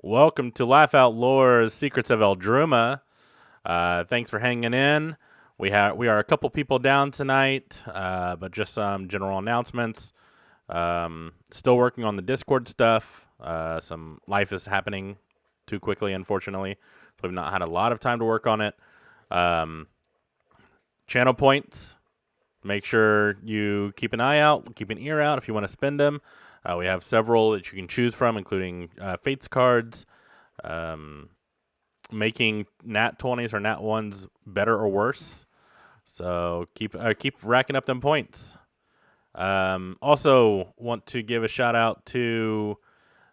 Welcome to Laugh Out Lore's Secrets of Eldruma. Thanks for hanging in. We are a couple people down tonight, but just some general announcements. Still working on the Discord stuff. Some life is happening too quickly, unfortunately. So we've not had a lot of time to work on it. Channel points. Make sure you keep an eye out, keep an ear out if you want to spend them. We have several that you can choose from, including Fates cards, making Nat 20s or Nat 1s better or worse. So keep racking up them points. Also, want to give a shout out to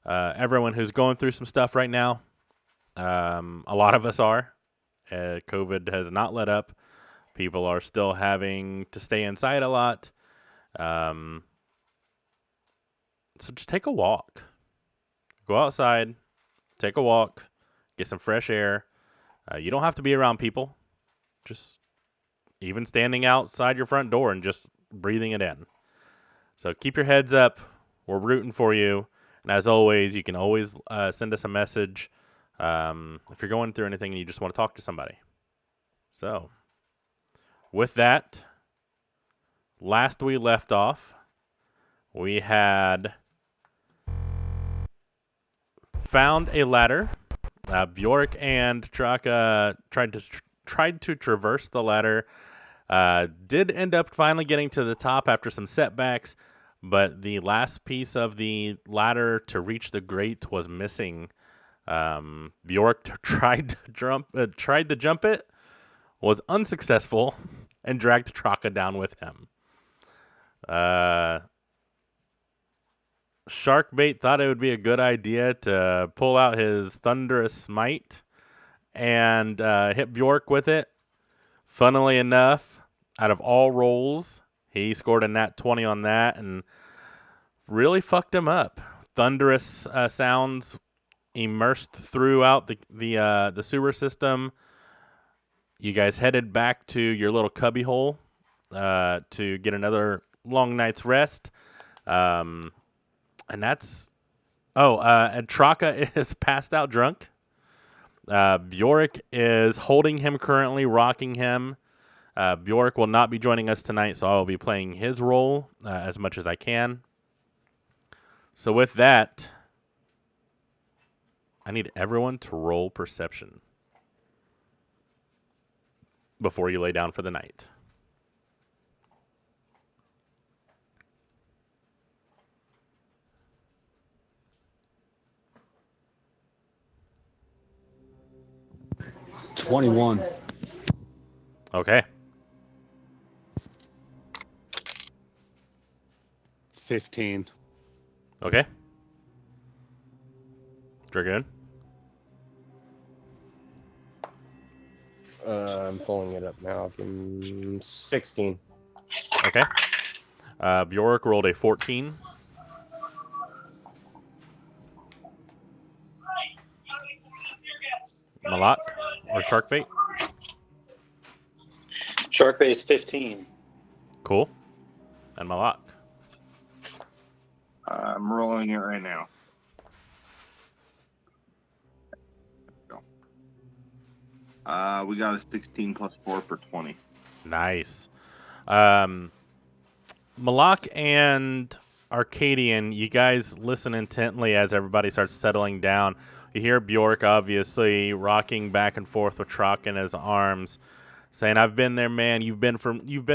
everyone who's going through some stuff right now. A lot of us are. COVID has not let up. People are still having to stay inside a lot. So just take a walk. Go outside, take a walk, get some fresh air. You don't have to be around people. Just even standing outside your front door and just breathing it in. So keep your heads up. We're rooting for you. And as always, you can always send us a message if you're going through anything and you just want to talk to somebody. So with that, last we left off, we had found a ladder. Bjork and Traka tried to traverse the ladder. Did end up finally getting to the top after some setbacks, but the last piece of the ladder to reach the grate was missing. Bjork tried to jump it, was unsuccessful, and dragged Traka down with him. Sharkbait thought it would be a good idea to pull out his thunderous smite and hit Bjork with it. Funnily enough, out of all rolls, he scored a nat 20 on that and really fucked him up. Thunderous sounds immersed throughout the sewer system. You guys headed back to your little cubby hole to get another long night's rest. And that's... and Traka is passed out drunk. Bjork is holding him currently, rocking him. Bjork will not be joining us tonight, so I will be playing his role as much as I can. So with that, I need everyone to roll perception before you lay down for the night. $21. Okay. 15. Okay. Dragoon. I'm pulling it up now. 16. Okay. Bjork rolled a 14. Malak or Sharkbait? Sharkbait 15. Cool. And Malak. I'm rolling it right now. We got a 16 plus 4 for 20. Nice. Malak and Arcadian, you guys listen intently as everybody starts settling down. You hear Bjork obviously rocking back and forth with Trock in his arms, saying, "I've been there, man. You've been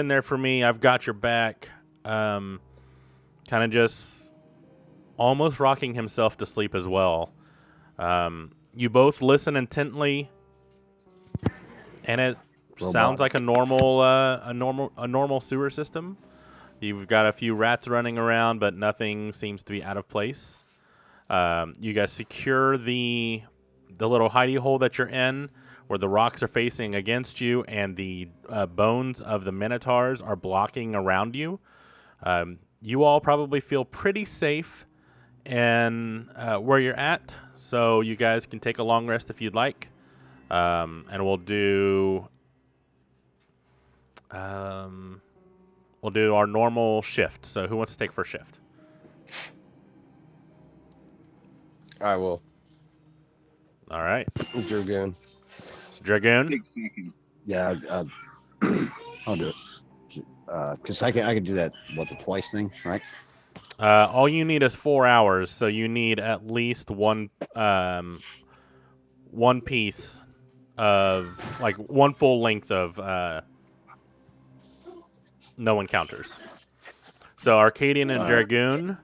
there for me. I've got your back." Kind of just almost rocking himself to sleep as well. You both listen intently, and it sounds like a normal sewer system. You've got a few rats running around, but nothing seems to be out of place. You guys secure the little hidey hole that you're in, where the rocks are facing against you, and the bones of the minotaurs are blocking around you. You all probably feel pretty safe in where you're at, so you guys can take a long rest if you'd like. And we'll do our normal shift. So who wants to take first shift? I will. All right. Dragoon. Dragoon. 6 seconds. Yeah, I'll do it. Because I can do that, the twice thing, right? All you need is 4 hours, so you need at least one piece of like one full length of no encounters. So Arcadian and Dragoon,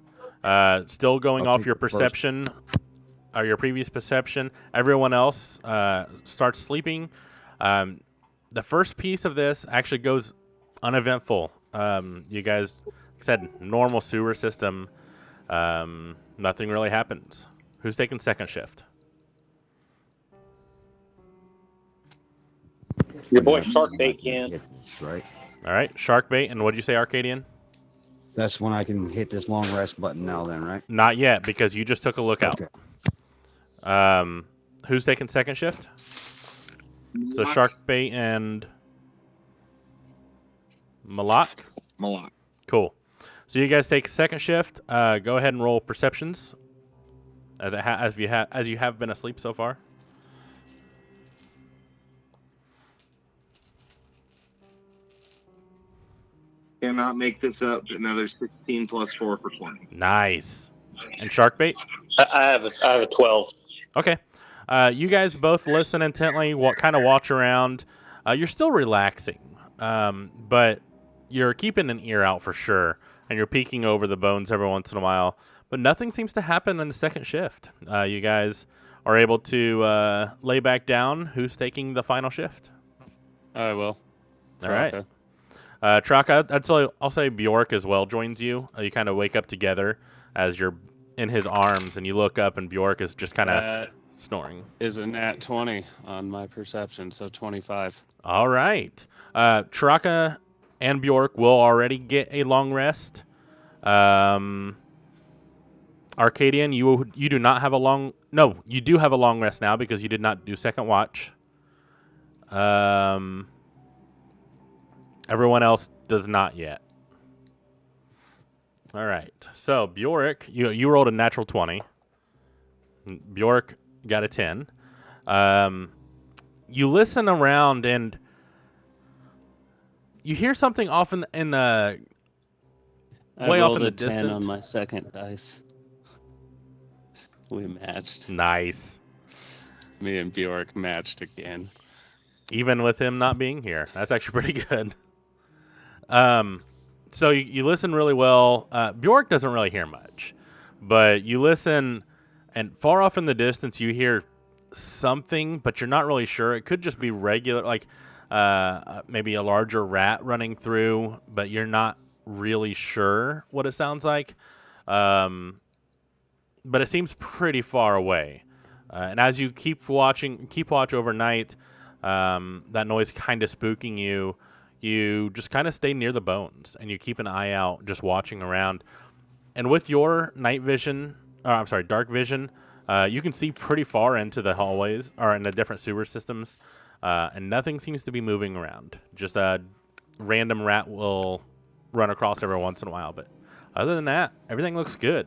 still going I'll off take your the first. perception or your previous perception. Everyone else starts sleeping. The first piece of this actually goes uneventful. You guys said normal sewer system. Nothing really happens. Who's taking second shift? Your boy Sharkbait can. Hit this, right? All right, shark bait. And what did you say, Arcadian? That's when I can hit this long rest button now, then, right? Not yet, because you just took a look out. Okay. Who's taking second shift? So shark bait and Malak. Malak. Cool. So you guys take second shift. Go ahead and roll perceptions, as you have been asleep so far. Cannot make this up. Another 16 plus 4 for 20. Nice. And shark bait. I have a 12. Okay. You guys both listen intently. Kind of watch around. You're still relaxing, but you're keeping an ear out for sure, and you're peeking over the bones every once in a while. But nothing seems to happen in the second shift. You guys are able to lay back down. Who's taking the final shift? I will. All right. Okay. Traka, I'll say Bjork as well joins you. You kind of wake up together as you're in his arms, and you look up, and Bjork is just kind of That snoring. is a nat 20 on my perception, so 25. All right. Traka and Bjork will already get a long rest. Arcadian, you do not have a long... No, you do have a long rest now because you did not do second watch. Everyone else does not yet. All right. So, Bjork, you rolled a natural 20. Bjork got a 10. You listen around and you hear something off in the I way off rolled in the a 10 distance. on my second dice. We matched. Nice. Me and Bjork matched again. Even with him not being here. That's actually pretty good. So you listen really well. Bjork doesn't really hear much, but you listen, and far off in the distance you hear something, but you're not really sure. It could just be regular, like maybe a larger rat running through, but you're not really sure what it sounds like. But it seems pretty far away. And as you keep watch overnight, that noise kind of spooking you. You just kind of stay near the bones, and you keep an eye out, just watching around. And with your dark vision, you can see pretty far into the hallways or in the different sewer systems, and nothing seems to be moving around. Just a random rat will run across every once in a while, but other than that, everything looks good.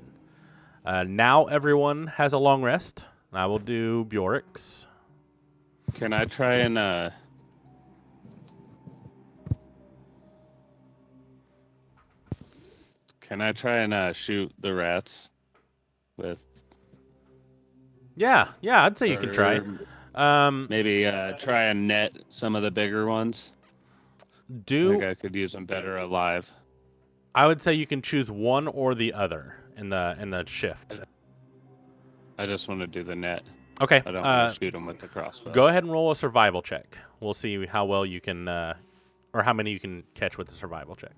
Now everyone has a long rest. I will do Bjork's. Can I try and shoot the rats with? Yeah, I'd say you can try. Maybe try and net some of the bigger ones. I think I could use them better alive. I would say you can choose one or the other in the shift. I just want to do the net. Okay. I don't want to shoot them with the crossbow. Go ahead and roll a survival check. We'll see how well you can, or how many you can catch with the survival check.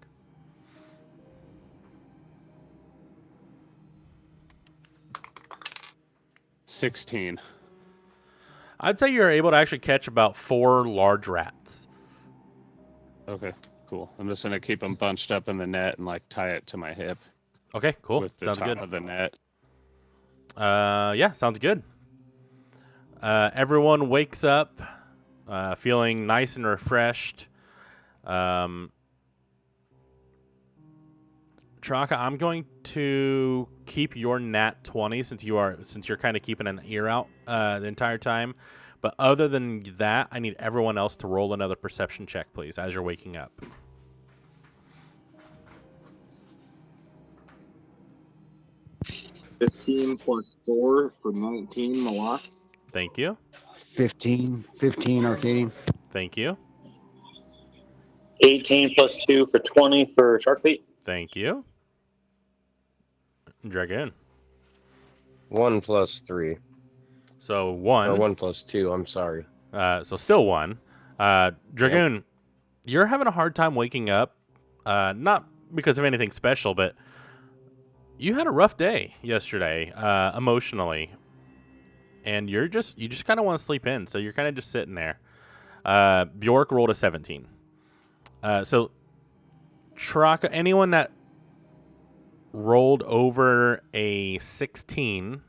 $16. I'd say you're able to actually catch about 4 large rats. Okay, cool. I'm just gonna keep them bunched up in the net and like tie it to my hip. Okay, cool. With the Sounds top good. of the net. Yeah, sounds good. Everyone wakes up feeling nice and refreshed. Traka, I'm going to keep your nat 20 since you're kind of keeping an ear out the entire time. But other than that, I need everyone else to roll another perception check, please, as you're waking up. 15 plus 4 for 19, Malak. Thank you. 15 Arcadian. Thank you. 18 plus 2 for 20 for Sharkbait. Thank you. Dragoon. 1 plus 3. So 1. Or 1 plus 2, I'm sorry. So still 1. Dragoon, you're having a hard time waking up. Not because of anything special, but you had a rough day yesterday, emotionally. And you just kind of want to sleep in, so you're kind of just sitting there. Bjork rolled a 17. So Traka, anyone that rolled over a 16,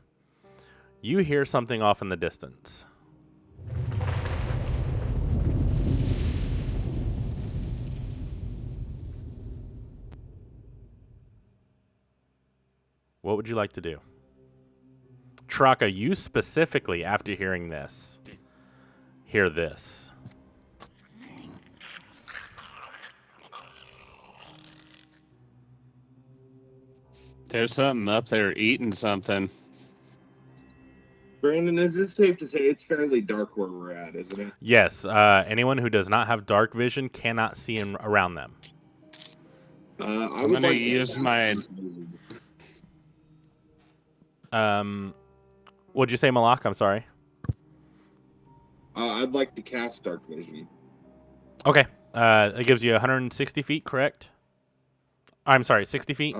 you hear something off in the distance. What would you like to do? Traka, you specifically, after hearing this, hear this. There's something up there eating something. Brandon, is it safe to say it's fairly dark where we're at, isn't it? Yes, anyone who does not have dark vision cannot see around them. I'm going to use my... What'd you say, Malak? I'm sorry. I'd like to cast Dark Vision. Okay. It gives you 160 feet, correct? I'm sorry, 60 feet?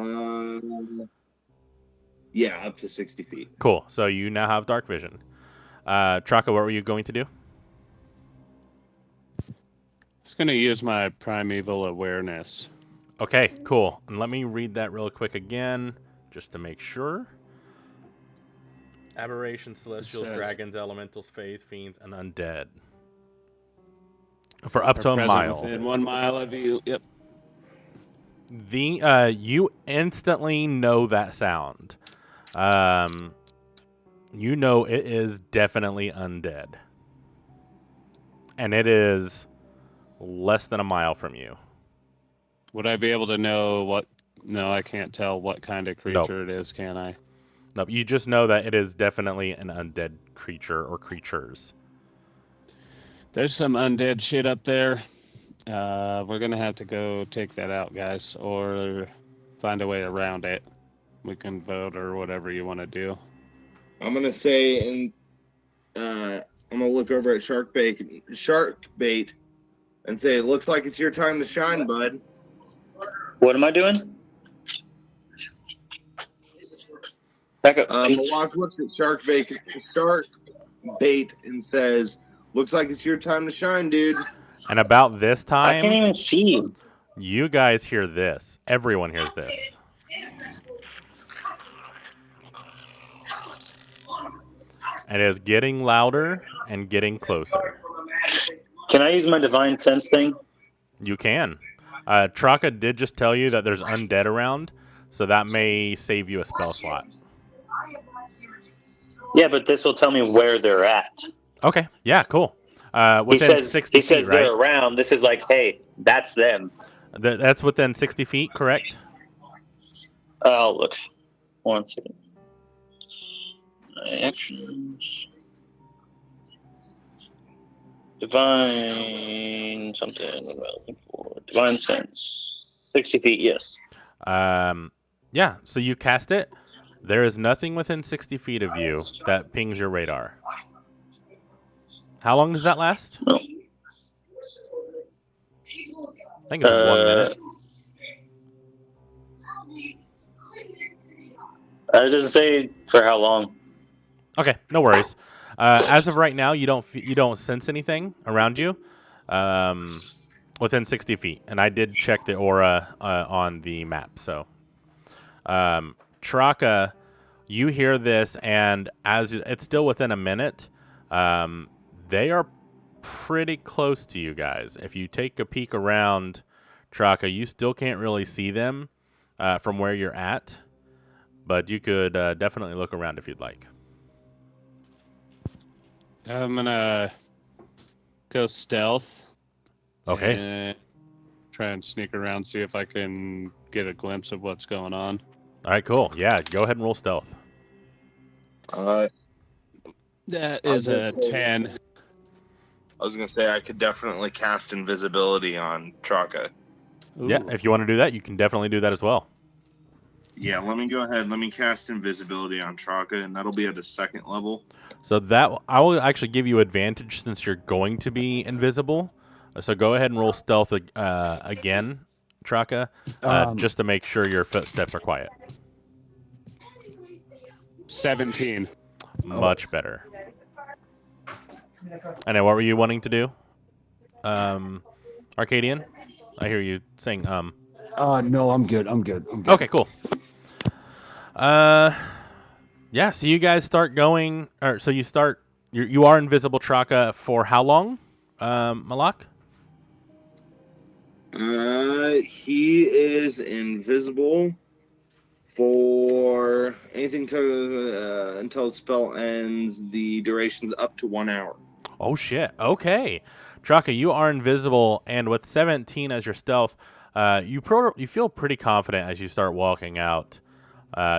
Yeah, up to 60 feet. Cool. So you now have dark vision. Traka, what were you going to do? I was going to use my primeval awareness. Okay, cool. And let me read that real quick again, just to make sure. Aberrations, celestials, dragons, elementals, fays, fiends, and undead. For up to a mile. Within 1 mile of you. Yep. You instantly know that sound. You know it is definitely undead. And it is less than a mile from you. Would I be able to know what... No, I can't tell what kind of creature it is, can I? Nope, you just know that it is definitely an undead creature or creatures. There's some undead shit up there. We're going to have to go take that out, guys, or find a way around it. We can vote or whatever you want to do. I'm going to say, I'm going to look over at Sharkbait and say, it looks like it's your time to shine, bud. What am I doing? Back up. Malak looks at Sharkbait and says, looks like it's your time to shine, dude. And about this I can't time, even see him. you guys hear this. Everyone hears this. And it is getting louder and getting closer. Can I use my divine sense thing? You can. Traka did just tell you that there's undead around, so that may save you a spell slot. Yeah, but this will tell me where they're at. Okay. Yeah, cool. Within 60 he says feet, right? they're around. This is like, hey, that's them. That's within 60 feet, correct? Oh, look. 1 second. Actions. Divine something. What am I looking for? Divine sense. 60 feet, yes. Yeah, so you cast it. There is nothing within 60 feet of you that pings your radar. How long does that last? No. I think it's 1 minute. It doesn't say for how long. Okay, no worries. As of right now, you don't sense anything around you within 60 feet, and I did check the aura on the map. So, Traka, you hear this, and as it's still within a minute, they are pretty close to you guys. If you take a peek around, Traka, you still can't really see them, from where you're at, but you could definitely look around if you'd like. I'm gonna go stealth. Okay. And try and sneak around, see if I can get a glimpse of what's going on. All right, cool. Yeah, go ahead and roll stealth. That I'll is go a for it. 10. I was gonna say I could definitely cast invisibility on Chaka. Yeah, Ooh. if you want to do that, you can definitely do that as well. Yeah, let me go ahead. Let me cast invisibility on Chaka, and that'll be at the second level. So that I will actually give you advantage since you're going to be invisible. So go ahead and roll stealth again, Traka, just to make sure your footsteps are quiet. 17. Much better. I know. What were you wanting to do, Arcadian? I hear you saying No, I'm good. I'm good. Okay, cool. Yeah. So you guys start going, or so you start. You are invisible, Traka, for how long, Malak? He is invisible for anything to until the spell ends. The duration's up to 1 hour. Oh shit. Okay, Traka, you are invisible, and with 17 as your stealth, you feel pretty confident as you start walking out.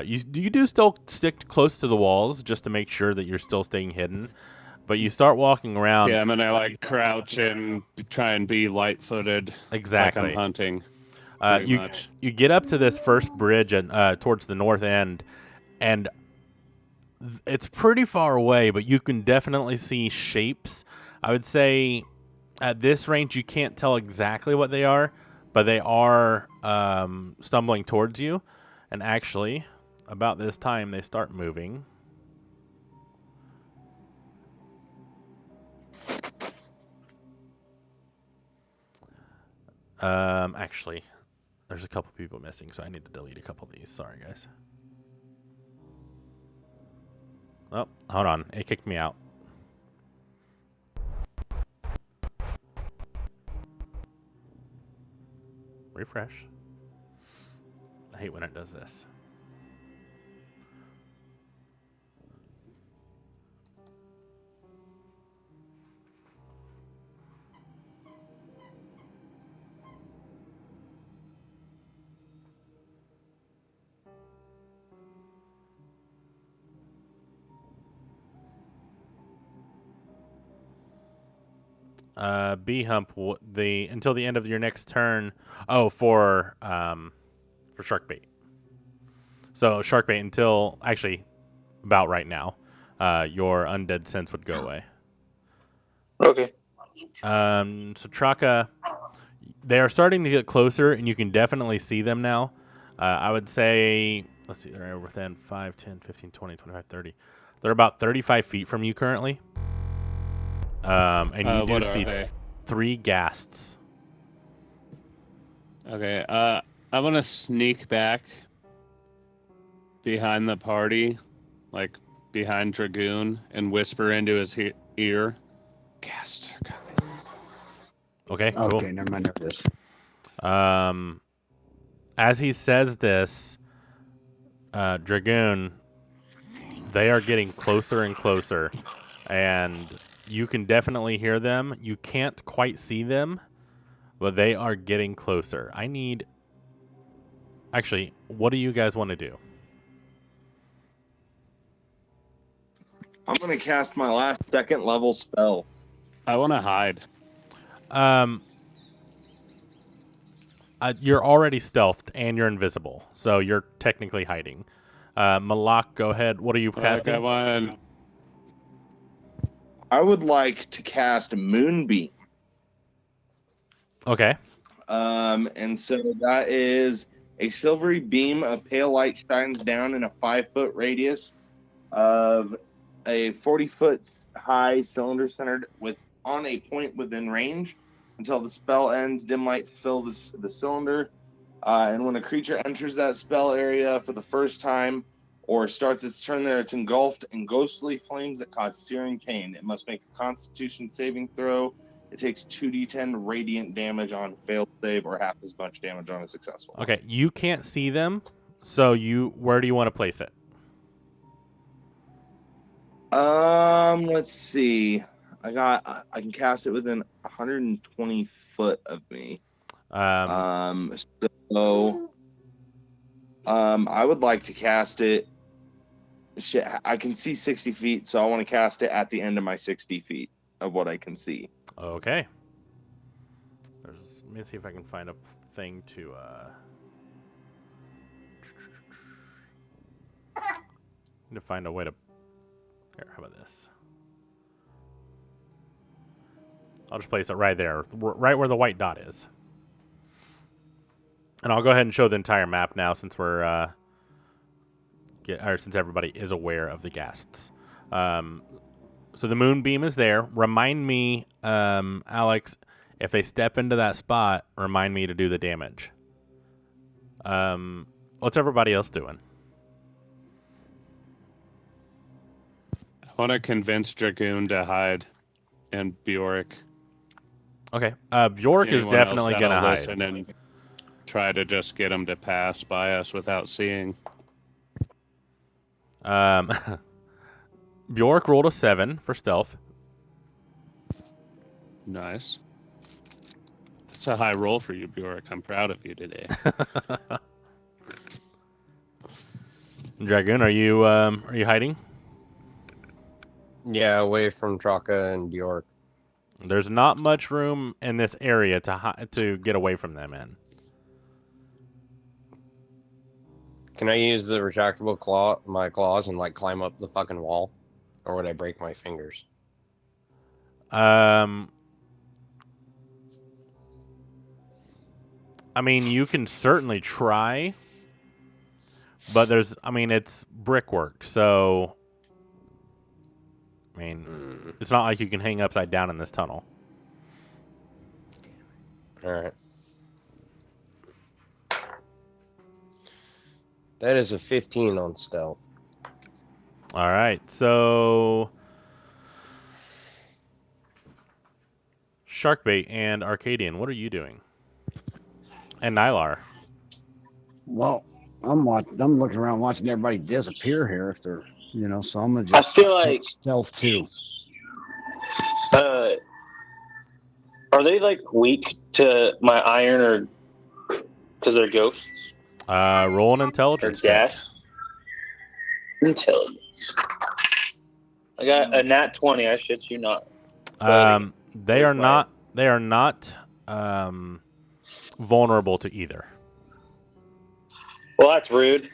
You do still stick close to the walls just to make sure that you're still staying hidden, but you start walking around. Yeah, I'm gonna like crouch and try and be light-footed, Exactly. like I'm hunting. Pretty much. You get up to this first bridge and towards the north end, and it's pretty far away, but you can definitely see shapes. I would say at this range you can't tell exactly what they are, but they are stumbling towards you. And actually, about this time they start moving. Actually, there's a couple people missing, so I need to delete a couple of these. Sorry, guys. Oh, hold on. It kicked me out. Refresh. I hate when it does this. B hump until the end of your next turn. Oh, for shark bait. So shark bait until actually about right now, your undead sense would go away. Okay. So Traka, they are starting to get closer, and you can definitely see them now. I would say, let's see, they're within 5, 10, 15, 20, 25, 30. They're about 35 feet from you currently. And you do What see are they? 3 ghasts. Okay, I'm gonna sneak back behind the party, like behind Dragoon, and whisper into his ear. Caster coming. Okay, cool. Okay, never mind this. As he says this, Dragoon, they are getting closer and closer, and you can definitely hear them. You can't quite see them, but they are getting closer. Actually, what do you guys want to do? I'm gonna cast my last second level spell. I want to hide. You're already stealthed and you're invisible, so you're technically hiding. Malak, go ahead. What are you casting? I would like to cast Moonbeam. Okay. And so that is a silvery beam of pale light shines down in a 5-foot radius of a 40-foot high cylinder centered on a point within range. Until the spell ends, dim light fill the cylinder. And when a creature enters that spell area for the first time or starts its turn there, it's engulfed in ghostly flames that cause searing pain. It must make a Constitution saving throw. It takes 2d10 radiant damage on failed save or half as much damage on a successful. Okay, you can't see them, so where do you want to place it? Let's see. I can cast it within 120 foot of me. So I would like to cast it. Shit, I can see 60 feet, so I want to cast it at the end of my 60 feet of what I can see. Okay. Let me see if I can find a thing to. Need to find a way to. Here, how about this? I'll just place it right there, right where the white dot is. And I'll go ahead and show the entire map now, since we're since everybody is aware of the ghasts. So the moonbeam is there. Remind me, Alex, if they step into that spot, remind me to do the damage. What's everybody else doing? I want to convince Dragoon to hide, and Bjork. Okay, Bjork is Anyone else definitely that'll gonna hide. listen and try to just get him to pass by us without seeing. Bjork rolled a 7 for stealth. Nice. That's a high roll for you, Bjork. I'm proud of you today. Dragoon, are you hiding? Yeah, away from Traka and Bjork. There's not much room in this area to get away from them in. Can I use the retractable my claws, and like climb up the fucking wall? Or would I break my fingers? I mean, you can certainly try, but it's brickwork, so I mean, it's not like you can hang upside down in this tunnel. All right. That is a 15 on stealth. All right, so Sharkbait and Arcadian, what are you doing? And Nylar. Well, I'm looking around watching everybody disappear here. If they're, so I'm gonna just. I feel like stealth too. Are they like weak to my iron or because they're ghosts Roll an or intelligence check. gas? Intelligence. I got a nat 20. I shit you not. They are not. They are not vulnerable to either. Well, that's rude.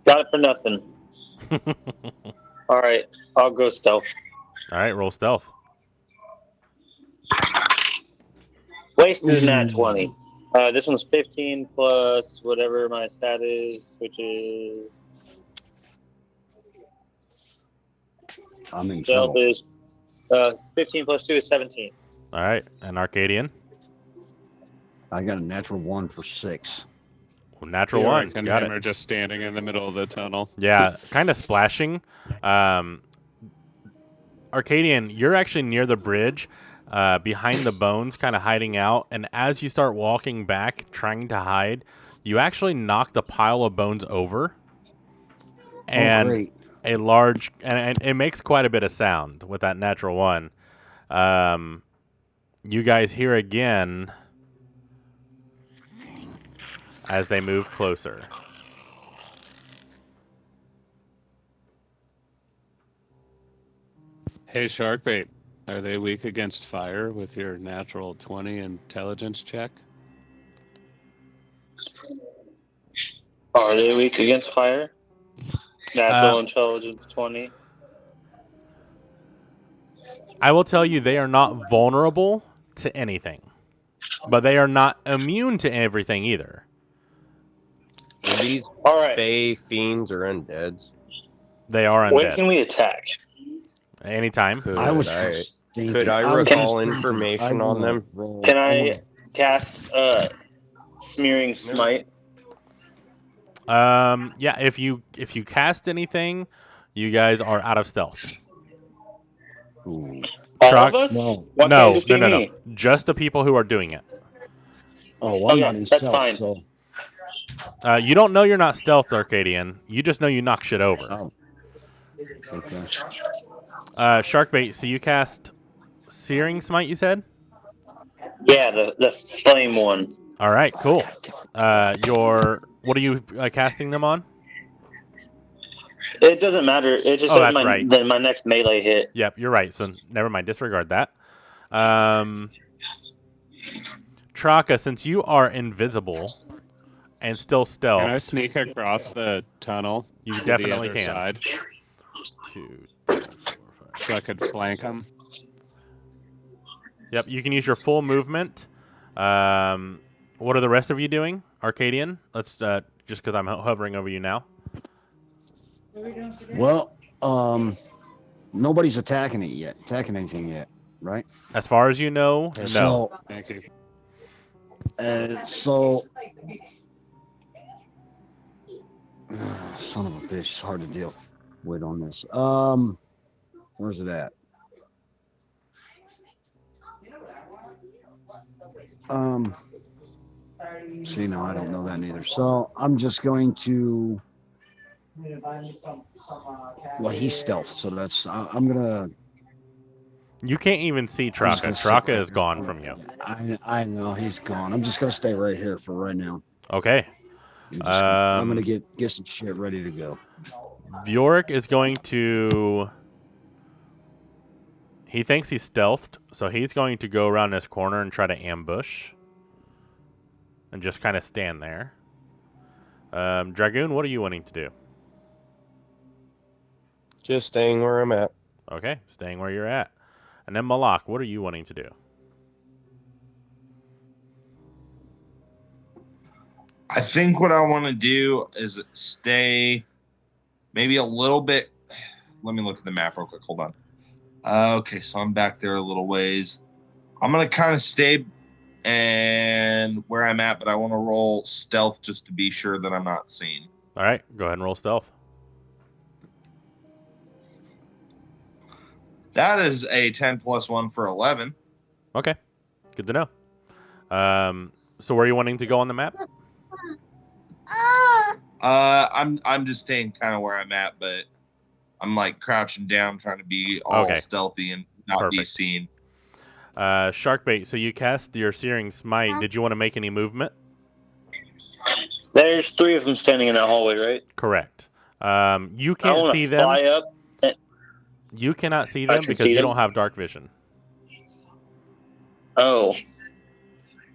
Got it for nothing. All right, I'll go stealth. All right, roll stealth. Wasted a nat 20. This one's 15 plus whatever my stat is, which is I'm in stealth trouble. is 15 plus 2 is 17. All right, and Arcadian. I got a natural 1 for 6. Natural Bjork 1. and Got him it. are just standing in the middle of the tunnel. Yeah, kind of splashing. Arcadian, you're actually near the bridge, behind the bones, kind of hiding out. And as you start walking back, trying to hide, you actually knock the pile of bones over. And great. a large, and it makes quite a bit of sound with that natural 1. You guys hear again as they move closer. Hey, Sharkbait, are they weak against fire with your natural 20 intelligence check? Are they weak against fire? Natural intelligence 20. I will tell you, they are not vulnerable to anything, but they are not immune to everything either. Are these All right. Fey, fiends, or undeads? They are When undead. can we attack? Anytime. I was just thinking. Could I was recall just thinking, information on them? Can I cast smearing smite? Yeah, if you cast anything, you guys are out of stealth. Ooh. All Truck- of us? No. Why can't it just be no. me? Just the people who are doing it. Oh, well, I'm Okay, not in that's stealth, fine. so. You don't know you're not stealth, Arcadian. You just know you knock shit over. Oh. Okay. Sharkbait, so you cast Searing Smite, you said? Yeah, the flame one. All right, cool. What are you casting them on? It doesn't matter. It just Oh, says that's right. my next melee hit. Yep, you're right. So never mind. Disregard that. Traka, since you are invisible and still stealth, Can I sneak across the tunnel? You to definitely the other can. side 2, 3, 4, 5. so I could flank them? Yep, you can use your full movement. What are the rest of you doing, Arcadian? Let's just because I'm hovering over you now. Well, nobody's attacking anything yet, right? As far as you know, no. So, Thank you. so son of a bitch, it's hard to deal with on this. Where's it at? See, no, I don't know that neither. So I'm just going to. Well, he's stealth, so that's. I'm gonna. You can't even see I'm just Traka. gonna sit Traka right is here. gone from you. I know he's gone. I'm just gonna stay right here for right now. Okay. I'm gonna get some shit ready to go. Bjork is going to. He thinks he's stealthed, so he's going to go around this corner and try to ambush. And just kind of stand there. Dragoon, what are you wanting to do? Just staying where I'm at. Okay, staying where you're at. And then Malak, what are you wanting to do? I think what I want to do is stay maybe a little bit. Let me look at the map real quick. Hold on. Okay, so I'm back there a little ways. I'm going to kind of stay and where I'm at, but I want to roll stealth just to be sure that I'm not seen. All right, go ahead and roll stealth. That is a 10 plus 1 for 11. Okay, good to know. So where are you wanting to go on the map? I'm just staying kind of where I'm at, but I'm like crouching down, trying to be all Okay. stealthy and not be Perfect. seen. Sharkbait, so you cast your Searing Smite. Did you want to make any movement? There's 3 of them standing in that hallway, right? Correct. You I can't want see to them. fly up. You cannot see I them can because see you them. don't have dark vision. Oh,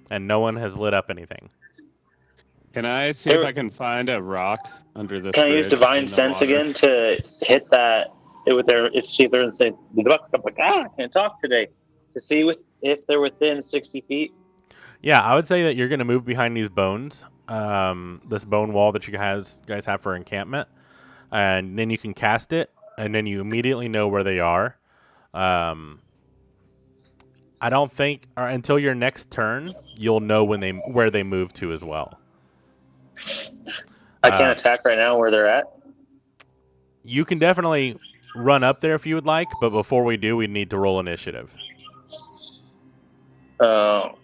And no one has lit up anything. Can I see if I can find a rock under the can I use bridge Divine in the Sense water? again to hit that with their? See if they're in the. I'm like, I can't talk today. To see if they're within 60 feet. Yeah, I would say that you're going to move behind these bones, this bone wall that you guys have for encampment, and then you can cast it, and then you immediately know where they are. I don't think until your next turn you'll know where they move to as well. I can't attack right now where they're at. You can definitely run up there if you would like, but before we do, we need to roll initiative Oh,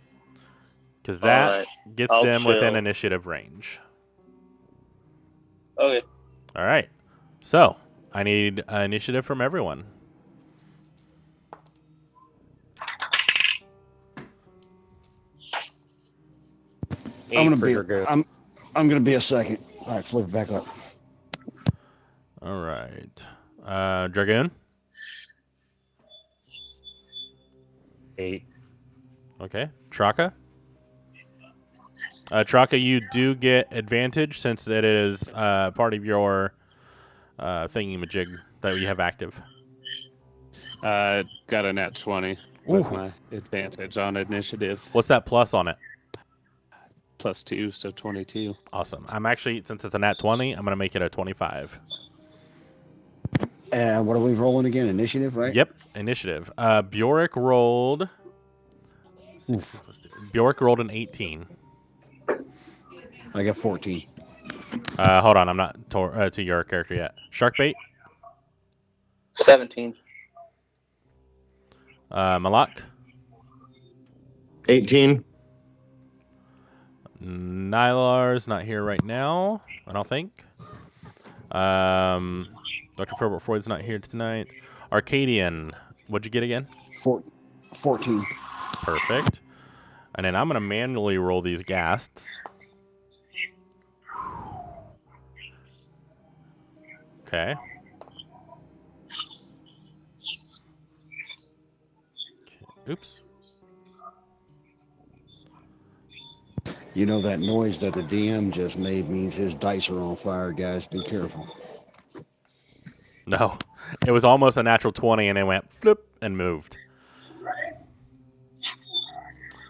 because that alright. gets I'll them within chill. initiative range. Okay. All right, so I need initiative from everyone. I'm gonna for be. Dragoon. I'm gonna be a second. All right, flip it back up. All right, Dragoon. 8. Okay, Traka. Traka, you do get advantage since it is part of your thingy-majig that you have active. Got a nat 20 with my advantage on initiative. What's that plus on it? +2, so 22. Awesome. I'm actually, since it's a nat 20, I'm going to make it a 25. And what are we rolling again? Initiative, right? Yep, initiative. Bjork rolled... Oof. Bjork rolled an 18. I got 14. Hold on, I'm not to your character yet. Sharkbait? 17. Malak? 18. Nylar's not here right now, I don't think. Dr. Filbert Freud's not here tonight. Arcadian, what'd you get again? 14. Perfect. And then I'm going to manually roll these ghasts. Okay. Oops. You know that noise that the DM just made means his dice are on fire, guys. Be careful. No. It was almost a natural 20, and it went flip and moved.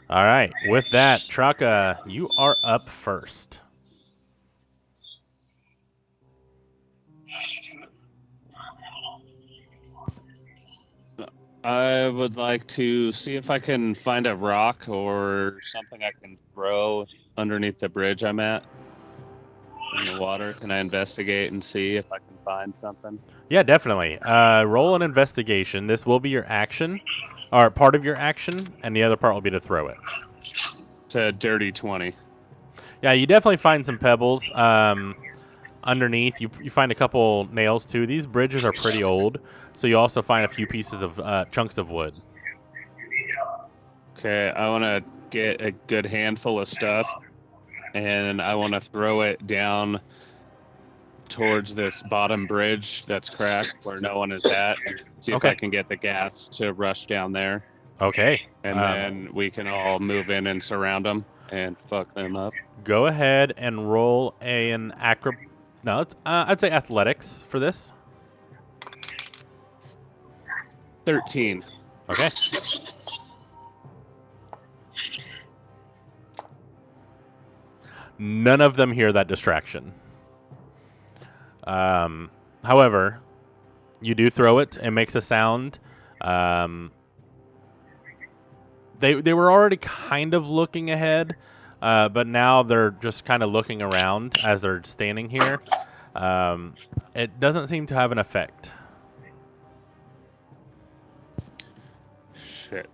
All right. With that, Traka, you are up first. I would like to see if I can find a rock or something I can throw underneath the bridge I'm at in the water. Can I investigate and see if I can find something? Yeah, definitely. Roll an investigation. This will be your action, or part of your action, and the other part will be to throw it. It's a dirty 20. Yeah, you definitely find some pebbles underneath. You find a couple nails, too. These bridges are pretty old, so you also find a few pieces of chunks of wood. Okay, I want to get a good handful of stuff, and I want to throw it down towards this bottom bridge that's cracked where no one is at. See if Okay. I can get the gas to rush down there, Okay. and then we can all move in and surround them and fuck them up. Go ahead and roll an No, it's, I'd say athletics for this. 13. Okay. None of them hear that distraction. However, you do throw it. It makes a sound. They were already kind of looking ahead, but now they're just kind of looking around as they're standing here. It doesn't seem to have an effect. Shit.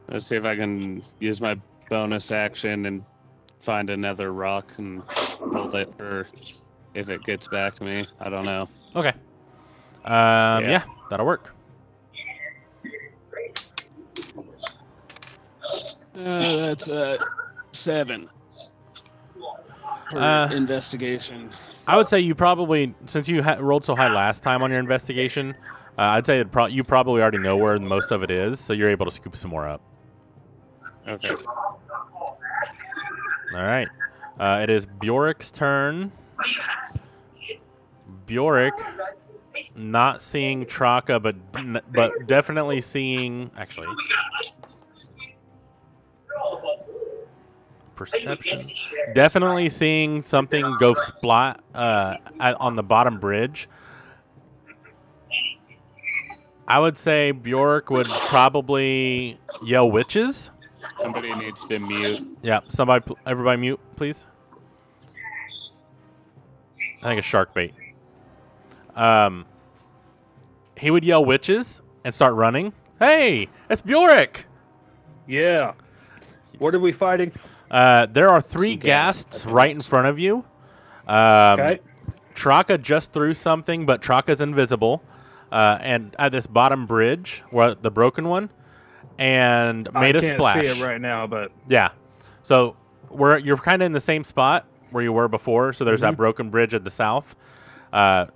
Let's see if I can use my bonus action and find another rock and hold it for if it gets back to me. I don't know. Okay. Yeah, that'll work. That's 7 for investigation. I would say you probably, since you rolled so high last time on your investigation, I'd say you probably already know where most of it is, so you're able to scoop some more up. Okay. All right. It is Bjork's turn. Bjork, not seeing Traka, but definitely seeing, actually, perception. Definitely seeing something go splat on the bottom bridge. I would say Bjork would probably yell witches. Somebody needs to mute. Yeah, everybody mute, please. I think it's shark bait. He would yell witches and start running. Hey, it's Bjork! Yeah. What are we fighting? There are 3 Some gas. ghasts right in front of you. Okay. Traka just threw something, but Traka's invisible. And at this bottom bridge, where the broken one, and made a splash. I can't see it right now, but Yeah. So you're kind of in the same spot where you were before. So there's that broken bridge at the south.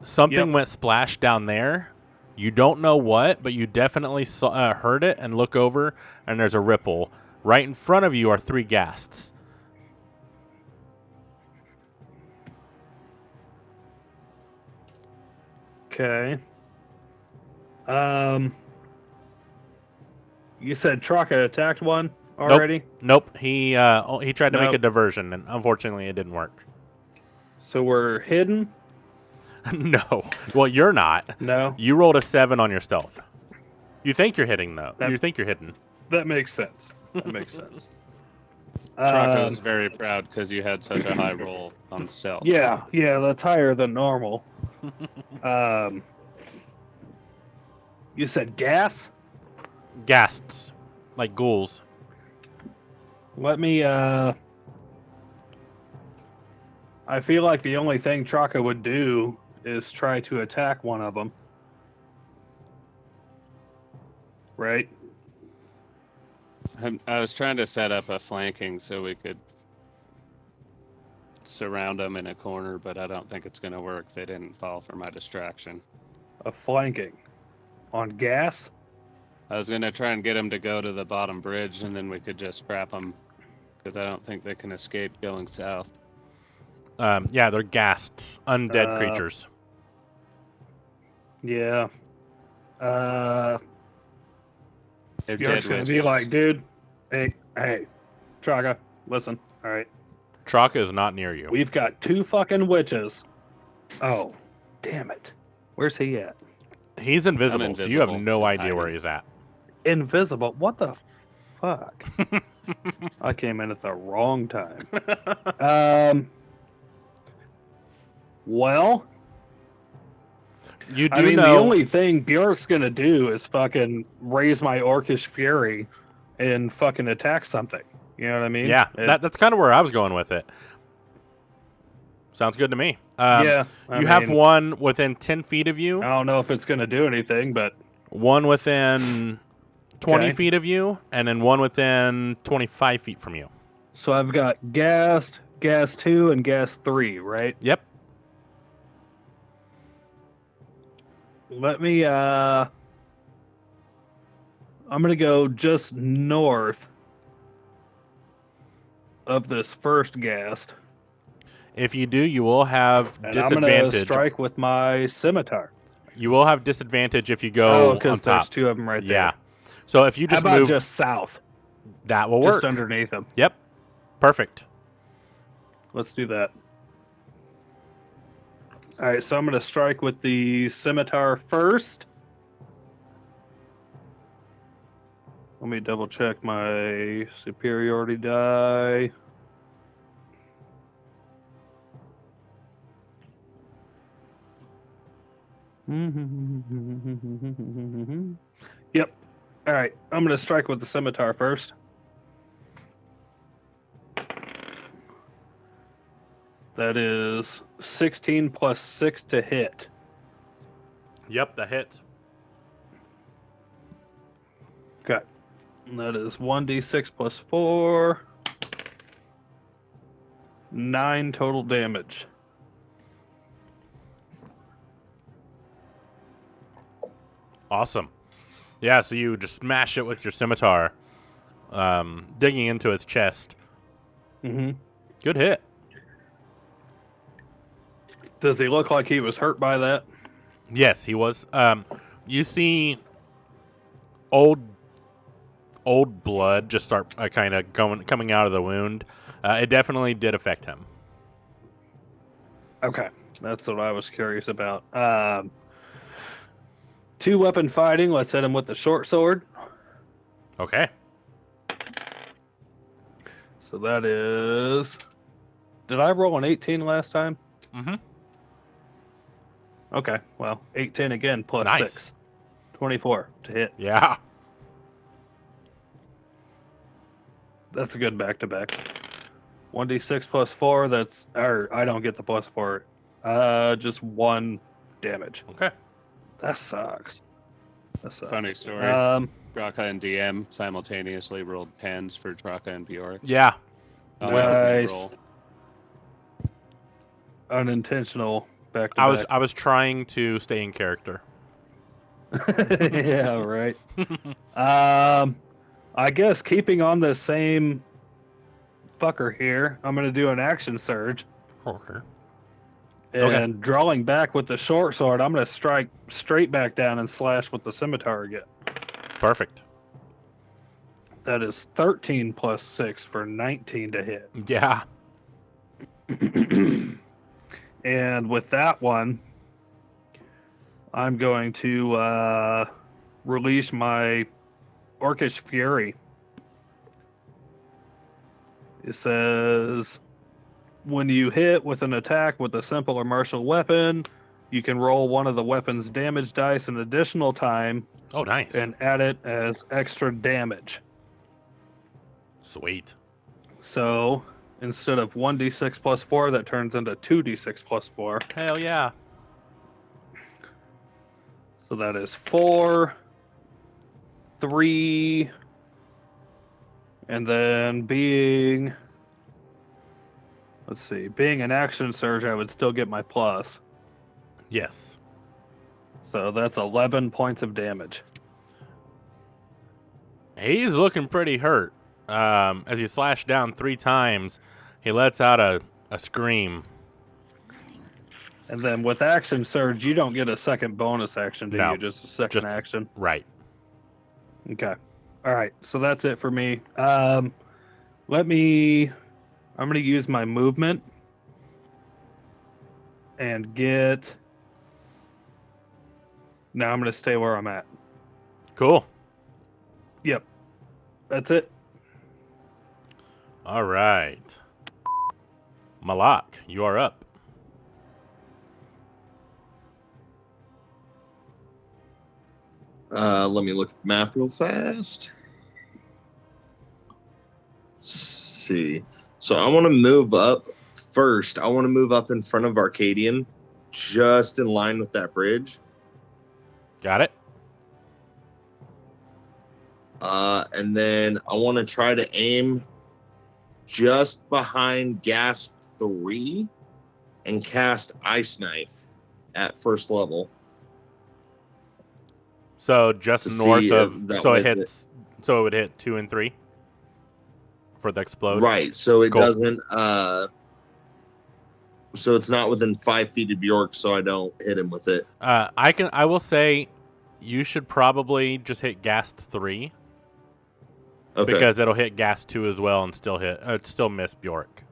Something went splash down there. You don't know what, but you definitely heard it and look over, and there's a ripple. Right in front of you are 3 ghasts. okay. You said Traka attacked one already? Nope. He tried to make a diversion, and unfortunately it didn't work. So we're hidden? No. Well, you're not. No. You rolled a 7 on your stealth. You think you're hitting, though. You think you're hidden. That makes sense. That makes sense. Traco's very proud because you had such a high roll on stealth. Yeah, that's higher than normal. You said gas? Ghasts, like ghouls. Let me, I feel like the only thing Traco would do is try to attack one of them. Right? I was trying to set up a flanking so we could surround them in a corner, but I don't think it's going to work. They didn't fall for my distraction. A flanking. On gas? I was going to try and get them to go to the bottom bridge, and then we could just trap them, because I don't think they can escape going south. Yeah, they're ghasts, undead Uh, creatures. Yeah. They're Bjork's dead gonna be witches. like, dude, hey, Traga, listen, all right. Traka is not near you. We've got 2 fucking witches. Oh, damn it. Where's he at? He's invisible, so you have invisible no and idea where hiding. he's at. Invisible. What the fuck? I came in at the wrong time. Well, You do I mean, know. the only thing Bjork's gonna do is fucking raise my orcish fury and fucking attack something. You know what I mean? Yeah, that's kind of where I was going with it. Sounds good to me. Yeah. I You have mean, one within 10 feet of you, I don't know if it's gonna do anything, but one within 20 Okay. feet of you, and then one within 25 feet from you. so I've got gas 2, and gas 3, right? Yep. Let me I'm gonna go just north of this first ghast, If you do, you will have and I'm gonna disadvantage. strike with my scimitar. You will have disadvantage if you go Oh, on because top. there's 2 of them right there. Yeah. So if you How just about move, just south, that will just work. underneath them? Yep. Perfect. Let's do that. All right, so I'm gonna strike with the scimitar first. Let me double check my superiority die. Yep. All right, I'm going to strike with the scimitar first. That is 16 plus 6 to hit. Yep, that hits. Okay. And that is 1d6 plus 4. 9 total damage. Awesome. Yeah, so you just smash it with your scimitar, digging into its chest. Mm-hmm. Good hit. Does he look like he was hurt by that? Yes, he was. You see old blood just start kind of coming out of the wound. It definitely did affect him. Okay. That's what I was curious about. 2-weapon fighting. Let's hit him with the short sword. Okay. So that is... Did I roll an 18 last time? Mm-hmm. Okay. Well, 18 again plus Nice. 6. 24 to hit. Yeah. That's a good back-to-back. 1d6 plus 4. That's... Or I don't get the plus 4. Just 1 damage. Okay. That sucks. That sucks. Funny story. Draka and DM simultaneously rolled 10s for Draka and Bjork. Yeah. On a Nice. roll. Unintentional back-to-back. I was trying to stay in character. Yeah, right. I guess keeping on the same fucker here, I'm going to do an action surge. Okay. And drawing back with the short sword, I'm going to strike straight back down and slash with the scimitar again. Perfect. That is 13 plus 6 for 19 to hit. Yeah. And with that one, I'm going to release my Orcish Fury. It says when you hit with an attack with a simple or martial weapon, you can roll one of the weapon's damage dice an additional time Oh, nice. and add it as extra damage. Sweet. So instead of 1d6 plus 4, that turns into 2d6 plus 4. Hell yeah. So that is 4, 3, and then being an action surge, I would still get my plus. Yes. So that's 11 points of damage. He's looking pretty hurt. As you slash down 3 times, he lets out a scream. And then with action surge, you don't get a second bonus action, do No, you? Just a second just- action. Right. Okay. All right. So that's it for me. I'm going to use my movement and get. Now I'm going to stay where I'm at. Cool. Yep. That's it. All right. Malak, you are up. Let me look at the map real fast. Let's see. So I want to move up first. I want to move up in front of Arcadian, just in line with that bridge. Got it? And then I want to try to aim just behind Gasp 3 and cast Ice Knife at first level. So just To north see of. if that So way it hits. So it would hit 2 and 3 for the explode. Right, so it Cool. doesn't. So it's not within 5 feet of Bjork, so I don't hit him with it. I will say, you should probably just hit Gast 3 Okay, because it'll hit Gast 2 as well and still miss Bjork.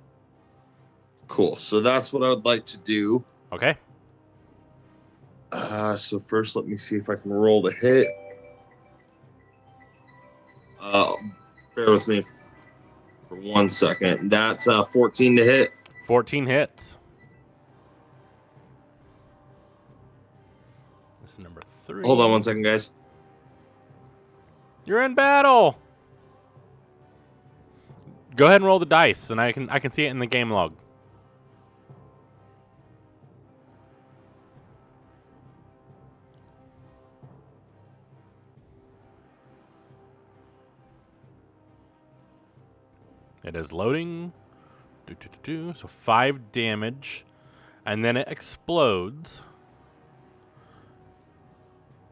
cool. So that's what I would like to do. Okay. So first, let me see if I can roll the hit. Bear with me for 1 second. That's 14 to hit. 14 hits. This is number 3. Hold on 1 second, guys. You're in battle. Go ahead and roll the dice, and I can see it in the game log. It is loading. So 5 damage, and then it explodes.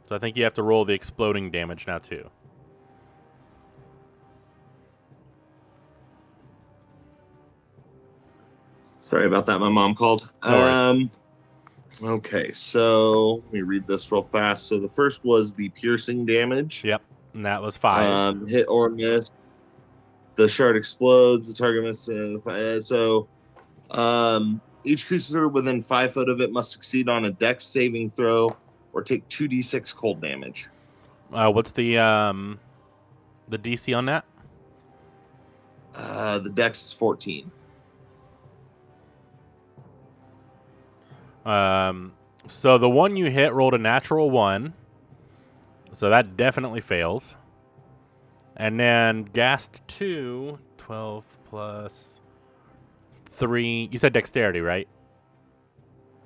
So I think you have to roll the exploding damage now too. Sorry about that. My mom called. No worries. Okay, so let me read this real fast. So the first was the piercing damage. Yep, and that was 5. Hit or miss. The shard explodes. The target misses. Each creature within 5 foot of it must succeed on a dex saving throw or take 2d6 cold damage. What's the DC on that? The dex is 14. So the one you hit rolled a natural 1, so that definitely fails. And then Gast 2, 12 plus 3. You said dexterity, right?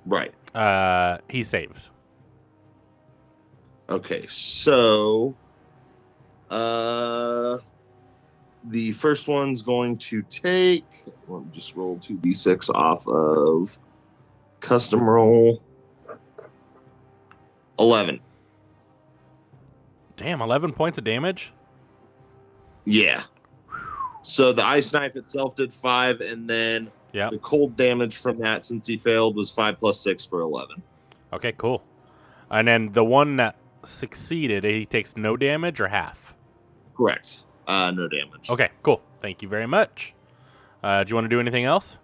Right. He saves. Okay, so the first one's going to take. Let me just roll 2d6 off of custom roll. 11. Damn, 11 points of damage? Yeah. So the ice knife itself did 5, and then Yeah. the cold damage from that, since he failed, was 5 plus 6 for 11. Okay, cool. And then the one that succeeded, he takes no damage or half? Correct. No damage. Okay, cool. Thank you very much. Do you want to do anything else?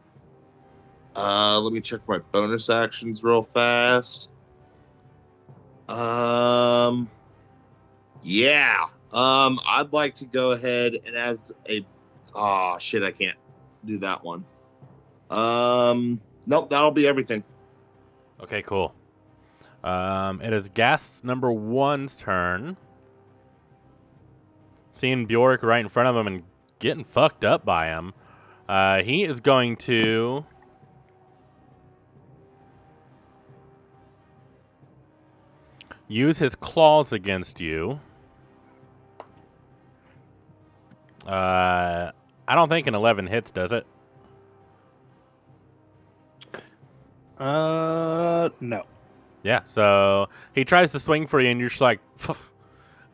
Let me check my bonus actions real fast. Yeah. I'd like to go ahead and as a. Oh shit! I can't. do that one. Nope, that'll be everything. Okay, cool. It is gas number 1's turn. Seeing Bjork right in front of him and getting fucked up by him. He is going to use his claws against you. I don't think an 11 hits, does it? No. Yeah, so he tries to swing for you, and you're just like, and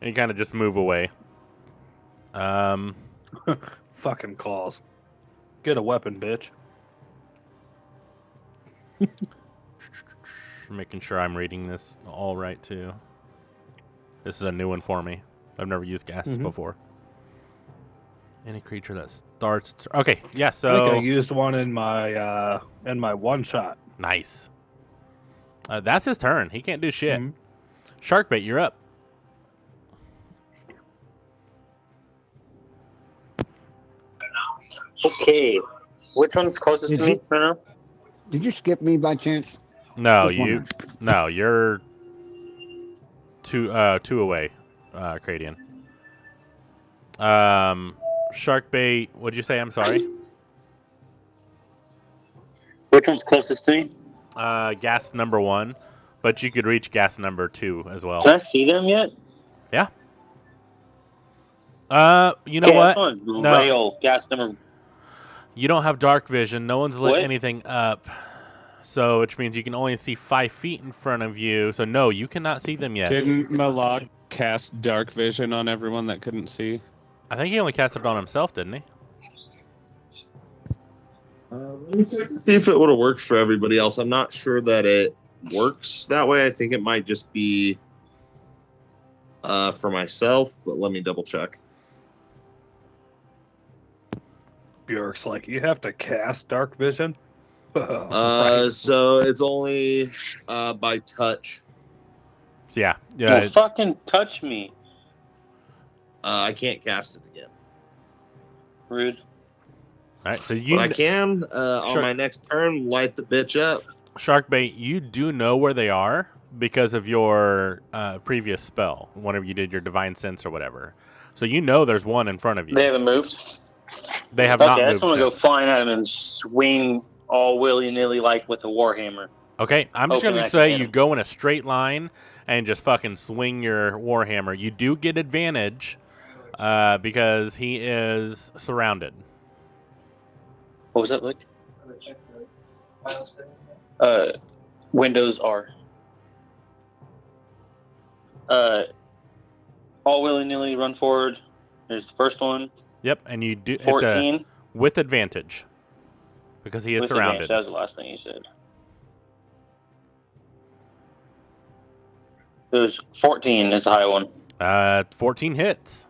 you kind of just move away. Fucking claws. Get a weapon, bitch. Making sure I'm reading this all right, too. This is a new one for me. I've never used gases before. Any creature that starts... Okay, yeah, I so... think I used one in my one shot. Nice. That's his turn. He can't do shit. Sharkbait, you're up. Okay. Which one's closest Did to me you- right now? Did you skip me by chance? No, Just wondering. you're two away, Cradian. Sharkbait, what'd you say? I'm sorry. Which one's closest to me? Gas number 1, but you could reach gas number 2 as well. Can I see them yet? Yeah. You know Okay, I what? just want to No. rail gas number. You don't have dark vision. No one's lit What? anything up. So, which means you can only see 5 feet in front of you. So, no, you cannot see them yet. Didn't Malak cast dark vision on everyone that couldn't see? I think he only cast it on himself, didn't he? Let me check to see if it would have worked for everybody else. I'm not sure that it works that way. I think it might just be for myself, but let me double check. Bjork's like, you have to cast dark vision? So it's only by touch. So, yeah. Don't fucking touch me. I can't cast it again. Rude. All right. So you, But I can on Sure. my next turn light the bitch up. Sharkbait, you do know where they are because of your previous spell. Whenever you did your divine sense or whatever. So you know there's one in front of you. They haven't moved. They have Okay, not I moved. just want to go since. flying at him and swing all willy-nilly like with a warhammer. Okay, I'm just Hoping going I to can say hit you him. go in a straight line and just fucking swing your warhammer. You do get advantage because he is surrounded. What was that like? Windows R. All willy-nilly run forward. There's the first one. Yep, and you do 14. it's with advantage because he is With surrounded. advantage. That was the last thing you said. There's 14 is the high one. 14 hits.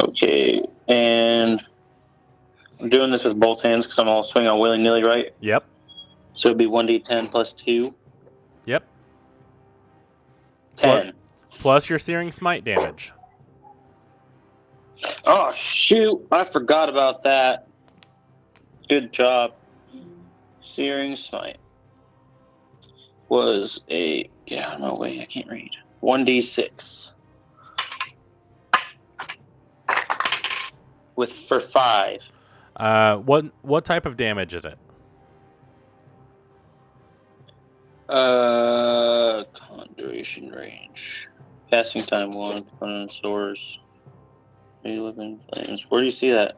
Okay, and I'm doing this with both hands because I'm all swinging on willy-nilly, right? Yep. So it'd be 1d10 plus 2. Yep. 10. Plus your searing smite damage. Oh, shoot. I forgot about that. Good job. Searing smite was a... Yeah, no way. I can't read. 1d6. For 5. What type of damage is it? Duration range. Casting time 1. Component stores. 11 flames. Where do you see that?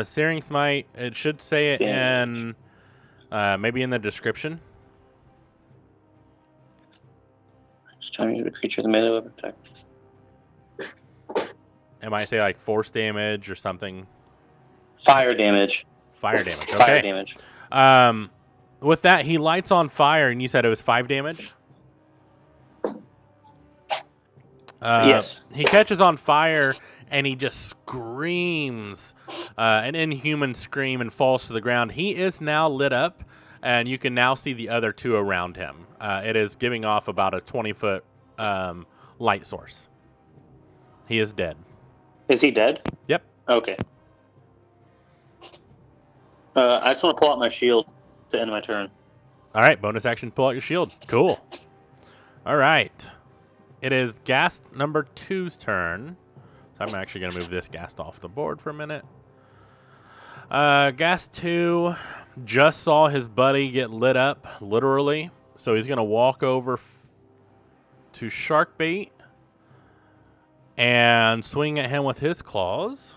Searing smite. It should say it in maybe in the description. Just trying to get a creature with a melee weapon attack. It might say like force damage or something. Fire damage. Fire damage. Okay. Fire damage. With that, he lights on fire, and you said it was 5 damage? Yes. He catches on fire, and he just screams an inhuman scream and falls to the ground. He is now lit up, and you can now see the other 2 around him. It is giving off about a 20-foot light source. He is dead. Is he dead? Yep. Okay. I just want to pull out my shield to end my turn. All right, bonus action, pull out your shield. Cool. All right. It is Ghast number 2's turn. So I'm actually going to move this Ghast off the board for a minute. Ghast 2 just saw his buddy get lit up, literally. So he's going to walk over to Sharkbait and swing at him with his claws.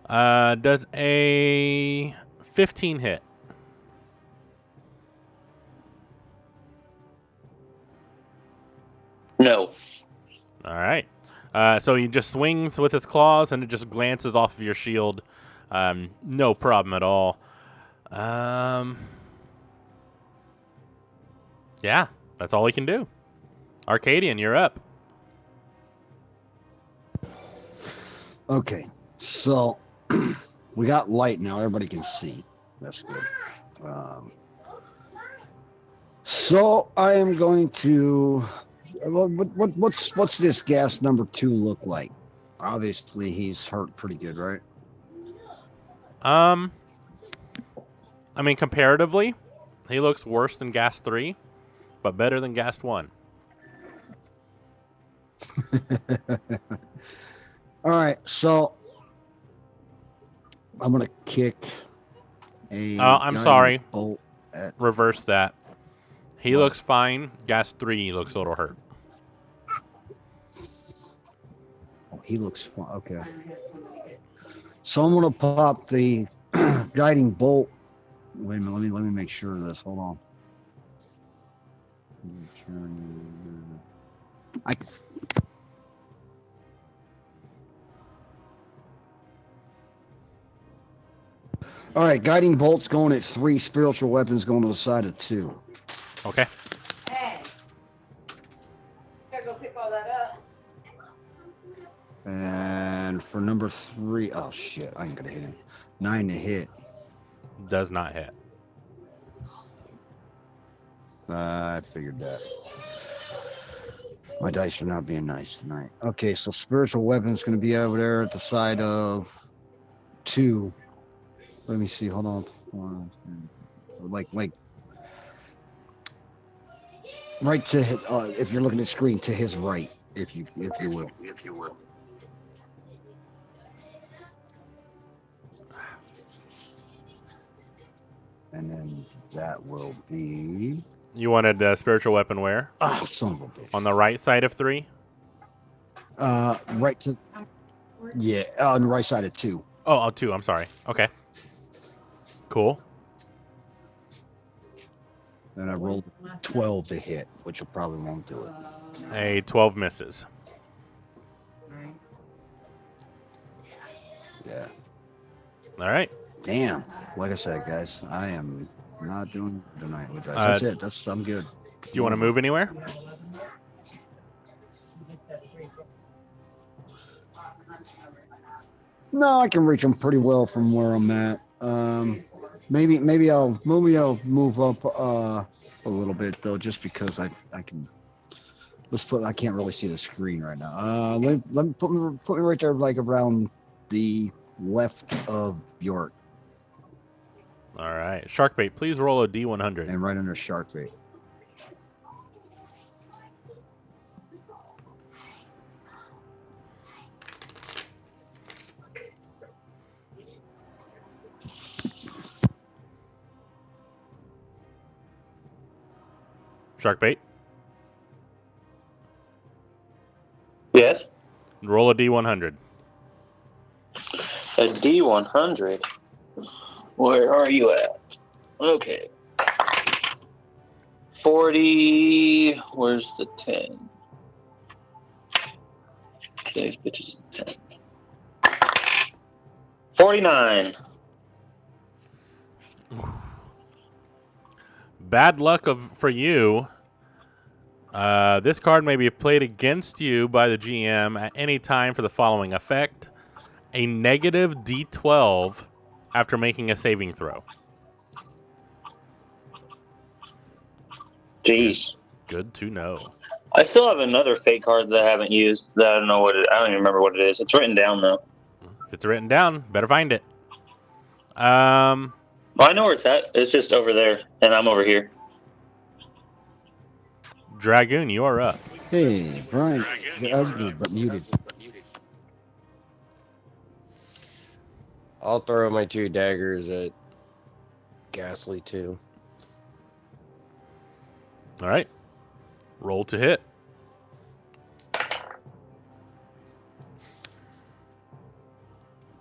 Does a 15 hit? No. All right. So he just swings with his claws, and it just glances off of your shield. No problem at all. Yeah, that's all he can do. Arcadian, you're up. Okay, so we got light now. Everybody can see. That's good. So I am going to. What's this Ghast number 2 look like? Obviously, he's hurt pretty good, right? I mean, comparatively, he looks worse than Ghast 3, but better than Ghast 1. All right, so I'm gonna kick a. I'm sorry. Bolt at. Reverse that. He What? looks fine. Ghast 3 looks a little hurt. Oh, he looks fine. Okay. So I'm gonna pop the guiding bolt. Wait a minute. Let me make sure of this. Hold on. All right, guiding bolt's going at 3. Spiritual weapons going to the side of 2. Okay. Hey, gotta go pick all that up. And for number 3, oh shit, I ain't gonna hit him. 9 to hit. Does not hit. I figured that. My dice are not being nice tonight. Okay, so spiritual weapon's gonna be over there at the side of 2. Let me see. Hold on. Like right to hit. If you're looking at screen, to his right, if you will. And then that will be. You wanted a spiritual weapon where? Oh, son of a bitch. On the right side of 3? Right to. Yeah, on the right side of 2. Oh, 2. I'm sorry. Okay. Cool. And I rolled 12 to hit, which probably won't do it. A 12 misses. Yeah. All right. Damn. Like I said, guys, I am not doing tonight with that. That's it. I'm good. Do you want to move anywhere? No, I can reach them pretty well from where I'm at. Maybe I'll move up a little bit though, just because I can. I can't really see the screen right now. Let me put me right there, like around the left of Bjork. All right. Sharkbait, please roll a D100. And right under Sharkbait. Sharkbait, Yes. roll a D100. A D100. Where are you at? Okay. 40. Where's the 10? These bitches are 10. 49. Bad luck for you. This card may be played against you by the GM at any time for the following effect. A negative D12 after making a saving throw. Jeez. Good to know. I still have another fake card that I haven't used. That I don't know what it. I don't even remember what it is. It's written down though. If it's written down, better find it. Well, I know where it's at. It's just over there, and I'm over here. Dragoon, you are up. Hey, Brian. But muted. I'll throw my 2 daggers at Ghastly too. All right. Roll to hit.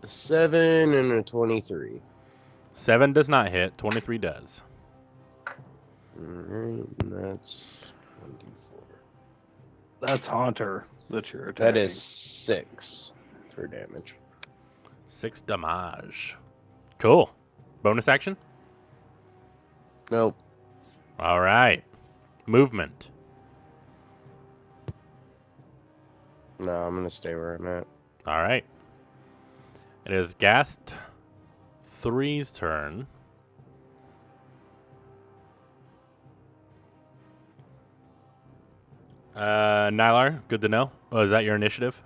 A 7 and a 23. 7 does not hit. 23 does. Alright, and that's 1d4. That's Haunter that you're attacking. That is 6 for damage. 6 damage. Cool. Bonus action? Nope. All right. Movement. No, I'm gonna stay where I'm at. All right. It is Gast 3's turn. Nylar, good to know. Oh, is that your initiative?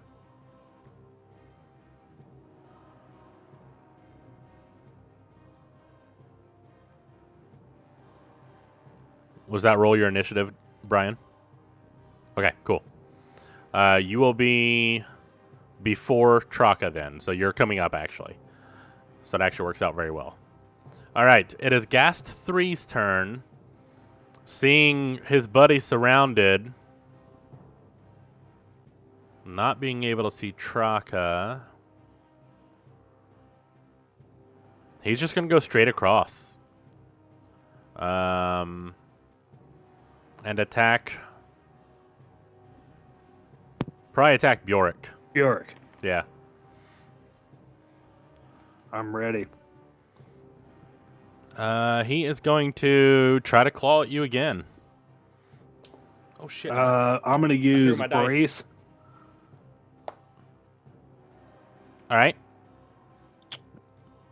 Was that roll your initiative, Brian? Okay, cool. You will be before Traka then, so you're coming up actually. So that actually works out very well. All right, it is Gast 3's turn. Seeing his buddy surrounded, not being able to see Traka, he's just going to go straight across. And attack. Probably attack Bjork. Bjork. Yeah. I'm ready. He is going to try to claw at you again. Oh shit! I'm gonna use my dice. brace. All right.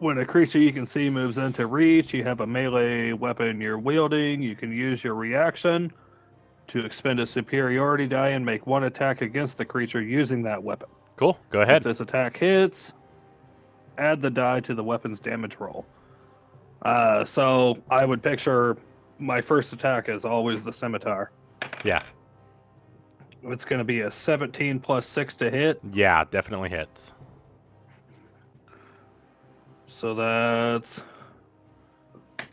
When a creature you can see moves into reach, you have a melee weapon you're wielding. You can use your reaction to expend a superiority die and make one attack against the creature using that weapon. Cool. Go If ahead. this attack hits, add the die to the weapon's damage roll. So I would picture my first attack is always the scimitar. Yeah. It's going to be a 17 plus 6 to hit. Yeah, definitely hits. So that's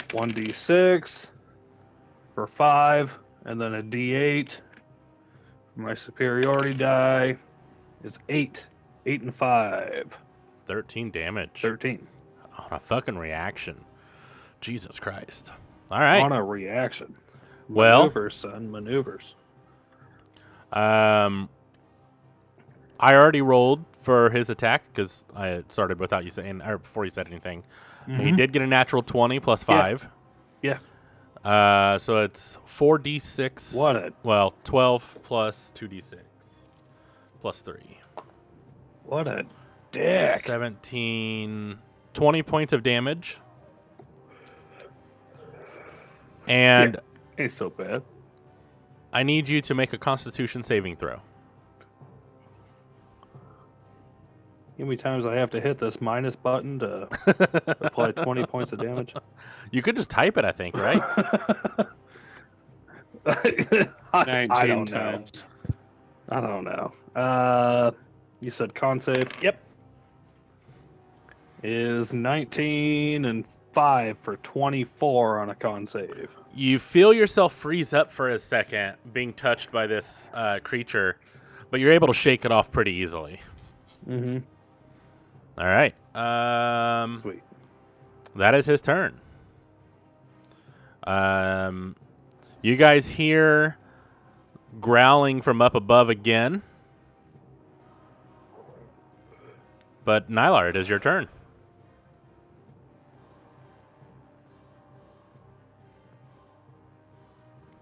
1d6 for 5, and then a d8. My superiority die is 8. 8 and 5. 13 damage. 13. On a fucking reaction. Jesus Christ. All right. On a reaction. Well- Maneuvers, son. Maneuvers. I already rolled for his attack because I had started without you saying, or before you said anything. He did get a natural 20 plus 5. Yeah. So it's 4d6. What a 12 plus 2d6 plus 3. what a dick. 17, 20 points of damage. And Ain't so bad. I need you to make a Constitution saving throw. How many times I have to hit this minus button to apply 20 points of damage? You could just type it, I think, right? I 19 don't know. times. I don't know. You said con save Yep. is 19 and 5 for 24 on a con save. You feel yourself freeze up for a second, being touched by this creature, but you're able to shake it off pretty easily. Mm-hmm. All right. Sweet. That is his turn. You guys hear growling from up above again. But Nylar, it is your turn.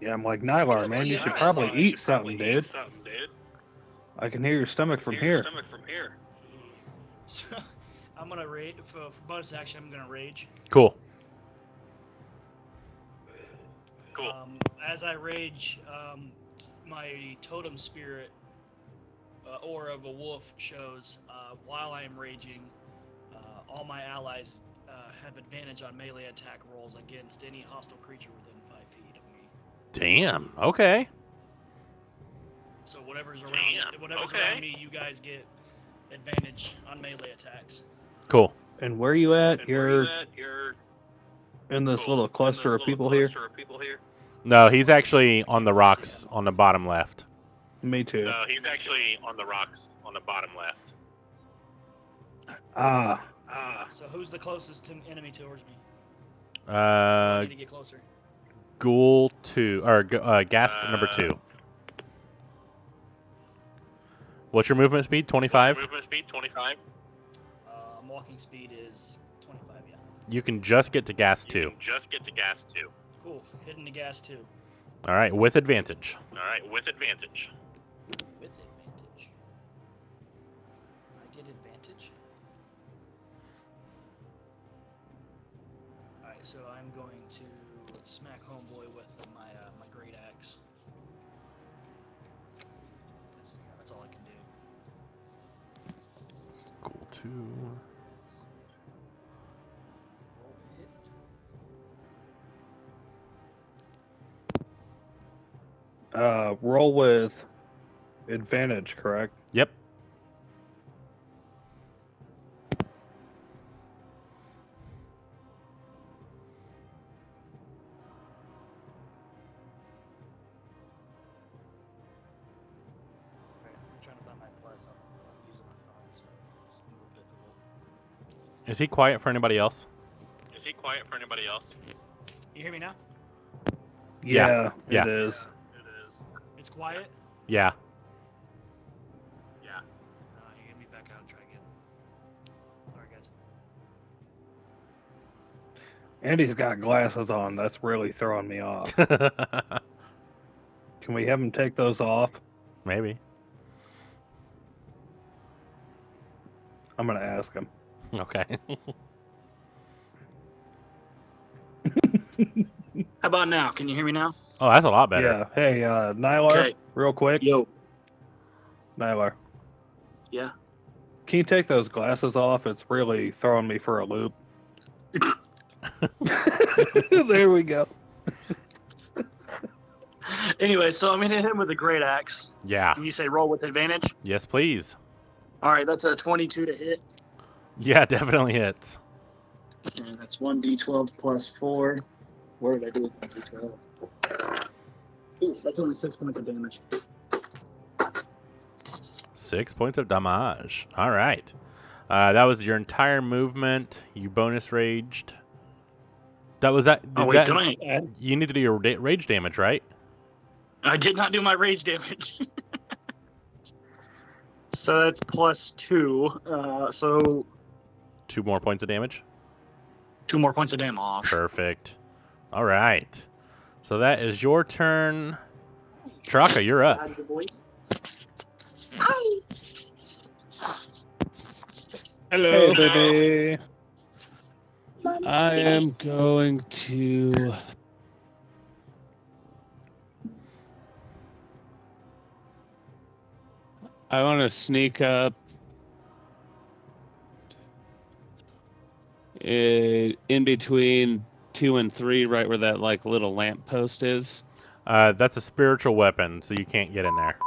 Yeah, I'm like, Nylar, man, you should probably eat something, dude. I can hear your stomach from here. So, I'm gonna rage for bonus action. I'm gonna rage. Cool. As I rage, my totem spirit or of a wolf shows while I am raging, all my allies have advantage on melee attack rolls against any hostile creature within 5 feet of me. Damn. Okay. So whatever's around me, you guys get advantage on melee attacks. Cool. And where you at? You're in this little cluster of people here? No, he's actually on the rocks on the bottom left. Me too. No, he's actually on the rocks on the bottom left. So who's the closest enemy towards me? I need to get closer. Ghoul 2 or Ghast number 2. What's your movement speed? 25. Walking speed is 25. Yeah. You can just get to Ghast 2. Cool. Hitting the gas too. All right, with advantage. With advantage. I get advantage. All right, so I'm going to smack homeboy with my my great axe. That's all I can do. Ghoul 2. Roll with advantage, correct? Yep. I'm trying to find my plus. I'm using my phone, so it's a little difficult. Is he quiet for anybody else? You hear me now? Yeah. It is. It's quiet. Yeah. You get me back out and try again. Sorry, guys. Andy's got glasses on. That's really throwing me off. Can we have him take those off? Maybe. I'm going to ask him. Okay. How about now? Can you hear me now? Oh, that's a lot better. Yeah. Hey, Nylar, Okay. real quick. Yo. Nylar. Yeah. Can you take those glasses off? It's really throwing me for a loop. There we go. Anyway, so I'm gonna hit him with a great axe. Yeah. And you say roll with advantage. Yes, please. All right, that's a 22 to hit. Yeah, definitely hits. And that's 1d12 plus 4. Where did I do with 1d12? Oof, that's only 6 points of damage. 6 points of damage. All right. That was your entire movement. You bonus raged. That was that. Did I add? You need to do your rage damage, right? I did not do my rage damage. So that's plus 2. So 2 more points of damage. 2 more points of damage. Perfect. All right. So that is your turn. Traka, you're up. Hi. Hello. Hey, baby. I am going to. I want to sneak up in between 2 and 3, right where that like little lamp post is. That's a spiritual weapon, so you can't get in there.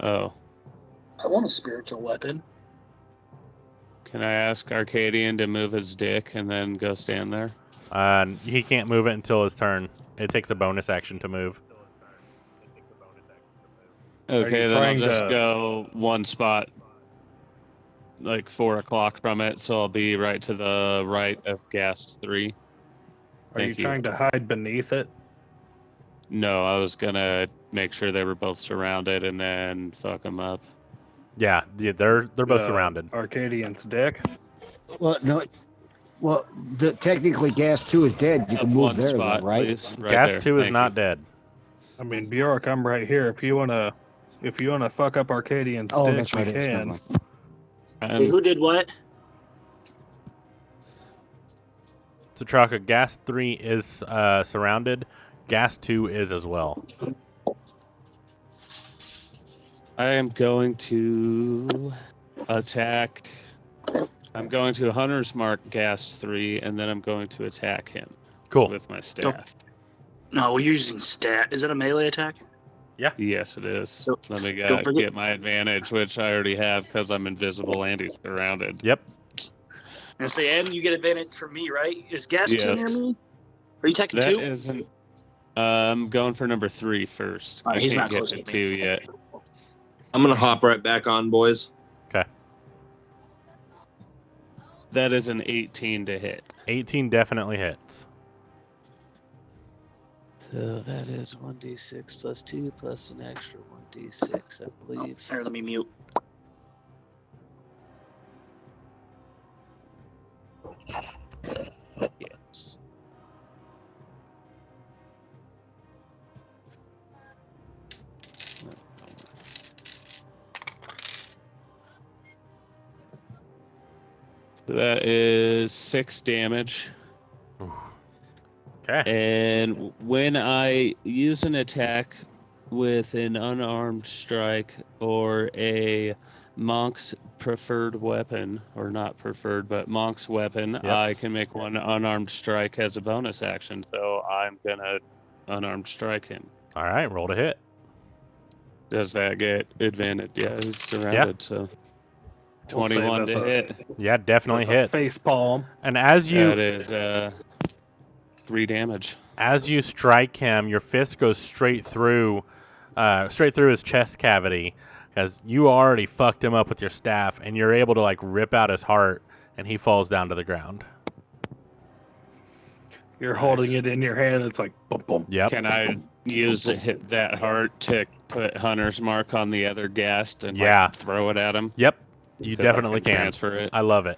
Oh, I want a spiritual weapon. can I ask Arcadian to move his dick and then go stand there? He can't move it until his turn. It takes a bonus action to move. Okay, you then I'll trying just to- go one spot, like 4 o'clock from it, so I'll be right to the right of Ghast 3. Are you Thank you. trying to hide beneath it? No, I was gonna make sure they were both surrounded and then fuck them up. Yeah, they're both The surrounded. Arcadian's dick. Well, no. Well, technically, Gas 2 is dead. You can move One there, spot, though, right? please. Right Gas there. 2 is Thank not you. dead. I mean, Bjork, I'm right here. If you wanna fuck up Arcadian's Oh, dick, that's right. we Never can. mind. And Who did what? So Traka, Gas 3 is surrounded. Gas 2 is as well. I am going to attack. I'm going to Hunter's Mark Gas 3, and then I'm going to attack him Cool. with my staff. No, we're using stat. Is that a melee attack? Yes, it is. So- Let me don't forget- get my advantage, which I already have because I'm invisible and he's surrounded. Yep. And say, and you get advantage from me, right? Is gas 2 Yes. near me? Are you attacking That 2? isn't. I'm going for number 3 first. Alright, I he's can't not get close to to 2 me. yet. I'm gonna hop right back on, boys. That is an 18 to hit. 18 definitely hits. So that is 1d6 plus 2 plus an extra 1d6, I believe. Here, let me mute. Yes. So that is 6 damage. Okay. And when I use an attack with an unarmed strike or a monk's preferred weapon, or not preferred, but monk's weapon, Yep. I can make one unarmed strike as a bonus action. So I'm going to unarmed strike him. All right, roll to hit. Does that get advantage? Yeah, he's surrounded, so We'll say 21 that's to a- hit. Yeah, definitely That's a hits. face palm. And as you That is 3 damage. as you strike him, your fist goes straight through his chest cavity, because you already fucked him up with your staff, and you're able to like rip out his heart, and he falls down to the ground. You're holding it in your hand. It's like boom, boom. Yep. Can I use that heart to put Hunter's Mark on the other ghast and Yeah. throw it at him? Yep. You 'Cause I definitely can. transfer it. I love it.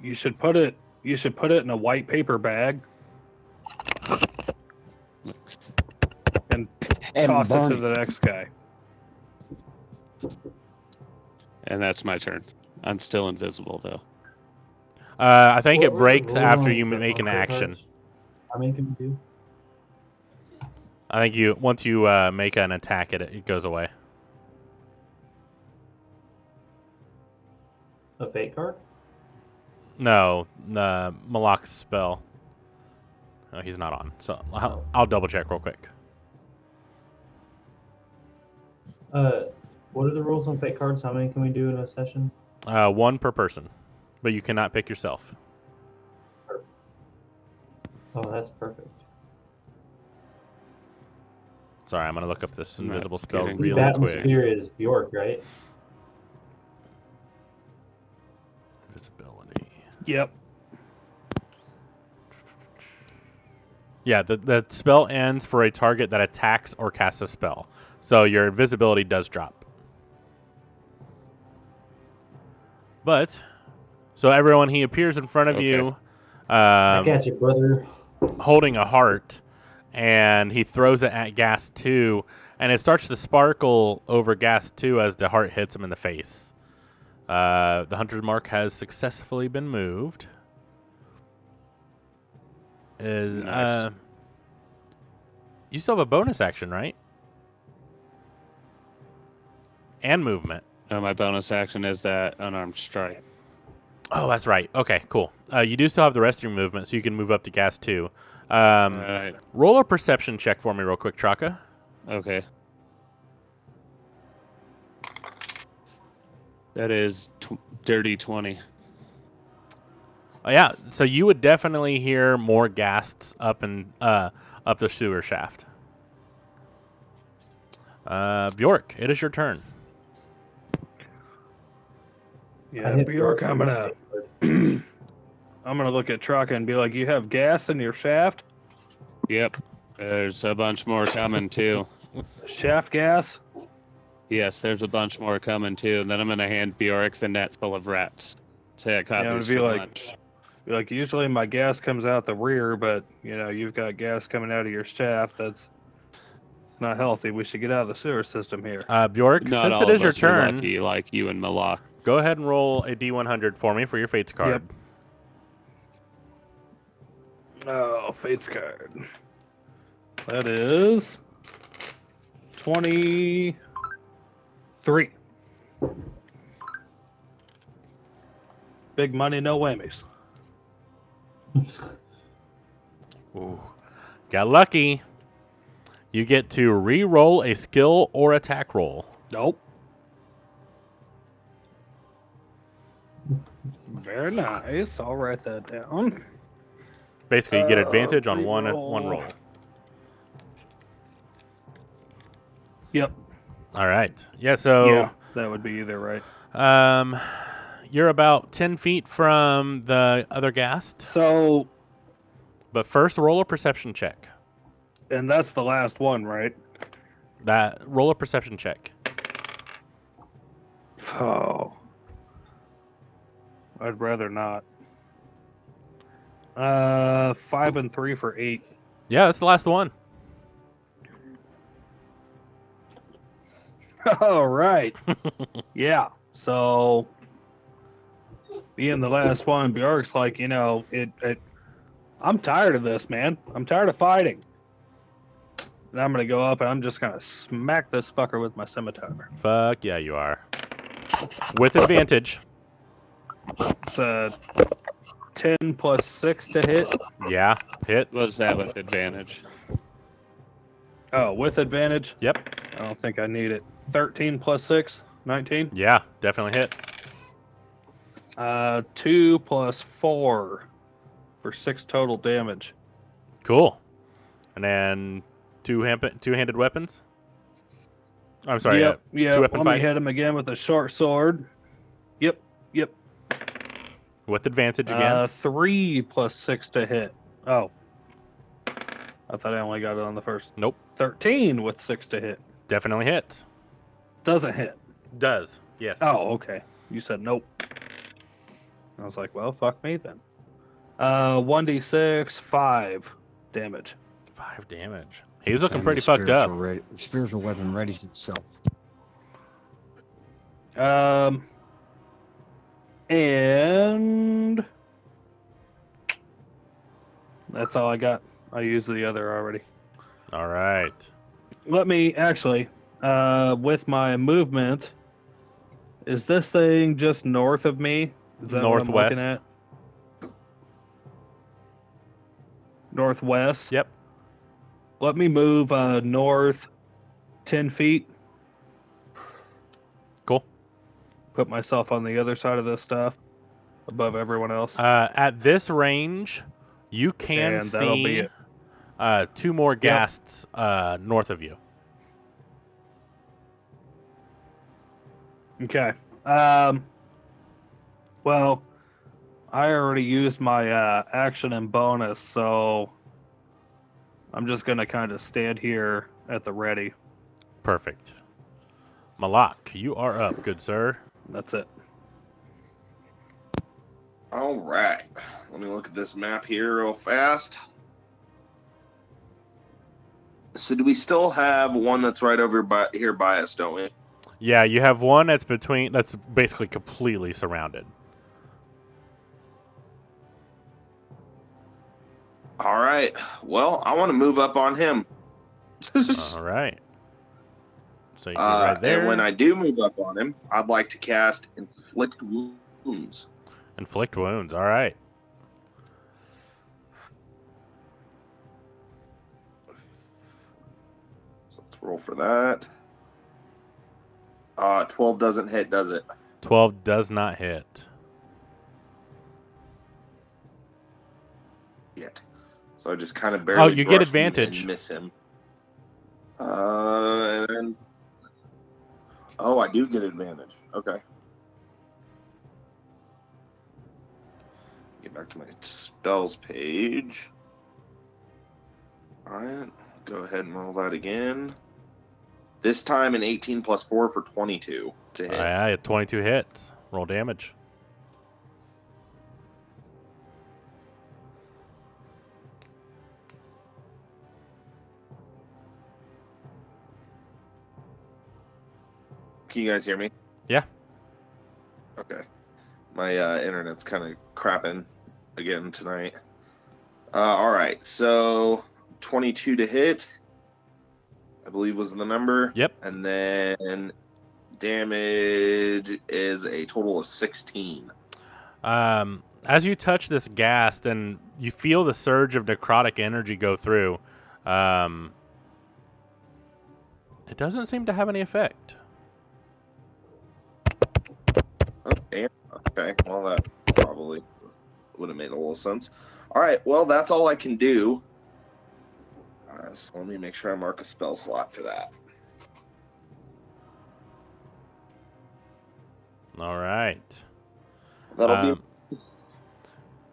You should put it in a white paper bag and toss it burn to the next guy. And that's my turn. I'm still invisible though. I think it What were the breaks rules after on you the make an credit action. cards? How many can you do? I think once you make an attack, it goes away. A fate card? No, the Malak's spell. No, he's not on. So I'll double check real quick. What are the rules on fate cards? How many can we do in a session? 1 per person, but you cannot pick yourself. Oh, that's perfect. Sorry, I'm gonna look up this I'm not invisible spell kidding. real That quick. atmosphere is Bjork, right? Visibility. Yep. Yeah, the spell ends for a target that attacks or casts a spell. So your invisibility does drop. But, so everyone, he appears in front of you, I got you, brother. holding a heart, and he throws it at Gas 2, and it starts to sparkle over Gas 2 as the heart hits him in the face. The Hunter's Mark has successfully been moved. Nice. You still have a bonus action, right? And movement. My bonus action is that unarmed strike. Oh, that's right. Okay, cool. You do still have the rest of your movement, so you can move up to Gas 2. Alright. Roll a perception check for me real quick, Chaka. Okay. That is dirty 20. Yeah, so you would definitely hear more ghasts up the sewer shaft. Bjork, it is your turn. Yeah, Bjork, I'm gonna look at Traka and be like, "You have gas in your shaft? Yep. There's a bunch more coming too. Shaft gas? Yes, there's a bunch more coming too. And then I'm gonna hand Bjork the net full of rats. Say I caught Yeah, these it'd be for like- lunch. Be like, usually my gas comes out the rear, but you've got gas coming out of your shaft. It's not healthy. We should get out of the sewer system here." Bjork, Not since all it is of your us are turn, lucky like you and Malak. go ahead and roll a D100 for me for your Fates card. Yep. Oh, Fates card. That is 23. Big money, no whammies. Ooh. Got lucky. You get to re-roll a skill or attack roll. Nope. Very nice. I'll write that down. Basically, you get advantage on one re-roll. roll. Yep. All right. Yeah, so Yeah, that would be either right. you're about 10 feet from the other ghast. So, But first, roll a perception check. and that's the last one, right? Roll a perception check. Oh. I'd rather not. 5 and 3 for 8. Yeah, that's the last one. All right. Yeah. So, being the last one, Bjork's like, I'm tired of this, man. I'm tired of fighting. And I'm going to go up and I'm just going to smack this fucker with my scimitar. Fuck yeah, you are. With advantage. It's a 10 plus 6 to hit. Yeah, hit. Was that with advantage? Oh, with advantage? Yep. I don't think I need it. 13 plus 6, 19. Yeah, definitely hits. 2 plus 4 for 6 total damage. Cool. And then two-handed weapons? I'm sorry, Yep. two-weapon Let me fight? hit him again with a short sword. Yep. With advantage again? 3 plus 6 to hit. Oh. I thought I only got it on the first. Nope. 13 with 6 to hit. Definitely hits. Doesn't hit. Does, yes. Oh, okay. You said nope. I was like, well, fuck me then. 1d6, 5 damage. 5 damage. He's looking And pretty the fucked up. Spiritual weapon readies itself. And that's all I got. I used the other already. All right. Let me actually, with my movement, is this thing just north of me? Is that Northwest. what I'm looking at? Northwest? Yep. Let me move north 10 feet. Cool. Put myself on the other side of this stuff, above everyone else. At this range, you can And that'll be see it. 2 more ghasts north of you. Okay. Well, I already used my action and bonus, so I'm just going to kind of stand here at the ready. Perfect. Malak, you are up, good sir. That's it. All right. Let me look at this map here real fast. So do we still have one that's right over here by us, don't we? Yeah, you have one that's basically completely surrounded. All right. Well, I want to move up on him. All right. So you get right there. And when I do move up on him, I'd like to cast Inflict Wounds. Inflict wounds. All right. So let's roll for that. 12 doesn't hit, does it? 12 does not hit. Yet. So I just kind of barely. Oh, you get brush him advantage. and miss him. And then. Oh, I do get advantage. Okay. Get back to my spells page. All right. Go ahead and roll that again. This time an 18 plus 4 for 22 to hit. Yeah, you had 22 hits. Roll damage. Can you guys hear me? Yeah. Okay. My internet's kind of crapping again tonight. All right. So 22 to hit, I believe was the number. Yep. And then damage is a total of 16. As you touch this ghast and you feel the surge of necrotic energy go through, it doesn't seem to have any effect. Oh, damn. Okay, well, that probably would have made a little sense. All right, well, that's all I can do. So let me make sure I mark a spell slot for that. All right. That'll be...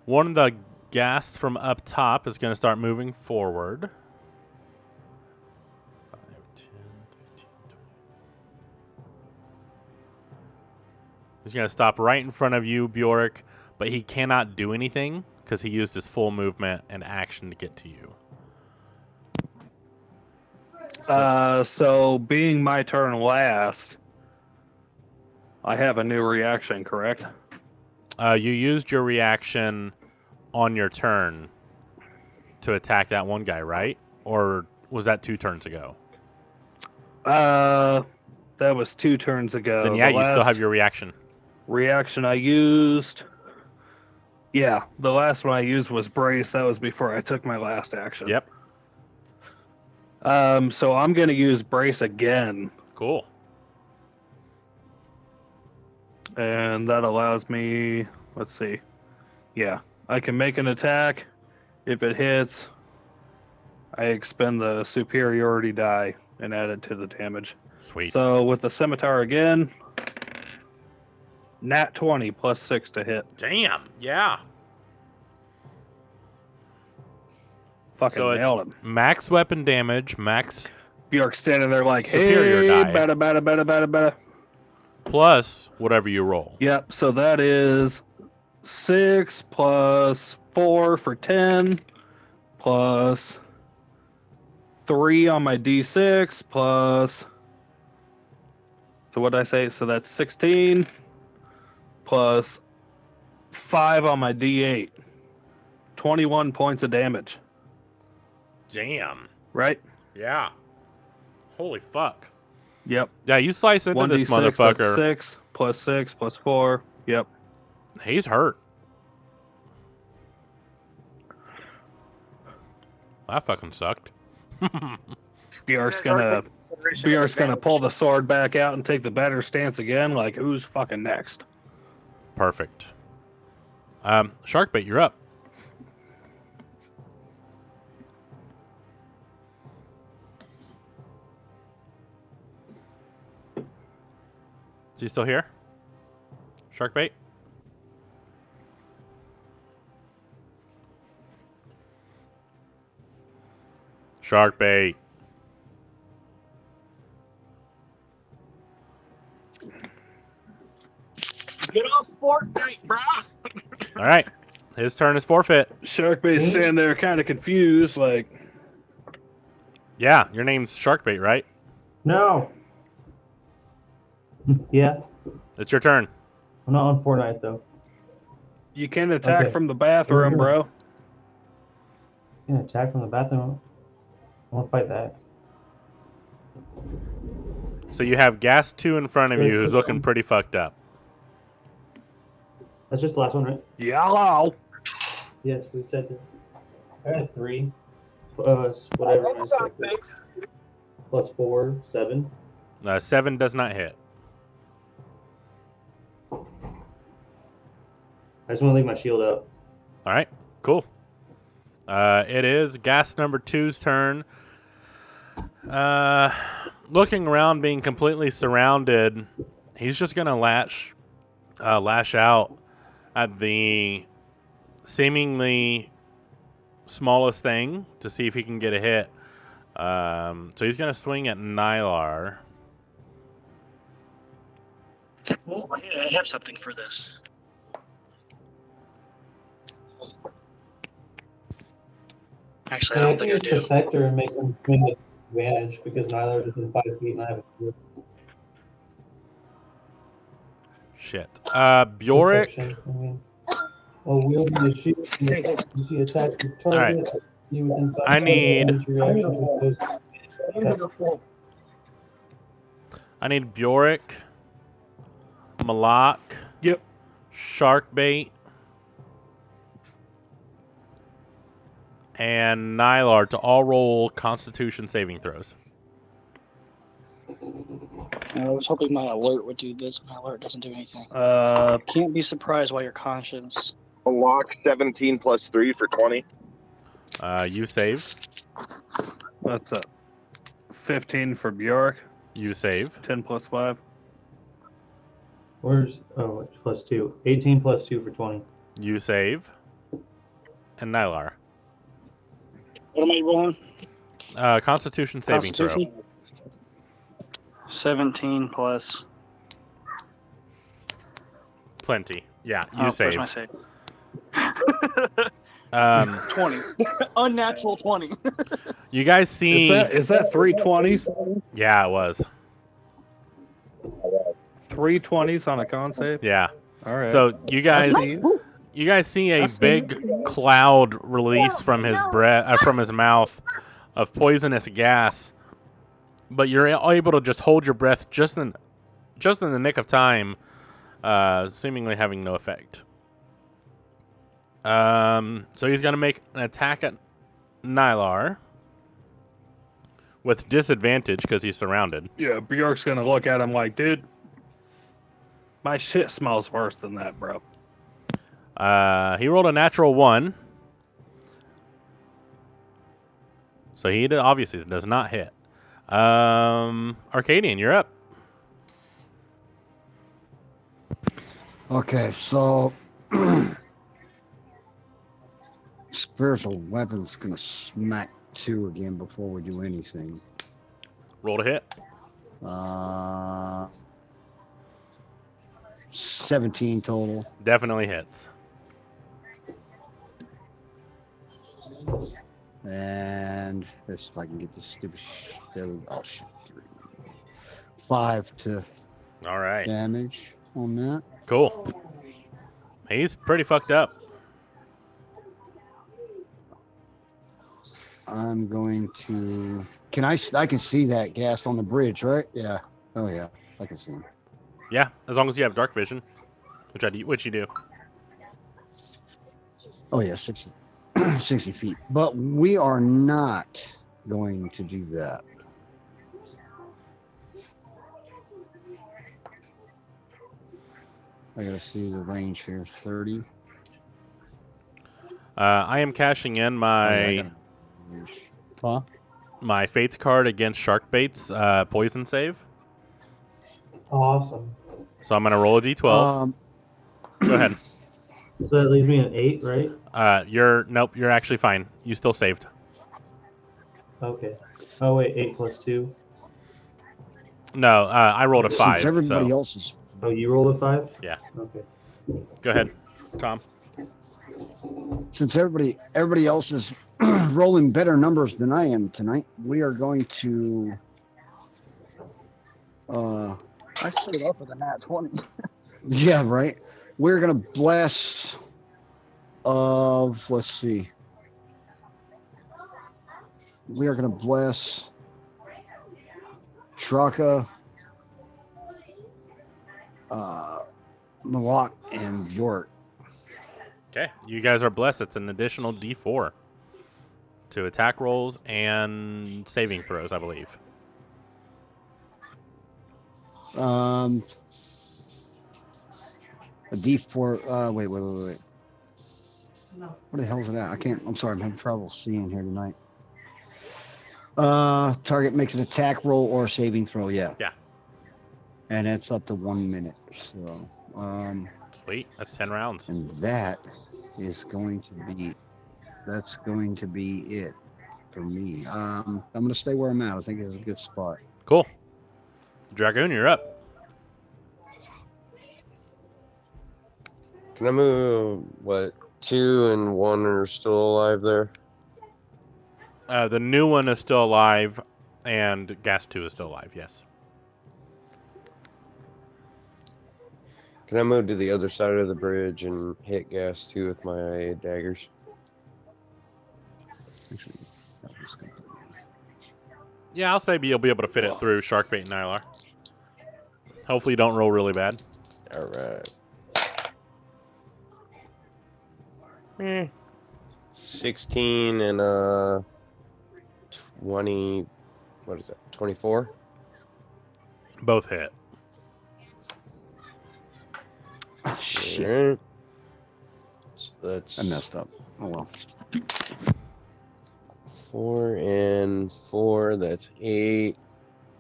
One of the ghasts from up top is going to start moving forward. 5, 10, 15, 20. He's going to stop right in front of you, Bjork, but he cannot do anything because he used his full movement and action to get to you. So being my turn last, I have a new reaction, correct? You used your reaction on your turn to attack that one guy, right? Or was that 2 turns ago? That was 2 turns ago. Then yeah, The you still last have your reaction. reaction I used. Yeah, the last one I used was brace. That was before I took my last action. Yep. So I'm going to use brace again. Cool. And that allows me, let's see. Yeah, I can make an attack. If it hits, I expend the superiority die and add it to the damage. Sweet. So with the scimitar again, nat 20 plus 6 to hit. Damn. Yeah. Fucking So nailed it's him. max weapon damage, max Bjork's standing there like, superior hey, die. bada. Plus whatever you roll. Yep, so that is 6 plus 4 for 10, plus 3 on my d6, plus... So what did I say? So that's 16, plus 5 on my d8. 21 points of damage. Damn. Right? Yeah. Holy fuck. Yep. Yeah, you slice into this 1d6, that's motherfucker. 6 plus 4. Yep. He's hurt. That fucking sucked. Bjork's gonna pull the sword back out and take the better stance again. Like, who's fucking next? Perfect. Sharkbait, you're up. Is he still here? Sharkbait? Sharkbait. Get off Fortnite, brah! All right. His turn is forfeit. Sharkbait's standing there kind of confused, like... Yeah, your name's Sharkbait, right? No. Yeah. It's your turn. I'm not on Fortnite though. You can attack Okay. from the bathroom, bro. You can attack from the bathroom. I won't fight that. So you have Gas 2 in front of you who's looking pretty fucked up. That's just the last one, right? Yellow. Yes, we said that. I got 3. Whatever. Plus 4, 7. 7 does not hit. I just want to leave my shield up. All right, cool. It is Gas number 2's turn. Looking around, being completely surrounded, he's just gonna lash out at the seemingly smallest thing to see if he can get a hit. So he's gonna swing at Nylar. Oh, I have something for this. Actually, I don't think I do. Protect her and make them swing with advantage because Nylar is within 5 feet and I have a shield. Shit. Bjork. Protection, I mean. Well, wielding the shield, you see attacks the target. You within 5 I seconds need- of your reaction with I need Bjork, Malak, Yep. Sharkbait, and Nylar to all roll Constitution saving throws. I was hoping my alert would do this. My alert doesn't do anything. Can't be surprised by your conscience. A lock 17 plus 3 for 20. You save. That's a 15 for Bjork. You save. 10 plus 5. Where's it's plus 2? 18 plus 2 for 20. You save. And Nylar. What am I rolling? Constitution saving Constitution? 17 plus. Plenty. Yeah, you Where's save. my save? 20. Unnatural 20. You guys see? Is that 3 20s? Yeah, it was. 3 20s on a con save? Yeah. All right. So you guys see a big cloud release from his breath, from his mouth, of poisonous gas. But you're able to just hold your breath just in the nick of time, seemingly having no effect. So he's gonna make an attack at Nylar with disadvantage because he's surrounded. Yeah, Bjork's gonna look at him like, dude, my shit smells worse than that, bro. He rolled a natural 1. So he obviously does not hit. Arcadian, you're up. Okay, so spiritual weapon's gonna smack 2 again before we do anything. Roll to hit. 17 total. Definitely hits. And this, if I can get this stupid oh shit, 3. 5 to All right. damage on that. Cool. He's pretty fucked up. I'm going to. I can see that gas on the bridge, right? Yeah. Oh yeah, I can see him. Yeah, as long as you have dark vision, which you do. Oh yeah, 60, 60 feet. But we are not going to do that. I gotta see the range here. 30. I am cashing in my Huh? my Fates card against Sharkbait's poison save. Awesome. So I'm gonna roll a d12. Go ahead. So that leaves me at 8, right? You're actually fine. You still saved. Okay. Oh wait, 8 plus 2. No, I rolled a 5. Since everybody so. else is. Oh, you rolled a 5? Yeah. Okay. Go ahead, Tom. Since everybody else is rolling better numbers than I am tonight, we are going to. I stayed up with a nat 20. Yeah, right. We're gonna blast. Let's see. We are gonna bless Traka, Malak, and York. Okay, you guys are blessed. It's an additional d4 to attack rolls and saving throws, I believe. A D4. Wait. What the hell is it at? I can't. I'm sorry. I'm having trouble seeing here tonight. Target makes an attack roll or a saving throw. Yeah. Yeah. And it's up to 1 minute. So. Sweet. That's 10 rounds. And that is going to be. That's going to be it for me. I'm gonna stay where I'm at. I think it's a good spot. Cool. Dragoon, you're up. Can I move, 2 and 1 are still alive there? The new one is still alive, and Gas 2 is still alive, yes. Can I move to the other side of the bridge and hit Gas 2 with my daggers? Actually, that was good. Yeah, I'll say you'll be able to fit it through Sharkbait and Nylar. Hopefully you don't roll really bad. All right. 16 and 20. What is that? 24. Both hit. Oh, shit. All right. So that's I messed up. Oh well. 4 and 4. That's 8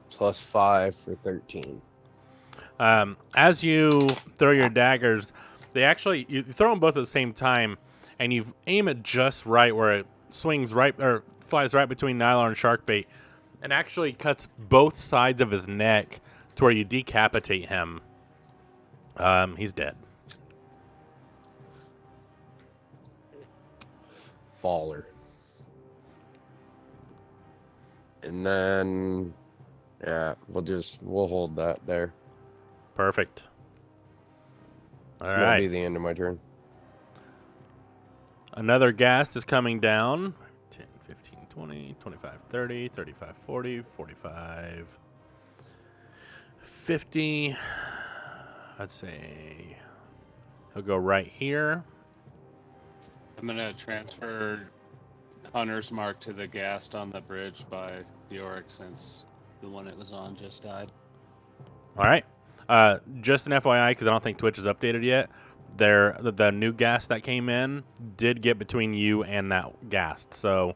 plus 5 for 13. As you throw your daggers, you throw them both at the same time, and you aim it just right where it swings right or flies right between Nylar and Sharkbait, and actually cuts both sides of his neck to where you decapitate him. He's dead. Baller. And then, yeah, we'll hold that there. Perfect. All That'll right. be the end of my turn. Another ghast is coming down. 10, 15, 20, 25, 30, 35, 40, 45, 50. I'd say he'll go right here. I'm gonna transfer Hunter's Mark to the ghast on the bridge by Bjork since the one it was on just died. All right. Just an FYI, because I don't think Twitch is updated yet. The new ghast that came in did get between you and that ghast. So,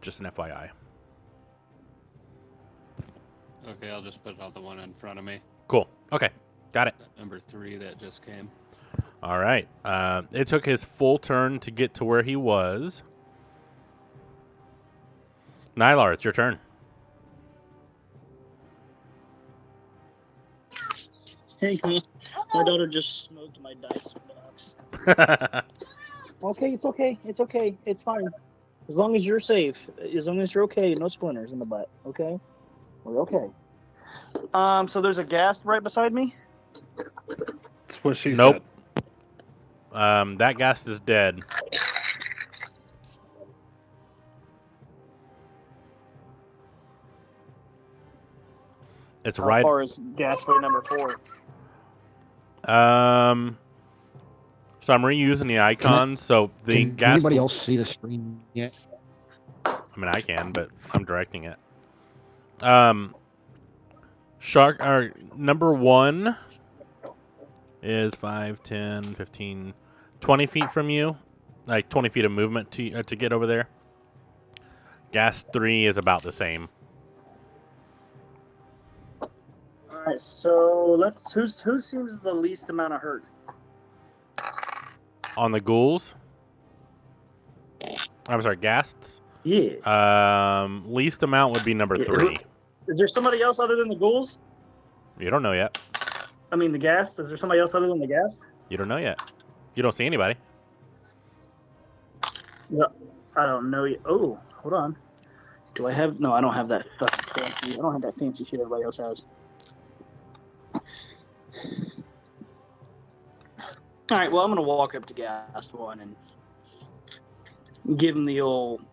just an FYI. Okay, I'll just put it on the one in front of me. Cool. Okay. Got it. Number 3 that just came. All right. It took his full turn to get to where he was. Nylar, it's your turn. Hey, my daughter just smoked my dice box. Okay, it's okay. It's okay. It's fine. As long as you're safe. As long as you're okay. No splinters in the butt. Okay? We're okay. So there's a ghast right beside me? That's what she Nope. said. That ghast is dead. It's How right. far is ghastly number 4? So I'm reusing the icons. So the Can ghast. anybody else see the screen yet? I mean, I can, but I'm directing it. Number 1 is 5, 10, 15, 20 feet from you. Like 20 feet of movement to get over there. Ghast 3 is about the same. Alright, so who seems the least amount of hurt? On the ghouls. I'm sorry, ghasts. Yeah. Least amount would be number 3. Is there somebody else other than the ghouls? You don't know yet. I mean the ghast? Is there somebody else other than the ghast? You don't know yet. You don't see anybody. No, I don't know yet. Oh, hold on. Do I have? No, I don't have that fancy. I don't have that fancy shit everybody else has. All right. Well, I'm gonna walk up to Ghast 1 and give him the old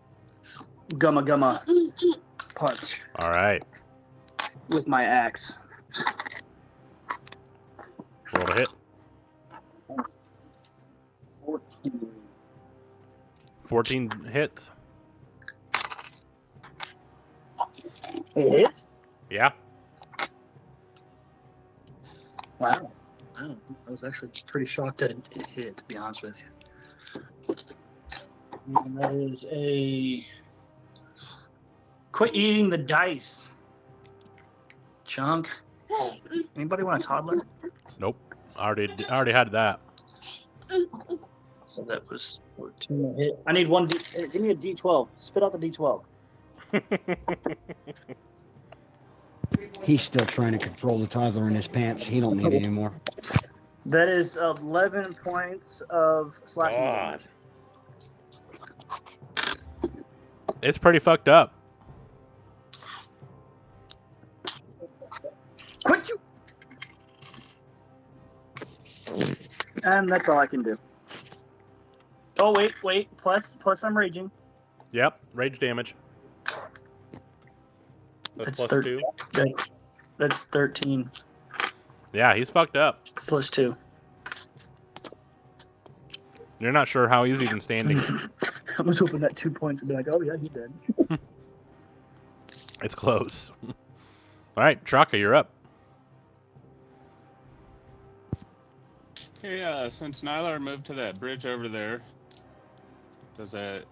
gumma punch. All right. With my axe. Roll to hit. 14. 14 hits. It hits? Yeah. Wow. I was actually pretty shocked that it hit, to be honest with you. And that is a... Quit eating the dice, chunk. Anybody want a toddler? Nope. I already had that. So that was 14 hit. I need one give me a D12. Spit out the D12. He's still trying to control the toddler in his pants. He don't need it anymore. That is 11 points of slashing damage. It's pretty fucked up. Quit you! And that's all I can do. Oh, wait. Plus I'm raging. Yep, rage damage. That's plus 2. That's 13 Yeah, he's fucked up. plus 2. You're not sure how he's even standing. I was hoping that 2 points would be like, oh yeah, he's dead. It's close. All right, Chaka, you're up. Hey, since Nylar moved to that bridge over there, does that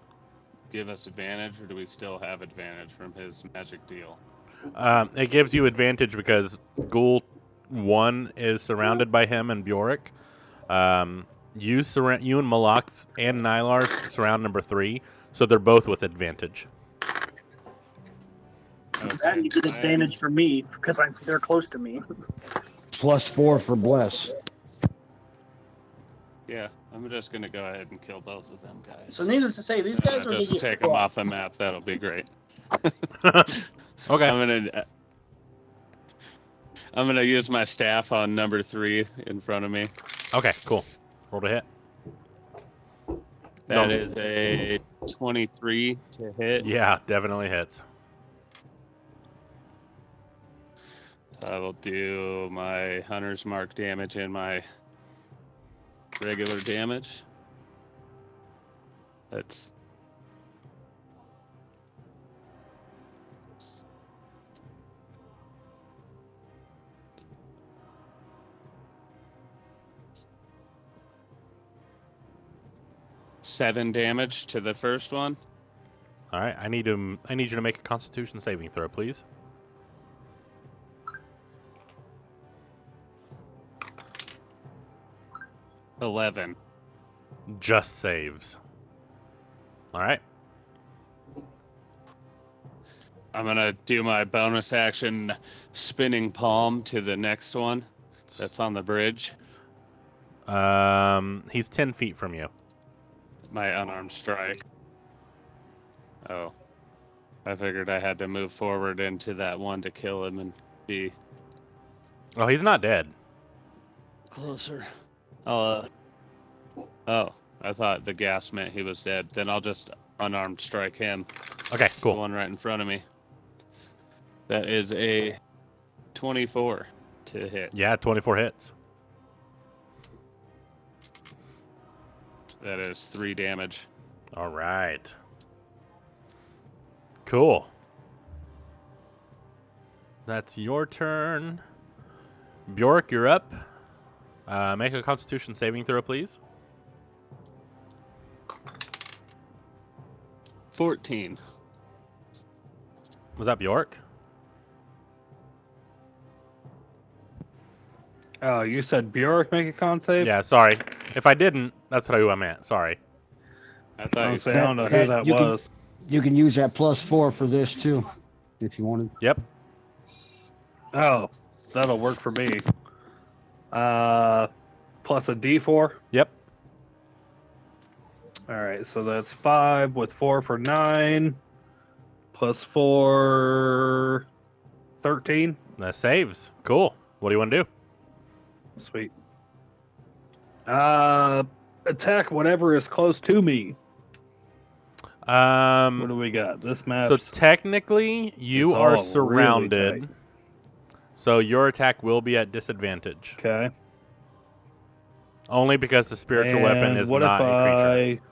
give us advantage, or do we still have advantage from his magic deal? It gives you advantage because Ghoul 1 is surrounded by him and Bjork. You and Malak and Nylar surround number 3, so they're both with advantage. That you get advantage for me because they're close to me. +4 for Bless. Yeah, I'm just gonna go ahead and kill both of them guys. So needless to say, these guys are just take them off the map. That'll be great. Okay. I'm gonna use my staff on number 3 in front of me. Okay, cool. Roll to hit. That is a 23 to hit. Yeah, definitely hits. I will do my Hunter's Mark damage and my regular damage. That's seven damage to the first one. All right, I need you to make a Constitution saving throw, please. $11. Just saves. All right. I'm gonna do my bonus action spinning palm to the next one that's on the bridge. He's 10 feet from you. My unarmed strike. Oh. I figured I had to move forward into that one to kill him and be Oh, he's not dead. closer. Oh, I thought the gas meant he was dead. Then I'll just unarmed strike him. Okay, cool. The one right in front of me. That is a 24 to hit. Yeah, 24 hits. That is 3 damage. All right. Cool. That's your turn. Bjork, you're up. Make a Constitution saving throw, please. 14. Was that Bjork? Oh, you said Bjork make a con save? Yeah, sorry. If I didn't, that's who I meant. Sorry. I thought you I don't know who that was. You can use that +4 for this too, if you wanted. Yep. Oh, that'll work for me. Plus a D4. Yep. All right, so that's 5 with 4 for 9. Plus 4, 13. That saves. Cool. What do you want to do? Sweet. Attack whatever is close to me. What do we got? This map. So technically, you are surrounded. Really tight. So your attack will be at disadvantage. Okay. Only because the spiritual weapon is not a creature.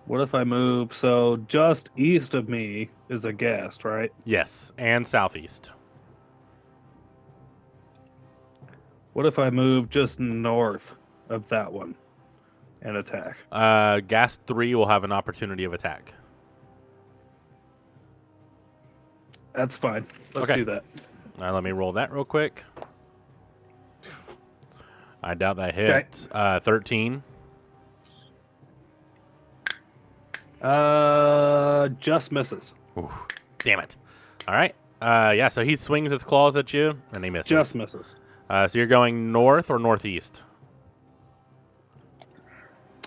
What if I move? So just east of me is a ghast, right? Yes, and southeast. What if I move just north of that one and attack? Ghast 3 will have an opportunity of attack. That's fine. Let's do that. All right, let me roll that real quick. I doubt that hits. 13. Just misses. Ooh, damn it. All right. Yeah, so he swings his claws at you, and he misses. Just misses. So you're going north or northeast?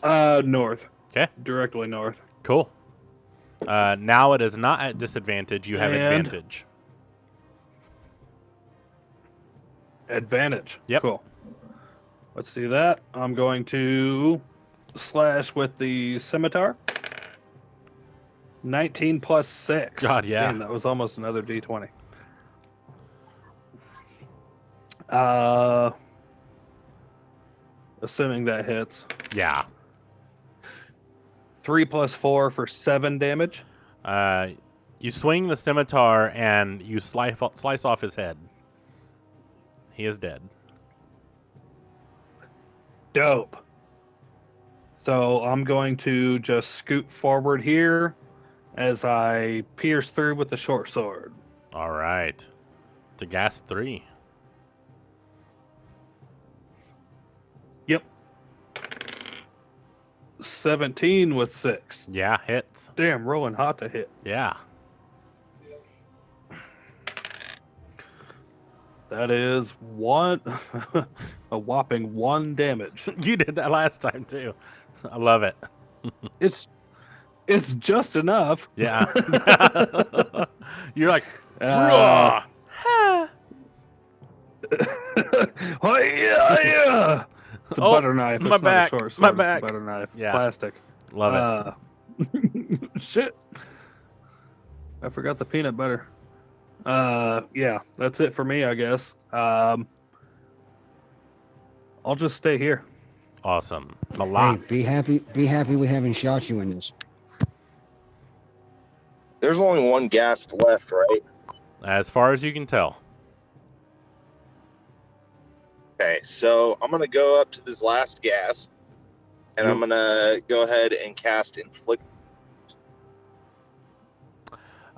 North. Okay. Directly north. Cool. Now it is not at disadvantage. You have advantage. Advantage. Yep. Cool. Let's do that. I'm going to slash with the scimitar. 19 plus 6. God, yeah. Damn, that was almost another D20. Assuming that hits. Yeah. 3 plus 4 for 7 damage. You swing the scimitar and you slice off his head. He is dead. Dope. So I'm going to just scoot forward here as I pierce through with the short sword. All right. To gas 3. Yep. 17 with 6. Yeah, hits. Damn, rolling hot to hit. Yeah. That is a whopping 1 damage. You did that last time too. I love it. It's just enough. Yeah. You're like, Uh, "Rah!" Oh yeah. It's a Oh, butter knife. my It's back, not a short my sword. back. It's a butter knife. Yeah. Plastic. Love it. Shit. I forgot the peanut butter. Yeah, that's it for me, I guess. I'll just stay here. Awesome. Hey, Malak. be happy we haven't shot you in this. There's only one gas left, right? As far as you can tell. Okay, so I'm gonna go up to this last gas, and I'm gonna go ahead and cast inflict.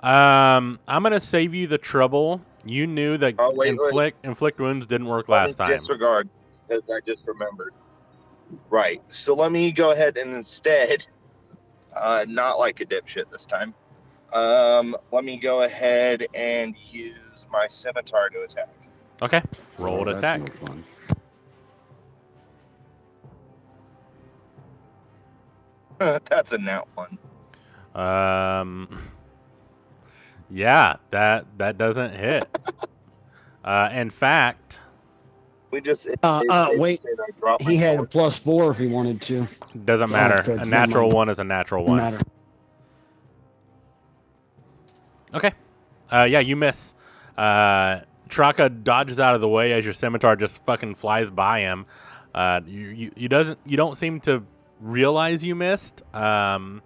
I'm gonna save you the trouble. You knew that Oh, wait. inflict wounds didn't work last time. Disregard, because I just remembered. Right. So let me go ahead and instead, not like a dipshit this time. Let me go ahead and use my scimitar to attack. Okay. Roll Oh, to that's attack. no fun. That's a nat one. Yeah, that doesn't hit. In fact, We just wait. I dropped He my had a sword. +4 if he wanted to. doesn't matter. good. A Never natural mind. one is a natural Doesn't one. matter. Okay. Yeah, you miss. Traka dodges out of the way as your scimitar just fucking flies by him. You don't seem to realize you missed. But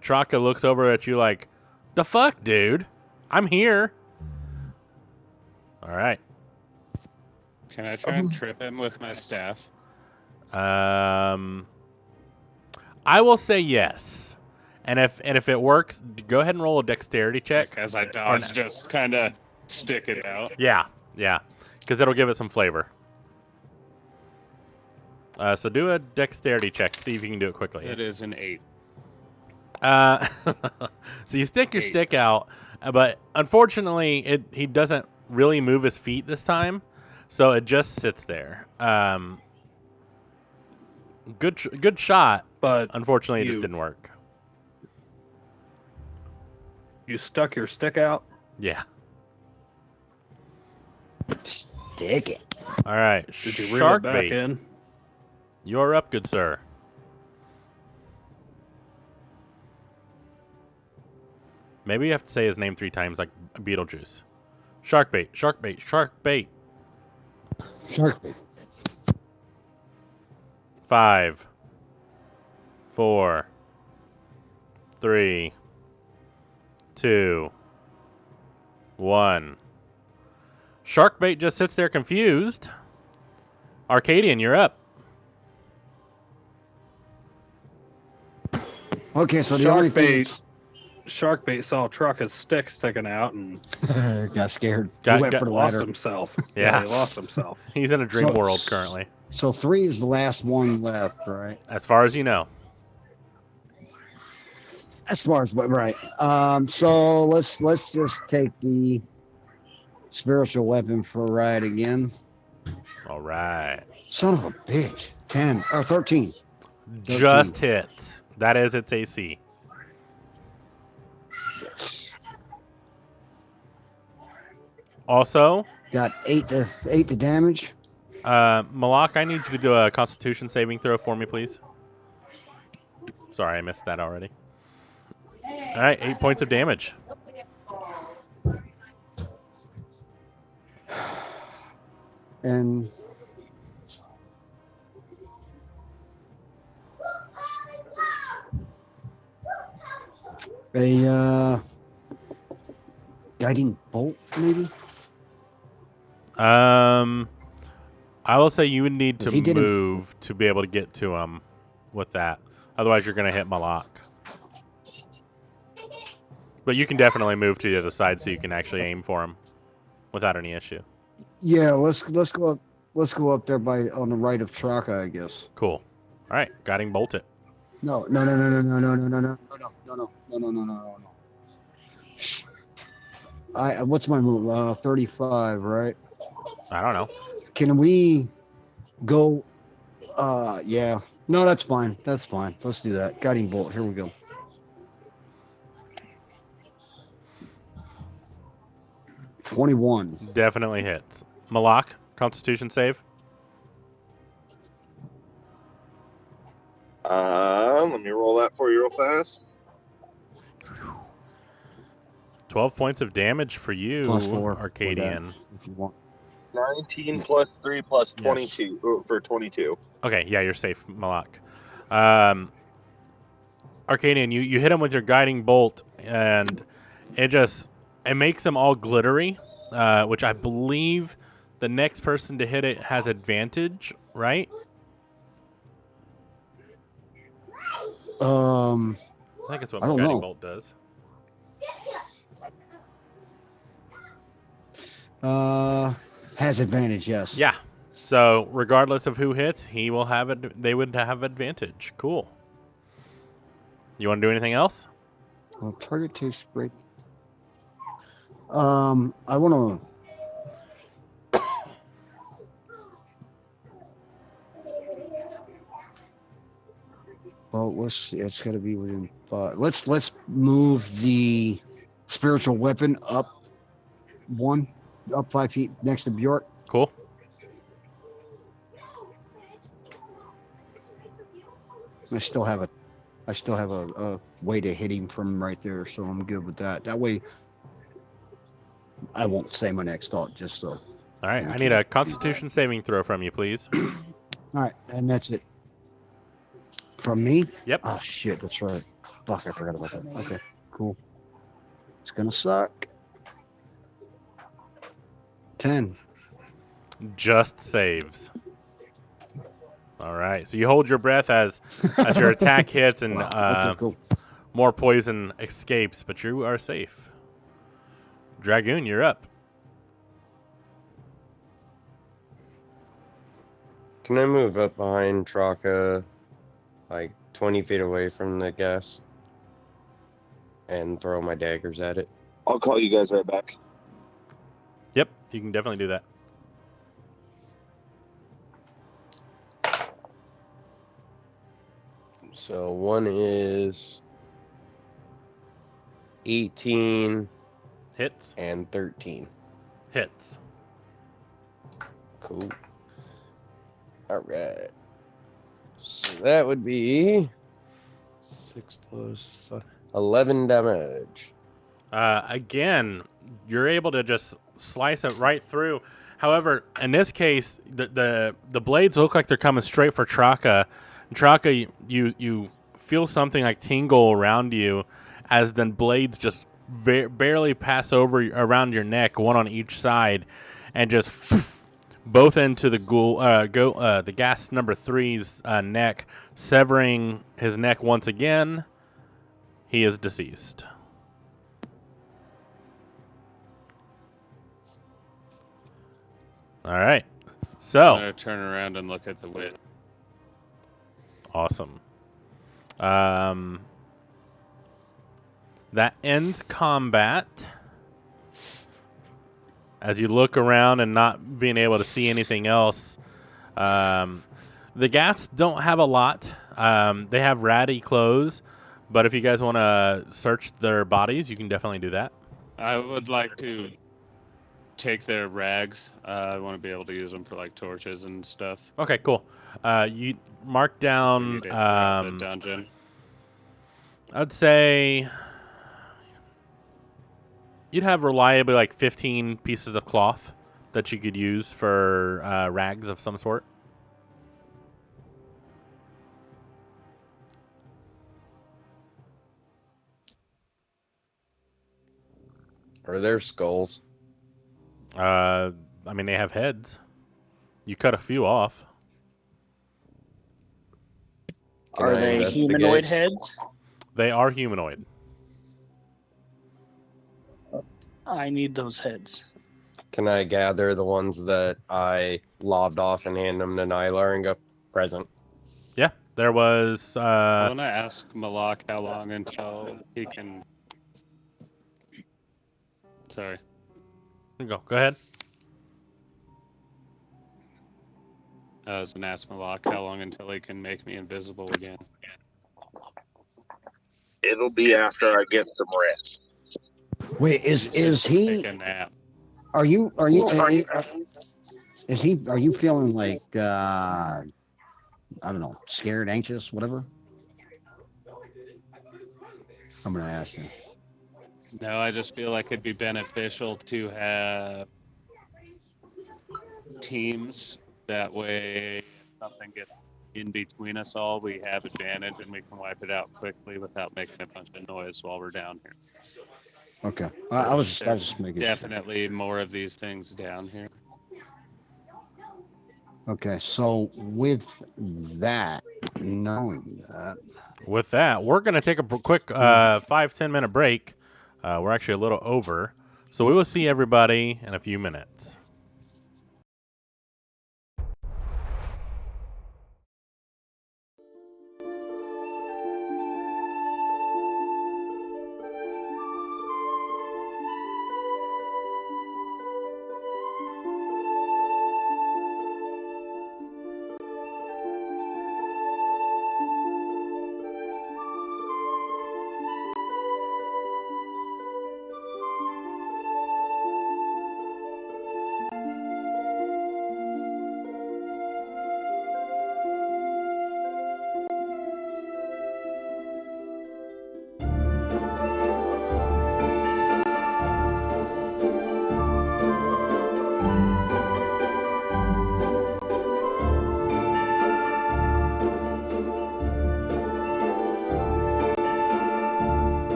Traka looks over at you like, "The fuck, dude? I'm here." All right. Can I try and trip him with my staff? I will say yes. And if it works, go ahead and roll a dexterity check. As I dodge, just kind of stick it out. Yeah, because it'll give it some flavor. So do a dexterity check. See if you can do it quickly. It is an 8. So you stick your stick out, but unfortunately, he doesn't really move his feet this time, so it just sits there. Good shot, But unfortunately, it you- just didn't work. You stuck your stick out. Yeah. Stick it. All right. Did you reel Shark it back bait. in? You're up, good sir. Maybe you have to say his name 3 times like Beetlejuice. Shark bait, shark bait, shark bait. Shark bait. 5, 4, 3, 2, 1. Shark bait just sits there confused. Arcadian, you're up. Okay, so the only thing Sharkbait saw Trucka's stick sticking out and got scared. Got- he went got- for the lost ladder. himself. Yeah. He lost himself. He's in a dream So- world currently, So 3 is the last one left, right? as far as you know. As far as what, right? So let's just take the spiritual weapon for a ride again. All right. Son of a bitch. 10 or 13. Just hits. That is its AC. Also, Got 8 to damage. Malak, I need you to do a Constitution saving throw for me, please. Sorry, I missed that already. All right, 8 points of damage. And a guiding bolt, maybe. I will say you would need to He didn't- move to be able to get to him with that. Otherwise, you're going to hit Malak. But you can definitely move to the other side so you can actually aim for him without any issue. Yeah, let's go up. Let's go up there on the right of Traka, I guess. Cool. All right, guiding bolt it. No. What's my move? 35, right? I don't know. Can we go? Yeah. No, that's fine. That's fine. Let's do that. Guiding bolt. Here we go. $21. Definitely hits. Malak, Constitution save. Let me roll that for you real fast. 12 points of damage for you, +4 Arcadian. If you want. 19 plus 3 plus 22 for 22. Okay, yeah, you're safe, Malak. Arcadian, you hit him with your guiding bolt, and it makes them all glittery, which I believe the next person to hit it has advantage, right? I think that's what I my don't guiding know. bolt does. Has advantage, yes. Yeah. So regardless of who hits, he will have it. They would have advantage. Cool. You want to do anything else? Well, target takes break. I want to. Well, let's see. It's got to be within 5. Let's move the spiritual weapon up 5 feet next to Bjork. Cool. I still have a way to hit him from right there, so I'm good with that. That way, I won't say my next thought. Just so. All right. I need a Constitution saving throw from you, please. All right, and that's it. From me? Yep. Oh shit, that's right. Fuck, I forgot about that. Okay, cool. It's gonna suck. 10. Just saves. All right. So you hold your breath as your attack hits and Okay, cool. more poison escapes, but you are safe. Dragoon, you're up. Can I move up behind Traka, like 20 feet away from the gas, and throw my daggers at it? I'll call you guys right back. Yep, you can definitely do that. So one is 18 Hits. and 13. Hits. Cool. All right. So that would be 6 plus 5, 11 damage. Again, you're able to just slice it right through. However, in this case, the blades look like they're coming straight for Traka. Traka, you feel something like tingle around you, as then blades just barely pass over around your neck, one on each side, and just both into the gas number 3's neck, severing his neck once again. He is deceased. All right. So I'm gonna turn around and look at the wit. awesome. That ends combat. As you look around and not being able to see anything else, the Ghats don't have a lot. They have ratty clothes, but if you guys want to search their bodies, you can definitely do that. I would like to take their rags. I want to be able to use them for like torches and stuff. Okay, cool. You mark We down. need it around the dungeon. I'd say you'd have reliably like 15 pieces of cloth that you could use for rags of some sort. Are there skulls? I mean, they have heads. You cut a few off. Can Are I they investigate? humanoid heads? They are humanoid. I need those heads. Can I gather the ones that I lobbed off and hand them to Nylar and go, present? Yeah, there was. I want to ask Malak how long until he can. Sorry. Go ahead. I was gonna ask Malak how long until he can make me invisible again. It'll be after I get some rest. Wait, is he? Take a nap. Are you? Is he? Are you feeling like I don't know, scared, anxious, whatever? I'm gonna ask you. No, I just feel like it'd be beneficial to have teams. That way, if something gets in between us all, we have advantage and we can wipe it out quickly without making a bunch of noise while we're down here. Okay, I was just making sure. Definitely more of these things down here. Okay, so with that, knowing that, With that, we're going to take a quick 5-10 minute break. We're actually a little over. So we will see everybody in a few minutes.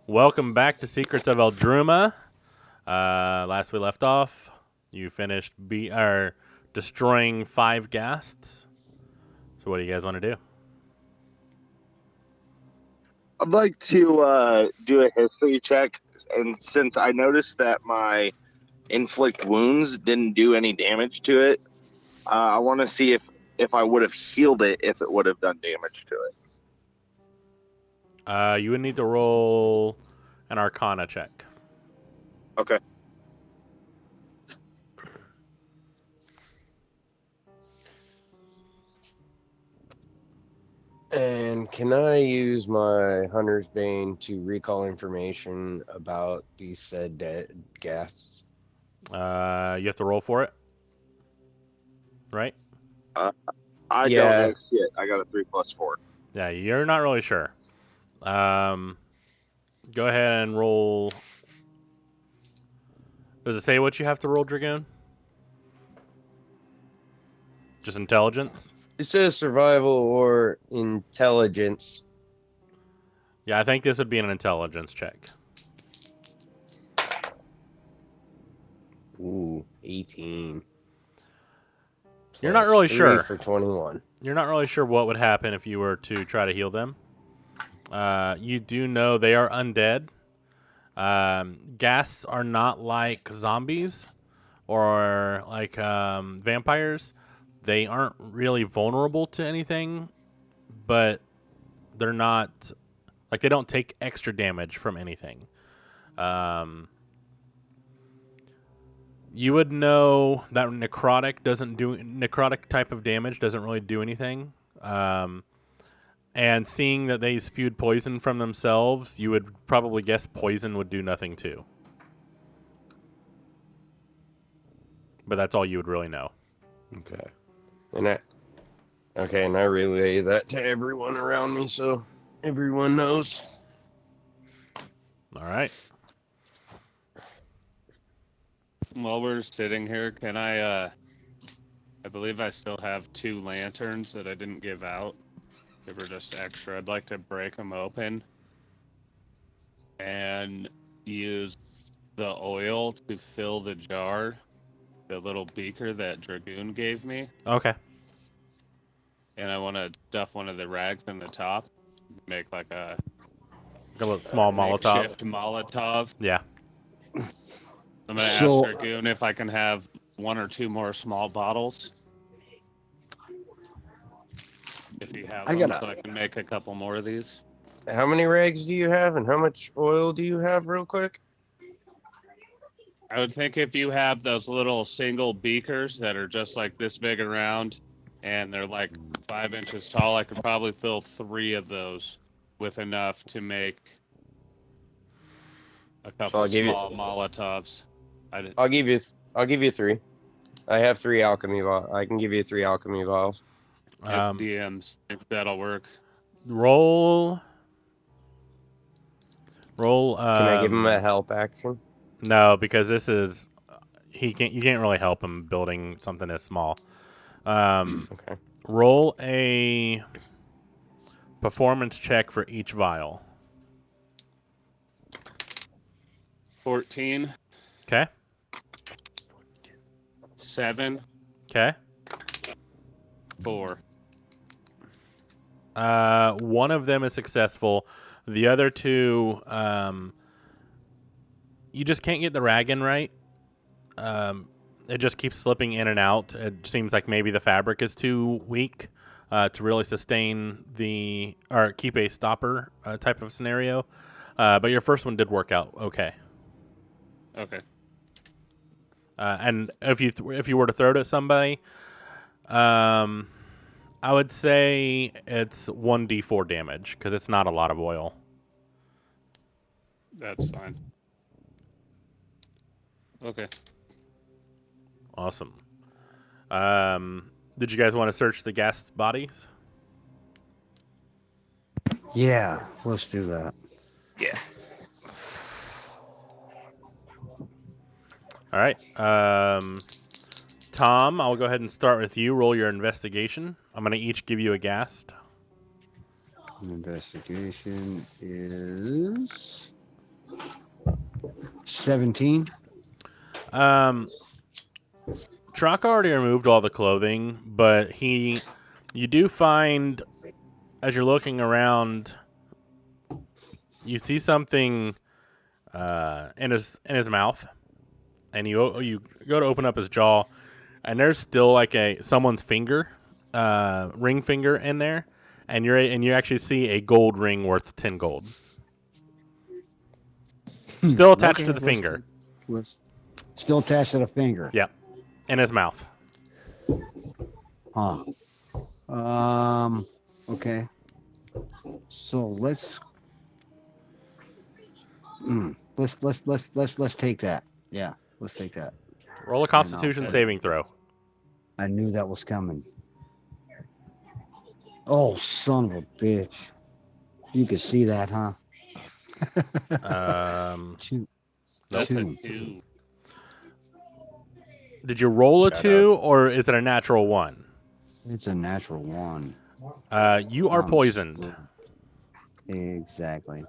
Welcome back to Secrets of Eldruma. Last we left off, you finished destroying 5 ghasts. So what do you guys want to do? I'd like to do a history check, and since I noticed that my inflict wounds didn't do any damage to it, I want to see if I would have healed it if it would have done damage to it. You would need to roll an Arcana check. Okay. And can I use my Hunter's Bane to recall information about these said ghasts? You have to roll for it, right? I don't know shit. I got a 3+4. Yeah, you're not really sure. Go ahead and roll. Does it say what you have to roll, Dragoon? Just intelligence? It says survival or intelligence. Yeah, I think this would be an intelligence check. Ooh, 18. You're not really Plus 3 sure. for 21. You're not really sure what would happen if you were to try to heal them. You do know they are undead. Ghasts are not like zombies or like vampires. They aren't really vulnerable to anything, but they're not like they don't take extra damage from anything. You would know that necrotic type of damage doesn't really do anything. And seeing that they spewed poison from themselves, you would probably guess poison would do nothing too. But that's all you would really know. Okay. And I relay that to everyone around me so everyone knows. All right. While we're sitting here, can I believe I still have 2 lanterns that I didn't give out. They were just extra. I'd like to break them open and use the oil to fill the jar, the little beaker that Dragoon gave me. Okay. And I want to stuff one of the rags in the top, make like a little small Molotov. makeshift Molotov. Yeah. I'm going to ask Dragoon if I can have 1 or 2 more small bottles. If you have them, so I can make a couple more of these. How many rags do you have and how much oil do you have real quick? I would think if you have those little single beakers that are just like this big around and they're like 5 inches tall, I could probably fill 3 of those with enough to make a couple small Molotovs. I'll give you 3. I have 3 alchemy vials. I can give you 3 alchemy vials. DMs, if that'll work. Roll. Can I give him a help action? No, because this is you can't really help him building something as small. Okay. Roll a performance check for each vial. 14. Okay. 7. Okay. 4. One of them is successful. The other 2, you just can't get the rag in right. It just keeps slipping in and out. It seems like maybe the fabric is too weak to really sustain or keep a stopper type of scenario. But your first one did work out okay. Okay. And if you were to throw it at somebody, I would say it's 1d4 damage because it's not a lot of oil. That's fine. Okay. Awesome. Did you guys want to search the ghast bodies? Yeah, let's do that. Yeah. All right. Tom, I'll go ahead and start with you. Roll your investigation. I'm going to each give you a ghast. Investigation is 17. Trock already removed all the clothing, but you do find, as you're looking around, you see something in his mouth, and you go to open up his jaw, and there's still like someone's finger, ring finger in there, and you actually see a gold ring worth 10 gold, still attached to the finger. Still attached to the finger. Yep, in his mouth. Huh. Okay. So let's take that. Yeah, let's take that. Roll a Constitution saving throw. I knew that was coming. Oh, son of a bitch! You could see that, huh? Two. That's a 2. 2. Did you roll a Shut 2, or is it a natural 1? It's a natural 1. You are poisoned. Exactly.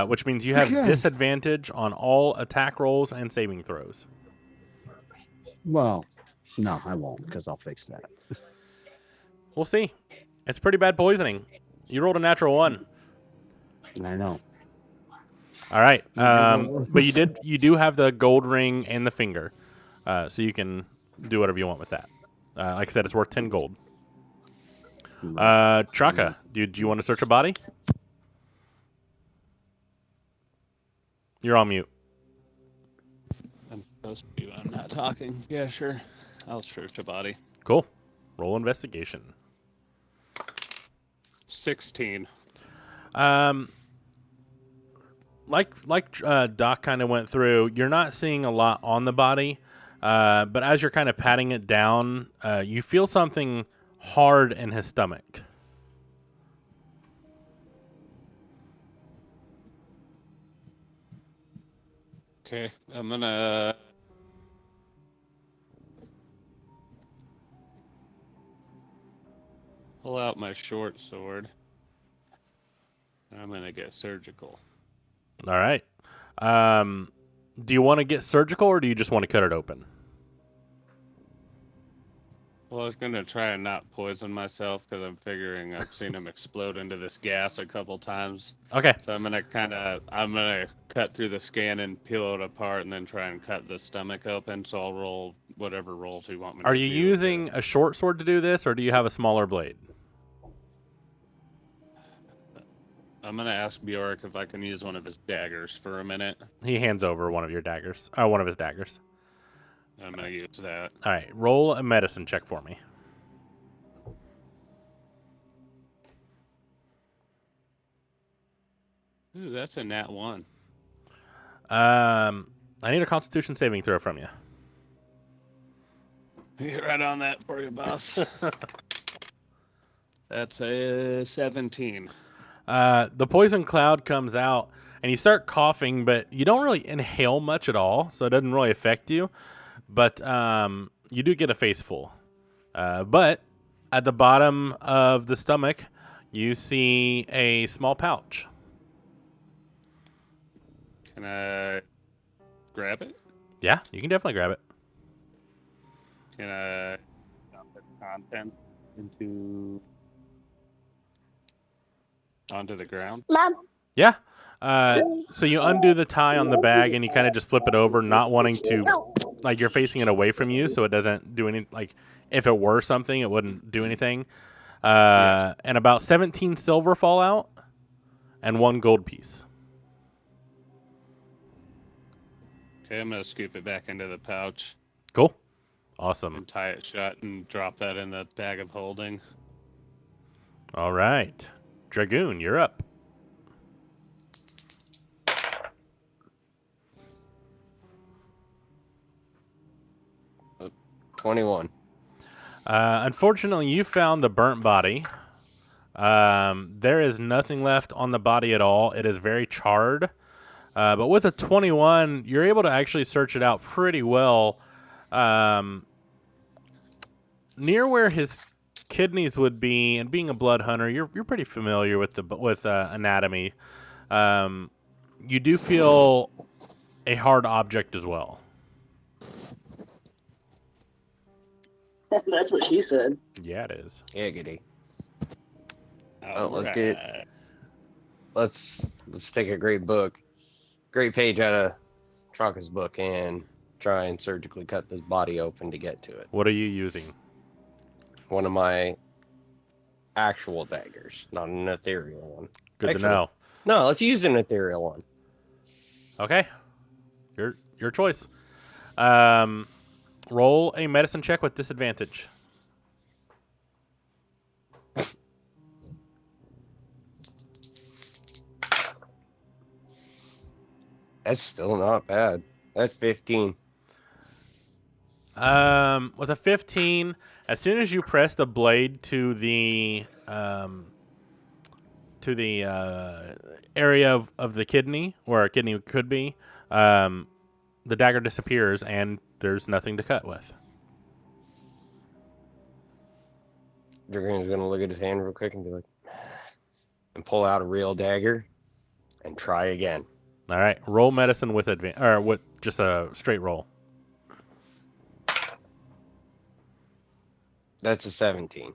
Which means you have disadvantage on all attack rolls and saving throws. Well, no, I won't, because I'll fix that. We'll see. It's pretty bad poisoning. You rolled a natural 1. I know. All right. But you do have the gold ring and the finger. So you can do whatever you want with that. Like I said, it's worth 10 gold. Chaka, do you want to search a body? You're on mute. I'm supposed to be. I'm not talking. Yeah, sure. I'll search a body. Cool. Roll investigation. 16. Like Doc kind of went through, you're not seeing a lot on the body, but as you're kind of patting it down, you feel something hard in his stomach. Okay, I'm gonna pull out my short sword. I'm gonna get surgical. All right. Do you want to get surgical, or do you just want to cut it open? Well, I was gonna try and not poison myself because I'm figuring I've seen him explode into this gas a couple times. Okay. So I'm gonna cut through the skin and peel it apart, and then try and cut the stomach open. So I'll roll whatever rolls you want me to do. Are you using a short sword to do this, or do you have a smaller blade? I'm gonna ask Bjork if I can use one of his daggers for a minute. He hands over one of your daggers. One of his daggers. I'm gonna use that. All right. Roll a medicine check for me. Ooh, that's a nat 1. I need a Constitution saving throw from you. Right on that for you, boss. That's a 17. The poison cloud comes out, and you start coughing, but you don't really inhale much at all, so it doesn't really affect you. But you do get a face full. But at the bottom of the stomach, you see a small pouch. Can I grab it? Yeah, you can definitely grab it. Can I dump the content onto the ground? Mom. Yeah. So you undo the tie on the bag, and you kind of just flip it over, not wanting to, like, you're facing it away from you, so it doesn't do any, like, if it were something, it wouldn't do anything. Yes. And about 17 silver fall out, and 1 gold piece. Okay, I'm gonna scoop it back into the pouch Cool. Awesome. and tie it shut and drop that in the bag of holding. All right. Dragoon, you're up. Uh, 21. Unfortunately, you found the burnt body. There is nothing left on the body at all. It is very charred. But with a 21, you're able to actually search it out pretty well. Near where his kidneys would be, and being a blood hunter, you're pretty familiar with anatomy. you do feel a hard object as well. That's what she said. Yeah, it is. Giggity. All Let's right. let's take a great page out of Traka's book and try and surgically cut this body open to get to it. What are you using? One of my actual daggers, not an ethereal one. Good Actually, to know. No, let's use an ethereal one. Okay. Your choice. Roll a medicine check with disadvantage. That's still not bad. That's 15. With a 15, as soon as you press the blade to the area of the kidney, where a kidney could be, the dagger disappears and there's nothing to cut with. Dragon's gonna look at his hand real quick and be like, and pull out a real dagger and try again. All right, roll medicine with or with just a straight roll. That's a 17.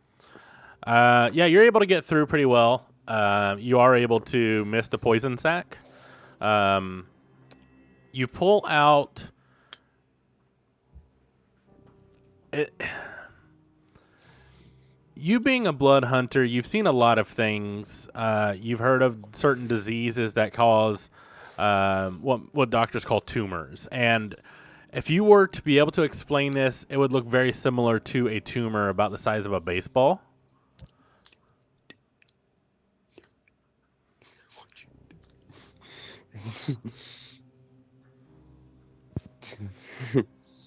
Yeah, you're able to get through pretty well. You are able to miss the poison sac. You pull out it. You being a blood hunter, you've seen a lot of things. You've heard of certain diseases that cause what doctors call tumors. And if you were to be able to explain this, it would look very similar to a tumor about the size of a baseball.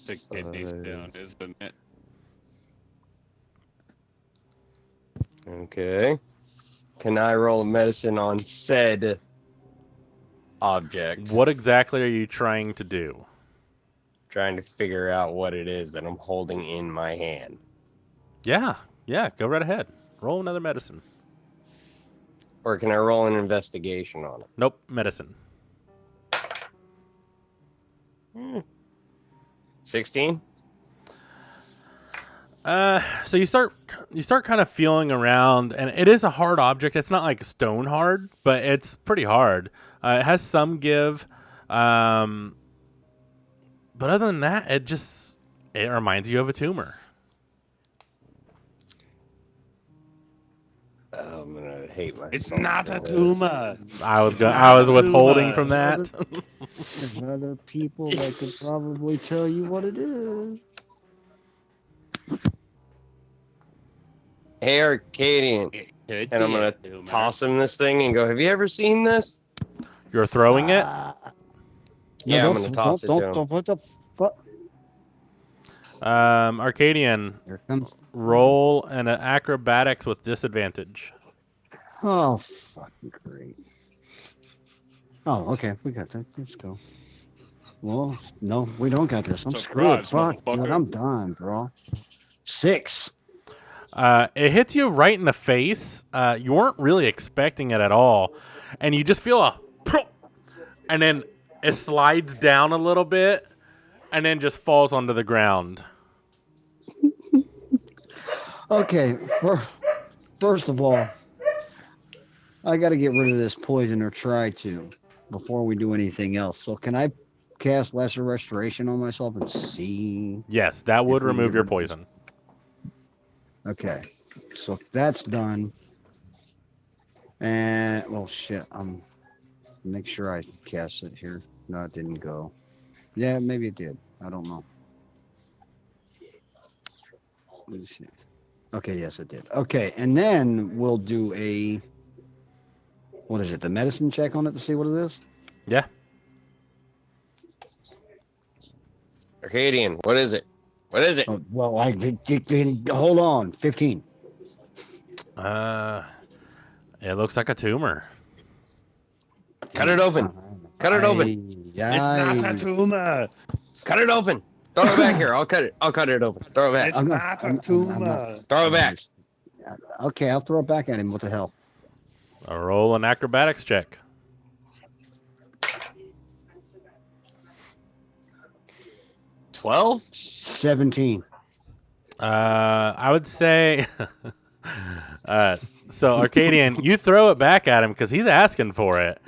The kidney stone, isn't it? Okay. Can I roll a medicine on said object? What exactly are you trying to do? Trying to figure out what it is that I'm holding in my hand. Yeah, go right ahead. Roll another medicine. Or can I roll an investigation on it? Nope, medicine. 16? So you start kind of feeling around, and it is a hard object. It's not like stone hard, but it's pretty hard. It has some give, but other than that, it reminds you of a tumor. Oh, I'm gonna hate myself. It's not a tumor. I was withholding from that. There's other people that could probably tell you what it is. Hey, Arcadian. And I'm gonna toss him this thing and go, have you ever seen this? You're throwing it? Yeah, I'm gonna toss it to him. What the fuck? Arcadian, Here comes. roll an acrobatics with disadvantage. Oh, fucking great. Oh, okay, we got that. Let's go. Well, no, we don't got this. I'm screwed. Surprise, Fuck, dude, motherfucker. I'm done, bro. 6. It hits you right in the face. You weren't really expecting it at all, and you just feel a, and then it slides down a little bit, and then just falls onto the ground. Okay, first of all, I got to get rid of this poison, or try to, before we do anything else. So can I cast Lesser Restoration on myself and see? Yes, that would If we remove get your rid of poison. Okay, so that's done. And, well, shit, make sure I cast it here. No, it didn't go. Yeah, maybe it did. I don't know. Let's see. Okay, yes, it did. Okay, and then we'll do a, what is it, the medicine check on it to see what it is? Yeah. Arcadian, what is it? What is it? Oh, well, hold on, 15. It looks like a tumor. Cut it open. Cut it open. It's not a tumor. Cut it open. Throw it back here. I'll cut it. I'll cut it open. Throw it back. It's not a tumor. Throw it back. Okay, I'll throw it back at him. What the hell? Roll an acrobatics check. 12? 17. I would say. So Arcadian, you throw it back at him because he's asking for it.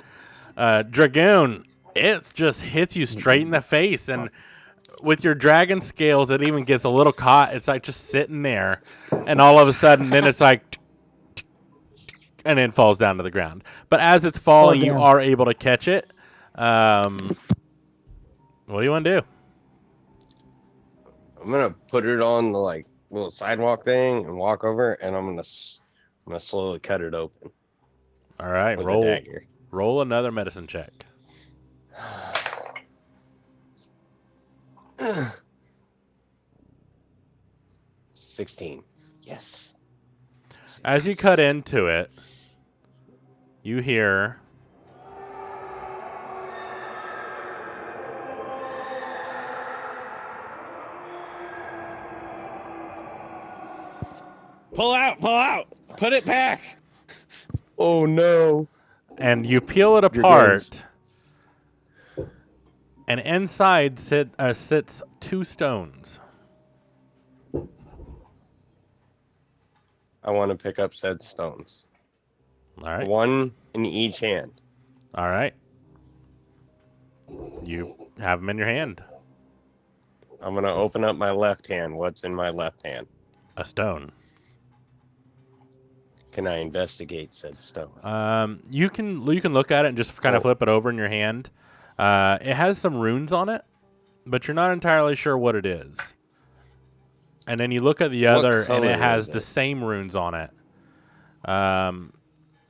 Dragoon, it just hits you straight in the face, and with your dragon scales, it even gets a little caught. It's like just sitting there, and all of a sudden, then it's like, and then falls down to the ground. But as it's falling, you damn. are able to catch it. What do you want to do? I'm gonna put it on the like little sidewalk thing and walk over, and I'm gonna slowly cut it open. All right, with a dagger. Roll another medicine check. 16. Yes. As you cut into it, you hear Pull out! Put it back! Oh no. and you peel it apart, and inside sits 2 stones. I want to pick up said stones. All right. 1 in each hand. All right. You have them in your hand. I'm going to open up my left hand. What's in my left hand? A stone. Can I investigate said stone? You can look at it and just kind of flip it over in your hand. It has some runes on it, but you're not entirely sure what it is. And then you look at the other, and it has the same runes on it.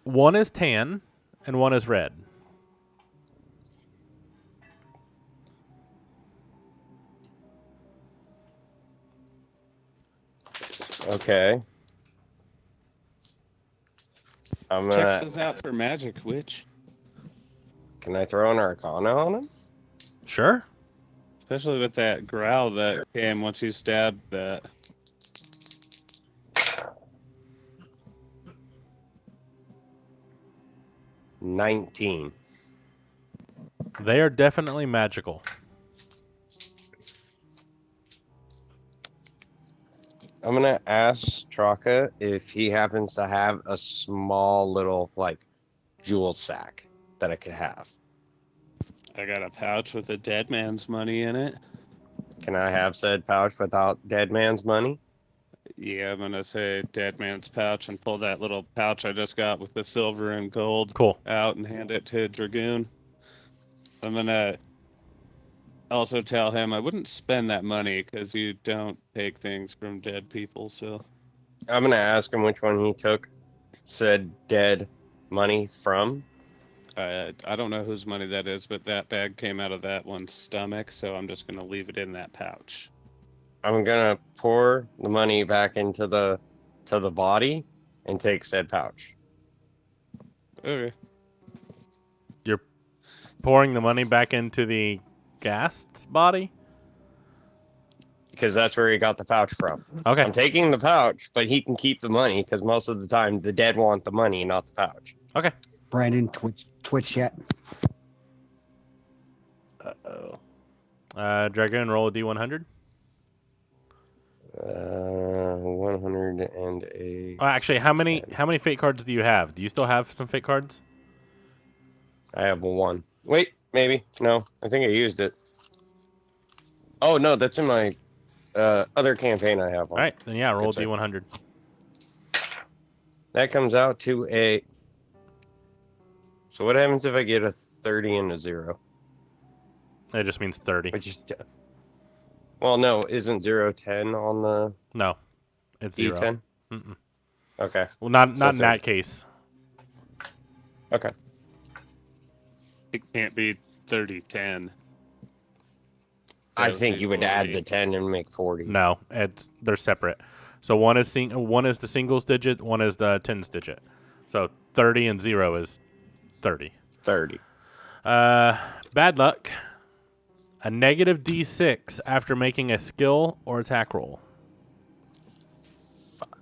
One is tan, and one is red. Okay. I'm Check gonna. those out for magic, witch. Can I throw an Arcana on him? Sure. Especially with that growl that came once you stabbed that. $19. They are definitely magical. I'm gonna ask Straka if he happens to have a small little like jewel sack that I could have. I got a pouch with a dead man's money in it. Can I have said pouch without dead man's money? Yeah, I'm gonna say dead man's pouch and pull that little pouch I just got with the silver and gold out and hand it to Dragoon. I'm gonna also tell him I wouldn't spend that money because you don't take things from dead people. So I'm gonna ask him which one he took said dead money from. I don't know whose money that is, but that bag came out of that one's stomach, so I'm just gonna leave it in that pouch. I'm gonna pour the money back into the body and take said pouch. Okay. You're pouring the money back into the ghast's body? Because that's where he got the pouch from. Okay. I'm taking the pouch, but he can keep the money because most of the time the dead want the money, not the pouch. Okay. Brandon, Twitch chat. Uh-oh. Dragoon, roll a D100. 108. Actually, how many fate cards do you have? Do you still have some fate cards? I have 1. Wait, maybe. No, I think I used it. Oh, no, that's in my other campaign I have. All right, then yeah, roll a D100. That comes out to a... So what happens if I get a 30 and a 0? It just means 30. Which is... Well, no, isn't 0 10 on the... No, it's 0. D10? Mm-mm. Okay. Well, not So in that case. Okay. It can't be 30-10. I think you would add the 10 and make 40. No, they're separate. So one is the singles digit, one is the tens digit. So 30 and 0 is 30. 30. Bad luck. A negative D6 after making a skill or attack roll. Fuck.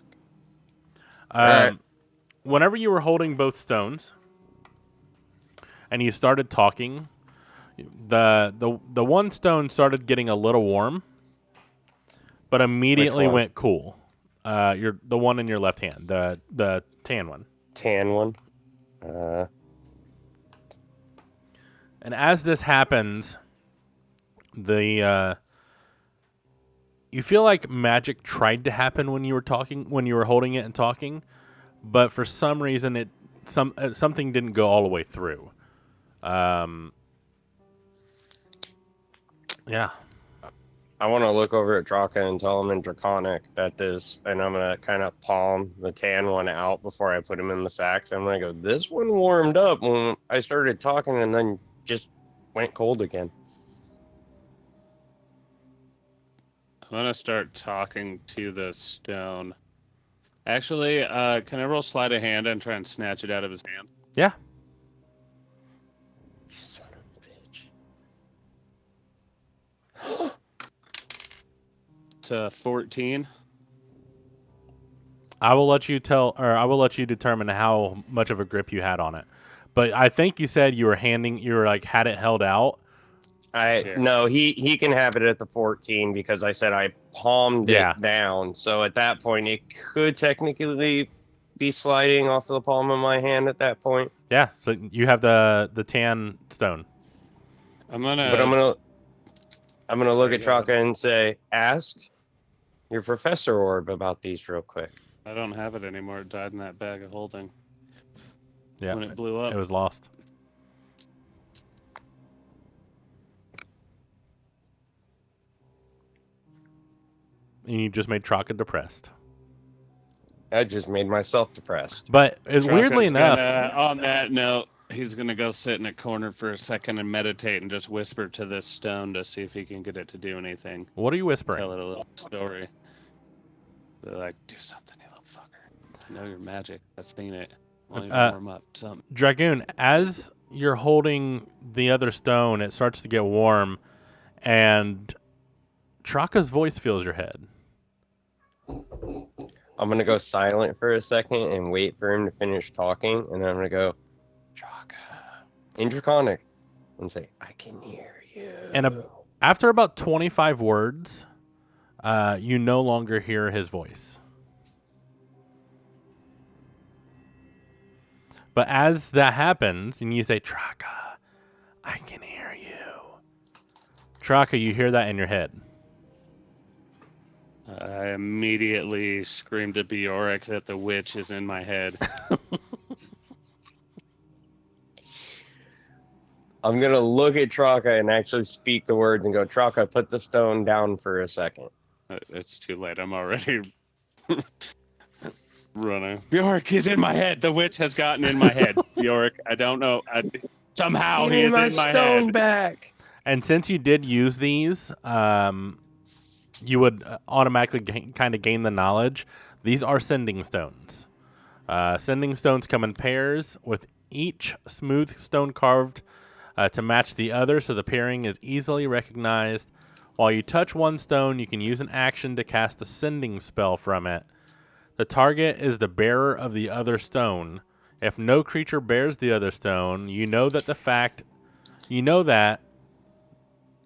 Right. Whenever you were holding both stones and you started talking, the one stone started getting a little warm but immediately one? went cool. You're the one in your left hand, the tan one. Tan one. And as this happens, you feel like magic tried to happen when you were holding it and talking, but for some reason something didn't go all the way through. Yeah. I want to look over at Draka and tell him in Draconic and I'm going to kind of palm the tan one out before I put him in the sacks. I'm going to go, this one warmed up when I started talking and then just went cold again. I'm going to start talking to the stone. Actually, can I roll sleight of hand and try and snatch it out of his hand? Yeah. You son of a bitch. To 14. I will let you determine how much of a grip you had on it. But I think you said you were had it held out. No, he can have it at the 14 because I said I palmed it down. So at that point, it could technically be sliding off the palm of my hand at that point. Yeah, so you have the tan stone. I'm gonna look at Traka and say, ask your Professor Orb about these real quick. I don't have it anymore. It died in that bag of holding. Yeah, when it blew up. It was lost. And you just made Traka depressed. I just made myself depressed. But weirdly enough, on that note, he's gonna go sit in a corner for a second and meditate and just whisper to this stone to see if he can get it to do anything. What are you whispering? Tell it a little story. They're like, do something, you little fucker. I know your magic. I've seen it. I'll even warm up. Something. Dragoon, as you're holding the other stone, it starts to get warm, and Traka's voice fills your head. I'm going to go silent for a second and wait for him to finish talking, and then I'm going to go, Traka, in Draconic, and say, I can hear you. And after about 25 words, you no longer hear his voice. But as that happens, and you say, Traka, I can hear you. Traka, you hear that in your head. I immediately screamed at Bjork that the witch is in my head. I'm going to look at Traka and actually speak the words and go, Traka, put the stone down for a second. It's too late. I'm already running. Bjork, he's in my head. The witch has gotten in my head. Bjork, I don't know. Somehow he is in my stone head. Back. And since you did use these, you would automatically kind of gain the knowledge. These are sending stones. Sending stones come in pairs, with each smooth stone carved to match the other, so the pairing is easily recognized. While you touch one stone, you can use an action to cast a sending spell from it. The target is the bearer of the other stone. If no creature bears the other stone, you know that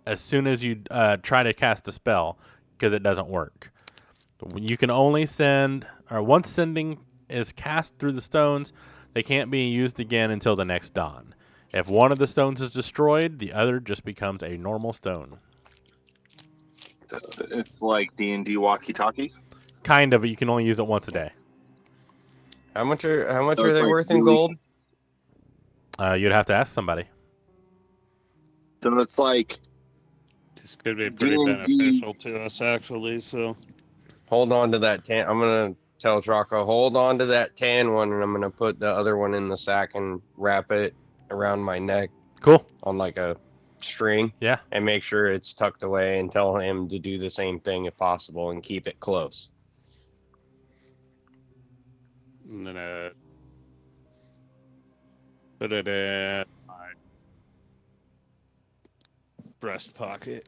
as soon as you try to cast a spell, because it doesn't work. You can only once sending is cast through the stones, they can't be used again until the next dawn. If one of the stones is destroyed, the other just becomes a normal stone. It's like D&D walkie-talkie? Kind of, but you can only use it once a day. How much are they worth in gold? You'd have to ask somebody. So it's like... This could be pretty beneficial to us, actually, so... Hold on to that tan. I'm going to tell Traka, hold on to that tan one, and I'm going to put the other one in the sack and wrap it around my neck. Cool. On like a string. Yeah. And make sure it's tucked away and tell him to do the same thing if possible and keep it close. I'm gonna put it in my breast pocket.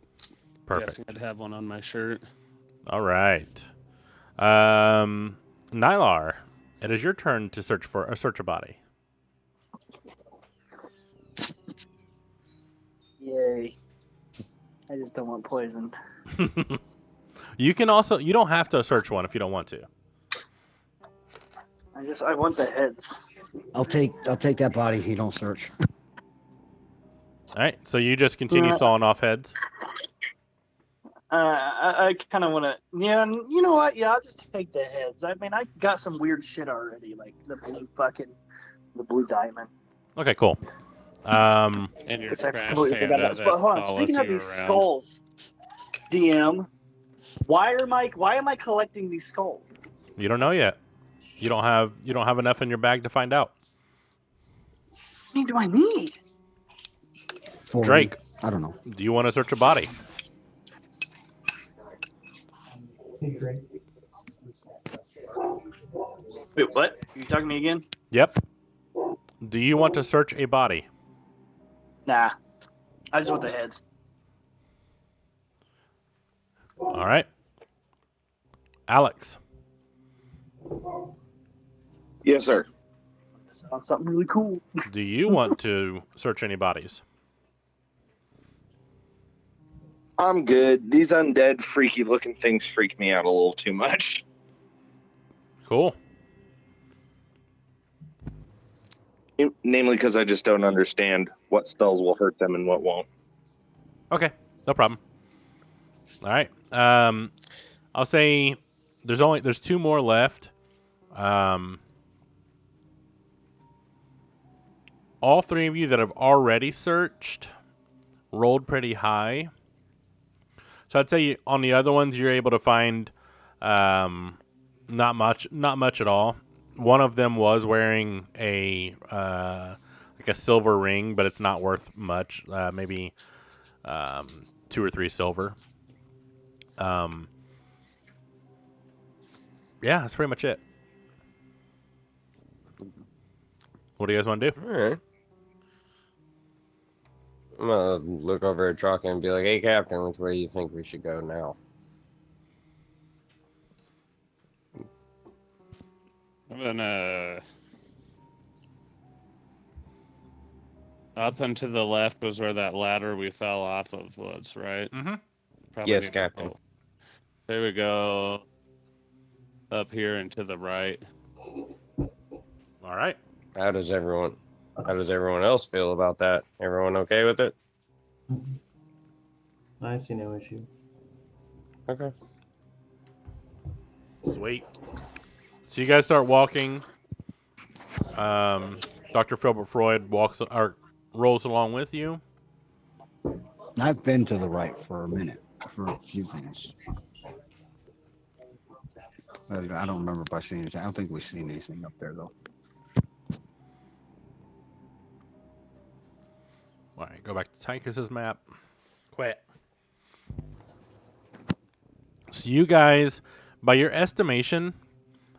Perfect. Guessing I'd have one on my shirt. All right. Nylar, it is your turn to search a body. Yay. I just don't want poisoned. You can also. You don't have to search one if you don't want to. I want the heads. I'll take that body. You don't search. All right. So you just continue sawing off heads. I kind of want to. Yeah, you know what? Yeah, I'll just take the heads. I mean, I got some weird shit already, like the blue diamond. Okay. Cool. And your Which I trash completely forgot panda about. that But hold on. follows Speaking of you these around. skulls, DM, why am I collecting these skulls? You don't know yet. You don't have enough in your bag to find out. How many do I need? 40. Drake, I don't know. do you want to search a body? Wait, what? You talking to me again? Yep. Do you want to search a body? Nah. I just want the heads. All right. Alex. Yes, sir. Sounds something really cool. Do you want to search any bodies? I'm good. These undead, freaky looking things freak me out a little too much. Cool. Namely because I just don't understand what spells will hurt them and what won't. Okay, no problem. All right. I'll say there's 2 more left. All 3 of you that have already searched rolled pretty high. So I'd say on the other ones you're able to find not much at all. One of them was wearing a silver ring, but it's not worth much. Maybe 2 or 3 silver. Yeah, that's pretty much it. What do you guys want to do? All right. I'm gonna look over at Truck and be like, "Hey, Captain, which way do you think we should go now?" I'm gonna. Up and to the left was where that ladder we fell off of was, right? Mm-hmm. Yes, need to Captain. go- There we go. Up here and to the right. All right. How does everyone else feel about that? Everyone okay with it? I see no issue. Okay. Sweet. So you guys start walking. Dr. Philbert Freud rolls along with you. I've been to the right for a minute for a few things. I don't remember if I've seen anything. I don't think we've seen anything up there though. All right, go back to Tychus's map. Quit. So you guys, by your estimation,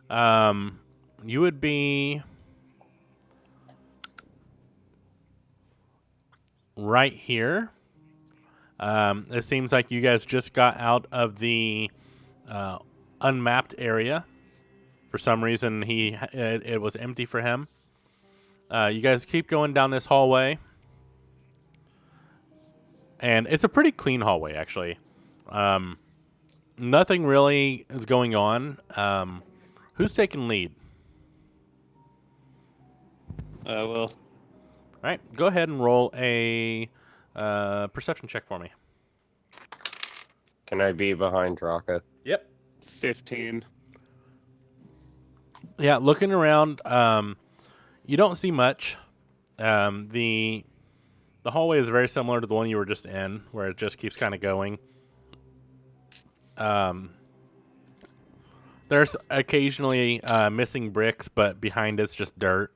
you would be right here. It seems like you guys just got out of the unmapped area. For some reason, it was empty for him. You guys keep going down this hallway. And it's a pretty clean hallway, actually. Nothing really is going on. Who's taking lead? Well, All right, go ahead and roll a perception check for me. Can I be behind Draka? Yep. 15. Yeah, looking around, you don't see much. The hallway is very similar to the one you were just in, where it just keeps kind of going. There's occasionally missing bricks, but behind it's just dirt.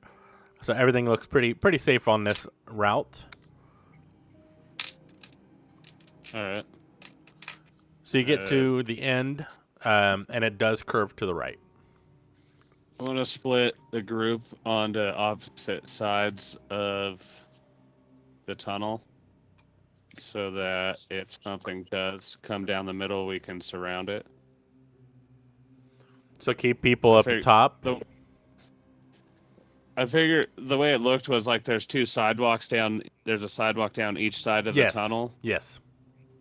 So everything looks pretty safe on this route. All right. So you get to the end, and it does curve to the right. I want to split the group onto opposite sides of the tunnel so that if something does come down the middle, we can surround it. So keep people up at top. I figure the way it looked was like there's 2 sidewalks down. There's a sidewalk down each side of the tunnel. Yes.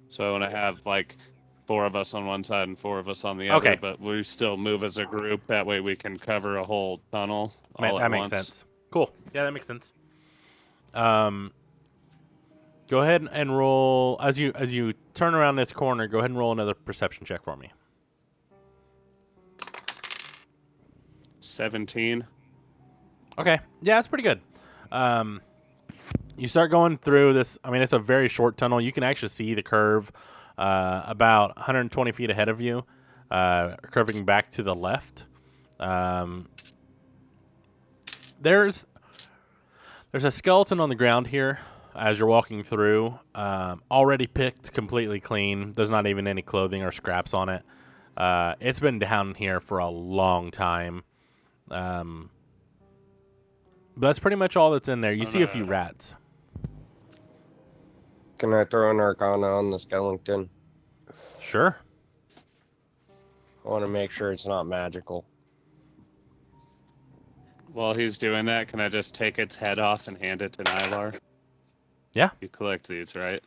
So I want to have like 4 of us on one side and 4 of us on the other, Okay. but we still move as a group. That way we can cover a whole tunnel all That at makes once. sense. Cool. Yeah, that makes sense. Go ahead and roll as you turn around this corner. Go ahead and roll another perception check for me. 17. Okay. Yeah, that's pretty good. You start going through this. I mean, it's a very short tunnel. You can actually see the curve about 120 feet ahead of you, curving back to the left. There's a skeleton on the ground here as you're walking through, already picked completely clean. There's not even any clothing or scraps on it. It's been down here for a long time. But that's pretty much all that's in there. You see a few rats. Can I throw an Arcana on the skeleton? Sure. I want to make sure it's not magical. While he's doing that, can I just take its head off and hand it to Nylar? Yeah. You collect these, right?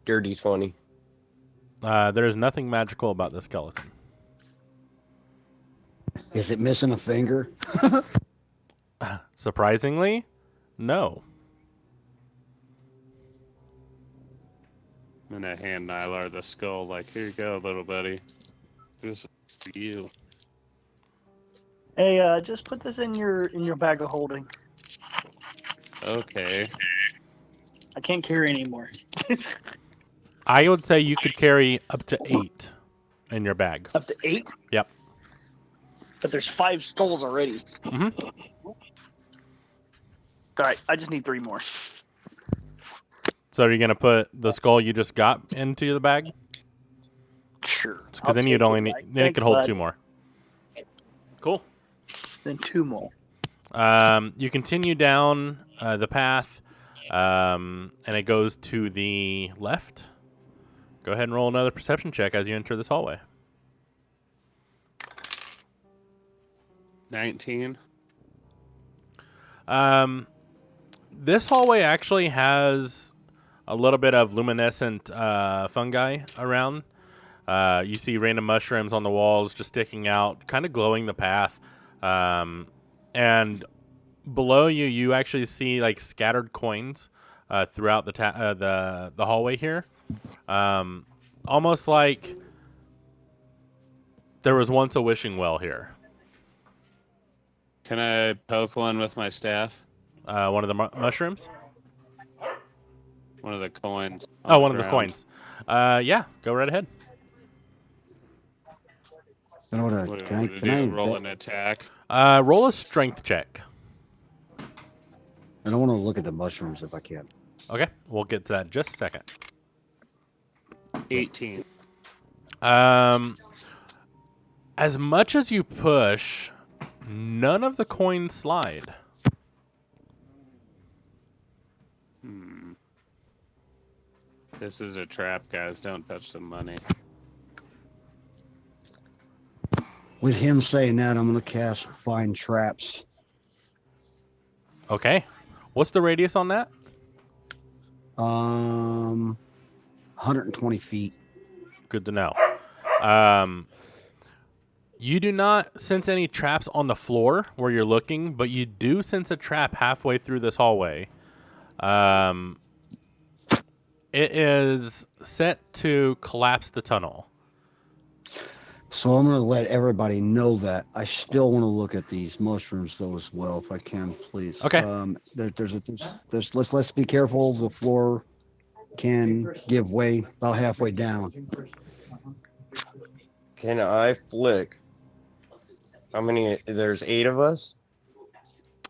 Dirty 20. There's nothing magical about the skeleton. Is it missing a finger? Surprisingly, no. I'm gonna hand Nylar the skull, like, here you go, little buddy. This is for you. Hey, just put this in your bag of holding. Okay. I can't carry anymore. I would say you could carry up to 8 in your bag. Up to 8? Yep. But there's 5 skulls already. Mm-hmm. All right, I just need 3 more. So are you gonna put the skull you just got into the bag? Sure. Because then you'd only need. Then it could hold 2 more. Cool. Then 2 more. You continue down the path, and it goes to the left. Go ahead and roll another perception check as you enter this hallway. 19. This hallway actually has a little bit of luminescent fungi around. You see random mushrooms on the walls just sticking out, kind of glowing the path. And below you, you actually see like scattered coins throughout the hallway here. Almost like there was once a wishing well here. Can I poke one with my staff? One of the mushrooms? One of the coins. Oh, one of the coins. Yeah, go right ahead. Can I roll an attack? Roll a strength check. I don't want to look at the mushrooms if I can. Okay, we'll get to that in just a second. 18. As much as you push, none of the coins slide. This is a trap, guys. Don't touch the money. With him saying that, I'm going to cast Find Traps. Okay. What's the radius on that? 120 feet. Good to know. You do not sense any traps on the floor where you're looking, but you do sense a trap halfway through this hallway. It is set to collapse the tunnel. So I'm going to let everybody know that. I still want to look at these mushrooms though as well, if I can, please. Okay. Let's be careful. The floor can give way about halfway down. Can I flick? How many? There's 8 of us?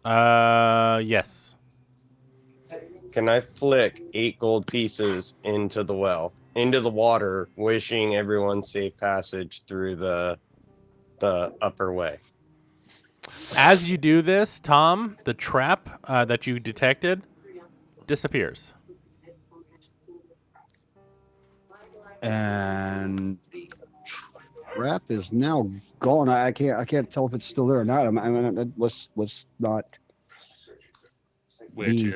Yes. Can I flick 8 gold pieces into the well, into the water, wishing everyone safe passage through the upper way? As you do this, Tom, the trap that you detected disappears. And the trap is now gone. I can't tell if it's still there or not. I mean, let's not be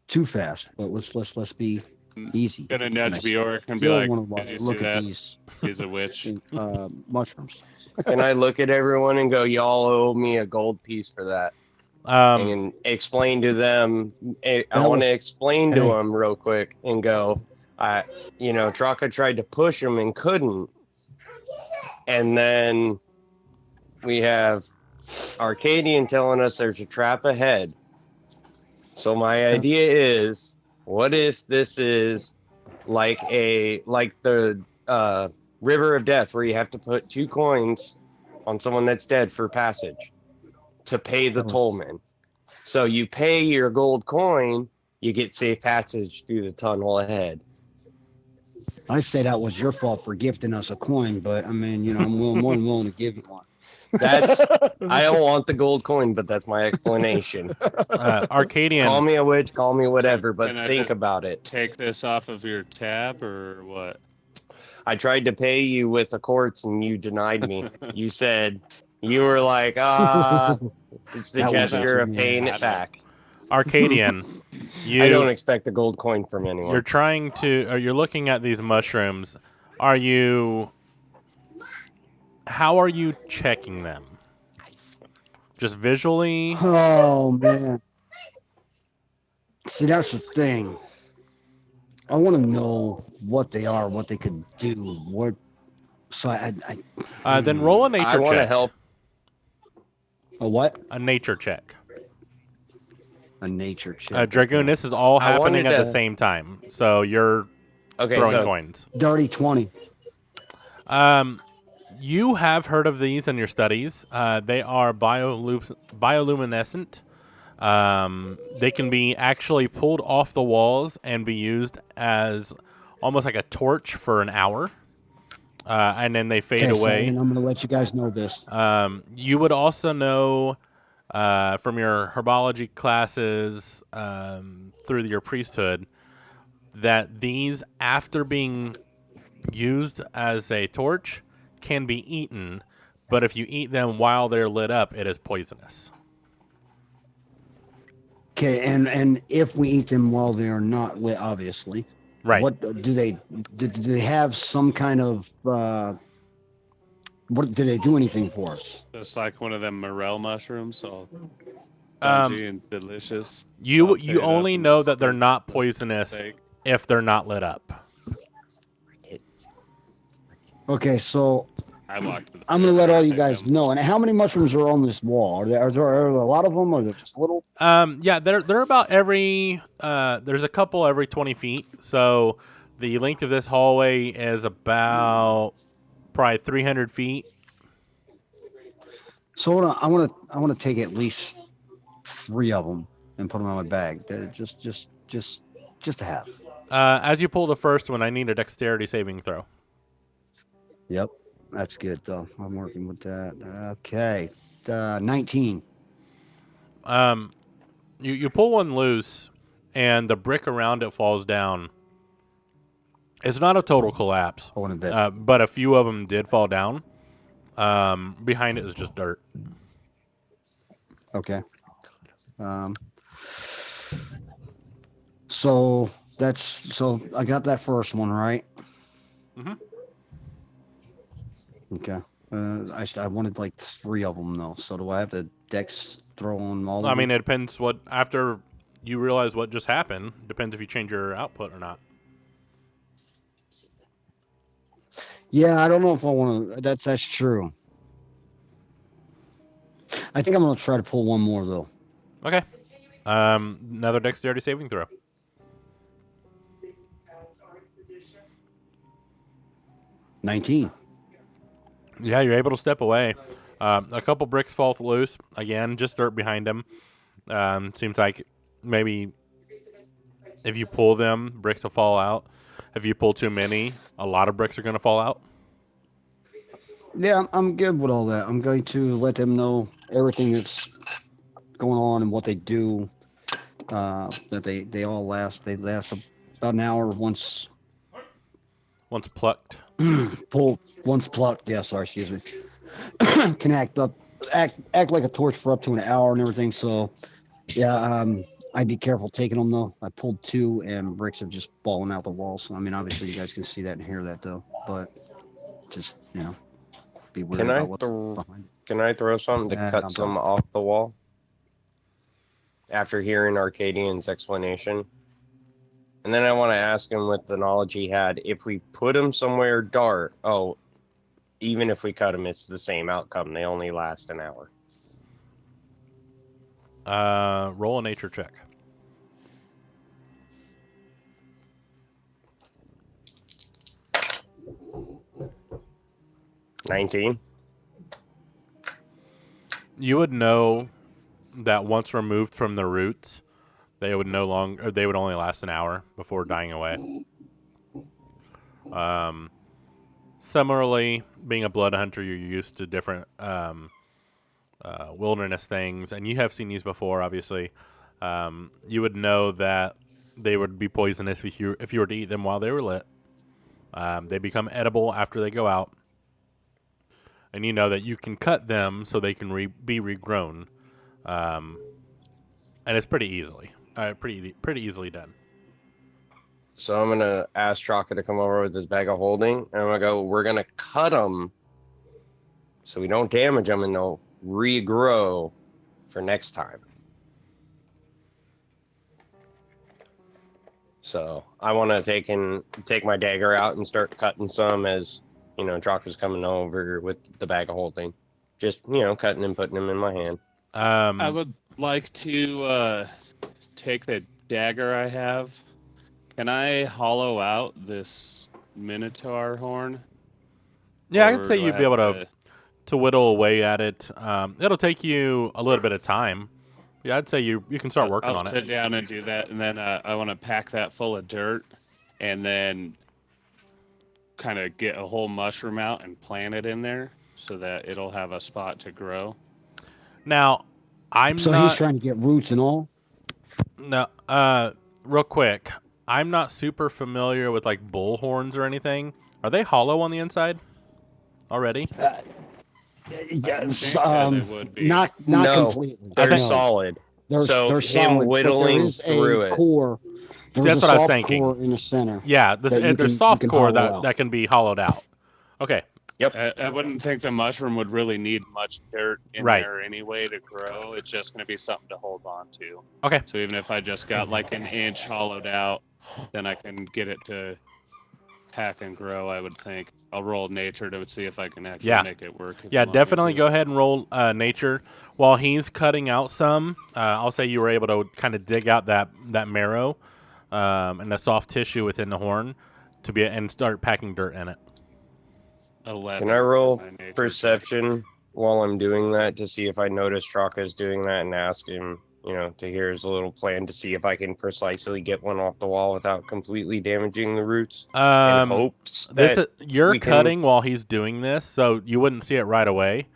too fast, but let's be Easy. Gonna And I nudge Bjork and be still like, want to "Did you see look at that? these He's a witch." mushrooms. Can I look at everyone and go, y'all owe me a gold piece for that? And explain to them. I That want to was- explain to hey. them real quick and go, Traka tried to push him and couldn't. And then we have Arcadian telling us there's a trap ahead. So my idea is, what if this is like the River of Death, where you have to put 2 coins on someone that's dead for passage to pay the tollman. So you pay your gold coin, you get safe passage through the tunnel ahead. I say that was your fault for gifting us a coin, but I mean, I'm more than willing to give you one. I don't want the gold coin, but that's my explanation. Arcadian. Call me a witch, call me whatever, but Can I think just about it. Take this off of your tab or what? I tried to pay you with the quartz and you denied me. You were like, it's the That one gesture got of you, paying man. it back. Arcadian. I don't expect a gold coin from anyone. You're looking at these mushrooms. How are you checking them? Just visually? Oh man. See, that's the thing. I want to know what they are, what they could do. Then roll a nature check. I want to help. A what? A nature check. A nature check. Dragoon, this is all happening at the same time. So you're throwing coins. Dirty 20. You have heard of these in your studies. They are bioluminescent. They can be actually pulled off the walls and be used as almost like a torch for an hour. And then they fade away. And I'm going to let you guys know this. You would also know from your herbology classes through your priesthood that these, after being used as a torch, can be eaten. But if you eat them while they're lit up, it is poisonous. Okay, and if we eat them while they are not lit, obviously, right? What do they have? Some kind of what do they do anything for us? Just like one of them morel mushrooms, all spongy and delicious. You only know that they're not poisonous if they're not lit up. Okay, so I'm going to let all you guys know. And how many mushrooms are on this wall? Are there a lot of them, or are there just little? Yeah, they're about every. There's a couple every 20 feet. So the length of this hallway is about probably 300 feet. So I want to take at least 3 of them and put them in my bag. Just to have. As you pull the first one, I need a dexterity saving throw. Yep, that's good though. I'm working with that. Okay, 19. You pull one loose, and the brick around it falls down. It's not a total collapse, but a few of them did fall down. Behind it is just dirt. Okay. So I got that first one right. Mm-hmm. Okay. I wanted like 3 of them though. So do I have to dex throw on all of them? I mean, it depends after you realize what just happened. Depends if you change your output or not. Yeah, I don't know if I want to. That's true. I think I'm gonna try to pull one more though. Okay. Another dexterity saving throw. $19. Yeah, you're able to step away. A couple bricks fall loose. Again, just dirt behind them. Seems like maybe if you pull them, bricks will fall out. If you pull too many, a lot of bricks are going to fall out. Yeah, I'm good with all that. I'm going to let them know everything that's going on and what they do. That they all last. They last about an hour once plucked. Once plucked. Yeah, sorry, excuse me. Can act like a torch for up to an hour and everything. So, yeah, I'd be careful taking them though. I pulled 2 and bricks are just balling out the walls. I mean, obviously you guys can see that and hear that though, but just be wary Can I about what's behind it. can I throw something to And cut I'm some done. off the wall? After hearing Arcadian's explanation. And then I want to ask him with the knowledge he had, if we put him somewhere dark, even if we cut him, it's the same outcome. They only last an hour. Roll a nature check. $19. You would know that once removed from the roots, they would only last an hour before dying away. Similarly, being a blood hunter, you're used to different wilderness things, and you have seen these before, obviously. You would know that they would be poisonous if you were to eat them while they were lit. They become edible after they go out. And you know that you can cut them so they can be regrown. And it's pretty easily done. So I'm going to ask Chaka to come over with his bag of holding. And I'm going to go, we're going to cut them so we don't damage them and they'll regrow for next time. So I want to take my dagger out and start cutting some as, Chaka's coming over with the bag of holding. Just, cutting and putting them in my hand. I would like to take the dagger I have. Can I hollow out this Minotaur horn? Yeah, I Or could say do I you'd be have able to whittle away at it. It'll take you a little bit of time. Yeah, I'd say you can start working on it. I'll sit down and do that, and then I want to pack that full of dirt, and then kind of get a whole mushroom out and plant it in there so that it'll have a spot to grow. Now, he's trying to get roots and all? No, real quick. I'm not super familiar with like bull horns or anything. Are they hollow on the inside already? Yes, would be. not No, completely. they're solid. They're him solid, whittling but there is through a it. core. See, There's that's a what I was soft thinking. core in the center. Yeah, there's soft core hollow out. that can be hollowed out. Okay. Yep. I wouldn't think the mushroom would really need much dirt in there anyway to grow. It's just going to be something to hold on to. Okay. So even if I just got like an inch hollowed out, then I can get it to pack and grow, I would think. I'll roll nature to see if I can actually make it work. Yeah, definitely go ahead and roll nature. While he's cutting out some, I'll say you were able to kind of dig out that marrow and the soft tissue within the horn and start packing dirt in it. 11. Can I roll perception while I'm doing that to see if I notice Chaka's doing that and ask him, to hear his little plan to see if I can precisely get one off the wall without completely damaging the roots? In hopes that you're cutting while he's doing this, so you wouldn't see it right away.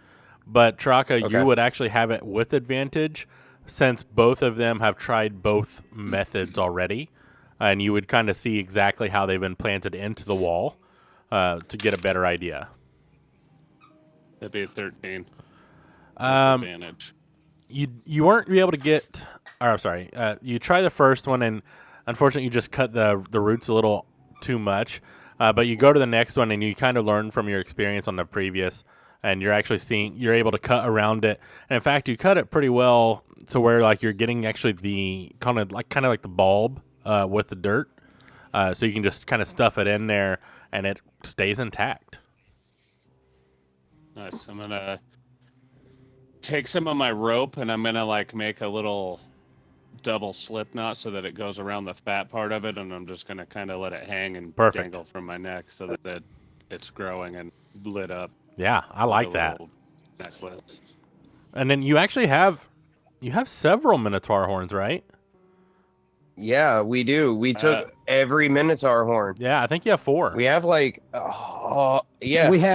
But Chaka, you would actually have it with advantage since both of them have tried both methods already, and you would kind of see exactly how they've been planted into the wall to get a better idea. That'd be a 13. Advantage. You weren't able to get. Or I'm sorry. You try the first one, and unfortunately, you just cut the roots a little too much. But you go to the next one, and you kind of learn from your experience on the previous, and you're actually you're able to cut around it. And in fact, you cut it pretty well to where like you're getting actually the kind of like the bulb with the dirt, so you can just kind of stuff it in there, and it stays intact. Nice. I'm gonna take some of my rope and I'm gonna make a little double slip knot so that it goes around the fat part of it, and I'm just gonna kind of let it hang and dangle from my neck so that it's growing and lit up. Yeah, I like that. Necklace. And then you actually have several Minotaur horns, right? Yeah, we do. We took every Minotaur horn. Yeah, I think you have 4. We have we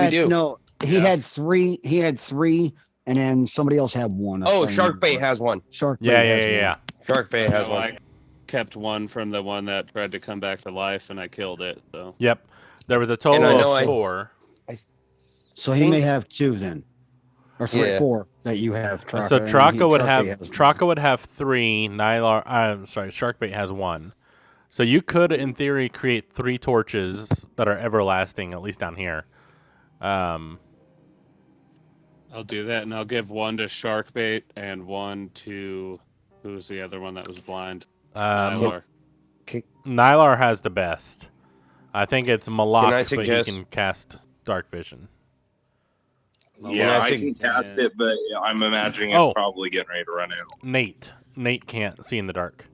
do. No, he had 3. He had 3, and then somebody else had 1. Sharkbait has 1. Sharkbait has 1. Yeah. Sharkbait has 1. I kept 1 from the one that tried to come back to life, and I killed it. So. Yep. There was a total of 4. So he may have 2 then. Or sorry, Yeah. 4 that you have, Traka. So and Traka would have 3. Nylar, I'm sorry, Sharkbait has 1. So you could, in theory, create 3 torches that are everlasting, at least down here. I'll do that, and I'll give 1 to Sharkbait and 1 to who's the other one that was blind? Nylar. Nylar has the best. I think it's Malak, Can I but he suggest- can cast Dark Vision. Yeah, I can cast it, but I'm imagining it's probably getting ready to run out. Nate can't see in the dark.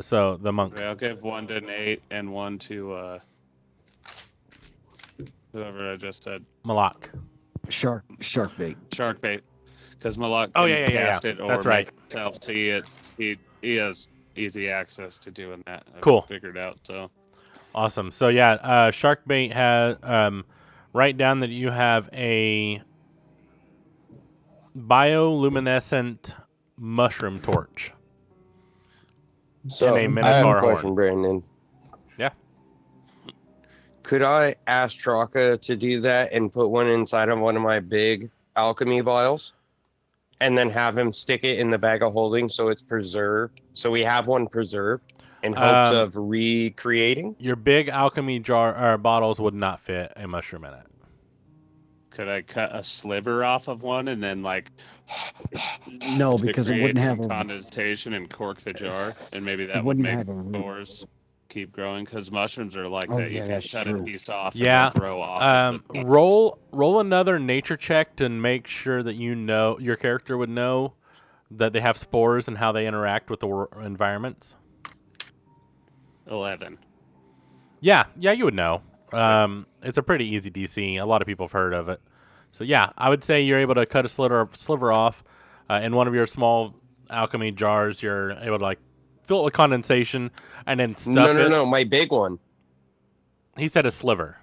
So the monk. Okay, I'll give 1 to Nate and 1 to whoever I just said. Malak. Sharkbait. Sharkbait. Because Malak can cast it or That's make right. himself see it. He has easy access to doing that. I've Cool. figured out, so. Awesome. So yeah, Sharkbait has write down that you have a bioluminescent mushroom torch. So and a I have Minotaur a question, horn. Brandon. Yeah. Could I ask Traka to do that and put one inside of one of my big alchemy vials, and then have him stick it in the bag of holding so it's preserved? So we have one preserved in hopes of recreating. Your big alchemy jar or bottles would not fit a mushroom in it. Could I cut a sliver off of one and then No, because it wouldn't have a condensation and cork the jar, and maybe that would wouldn't make have a spores keep growing, because mushrooms are like Oh, that. yeah, You can that's cut true. a piece off Yeah. and then grow off. Roll another nature check to make sure that you know your character would know that they have spores and how they interact with the environments. 11. Yeah, you would know. It's a pretty easy DC. A lot of people have heard of it. So yeah, I would say you're able to cut a sliver off in one of your small alchemy jars. You're able to fill it with condensation and then stuff it. No, my big one. He said a sliver.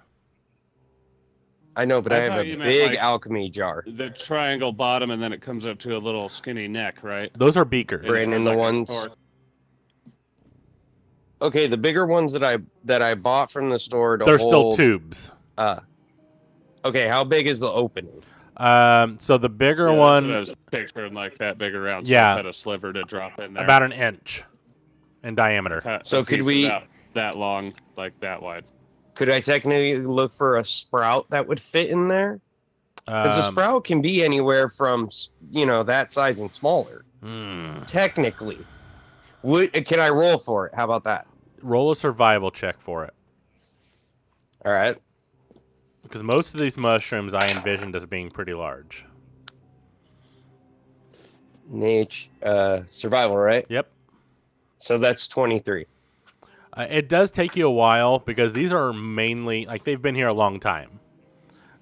I know, but I have thought a you meant, big alchemy jar. The triangle bottom, and then it comes up to a little skinny neck, right? Those are beakers. Brandon, the ones. Okay, the bigger ones that I bought from the store to They're hold, still tubes. Okay, how big is the opening? So the bigger Yeah, one, that's what I was picturing, like that big around. So Yeah. I cut a sliver to drop in there. about an inch in diameter. Cut So a could piece we- about that long, like that wide? Could I technically look for a sprout that would fit in there? Because a sprout can be anywhere from that size and smaller. Technically, can I roll for it? How about that? Roll a survival check for it. All right. Because most of these mushrooms I envisioned as being pretty large. Survival, right? Yep. So that's 23. It does take you a while because these are mainly they've been here a long time.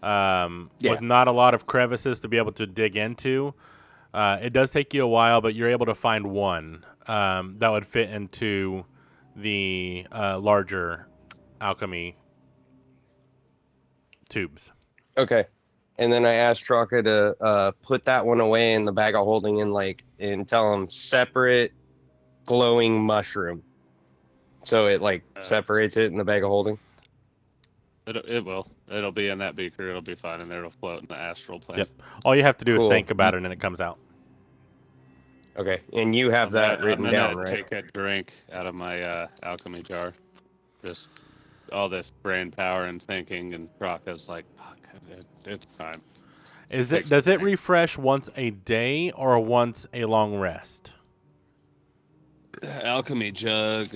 With not a lot of crevices to be able to dig into. It does take you a while, but you're able to find one that would fit into the larger alchemy tubes. Okay. And then I asked Traka to put that one away in the bag of holding and tell him separate glowing mushroom. So it separates it in the bag of holding. It will. It'll be in that beaker. It'll be fine, and there it'll float in the astral plane. Yep. All you have to do is Cool. think about it, and it comes out. Okay. And you have that written I'm down, gonna right? take a drink out of my alchemy jar. Just all this brain power and thinking, and Raka's like, fuck, it's time. Does it refresh once a day or once a long rest? Alchemy jug.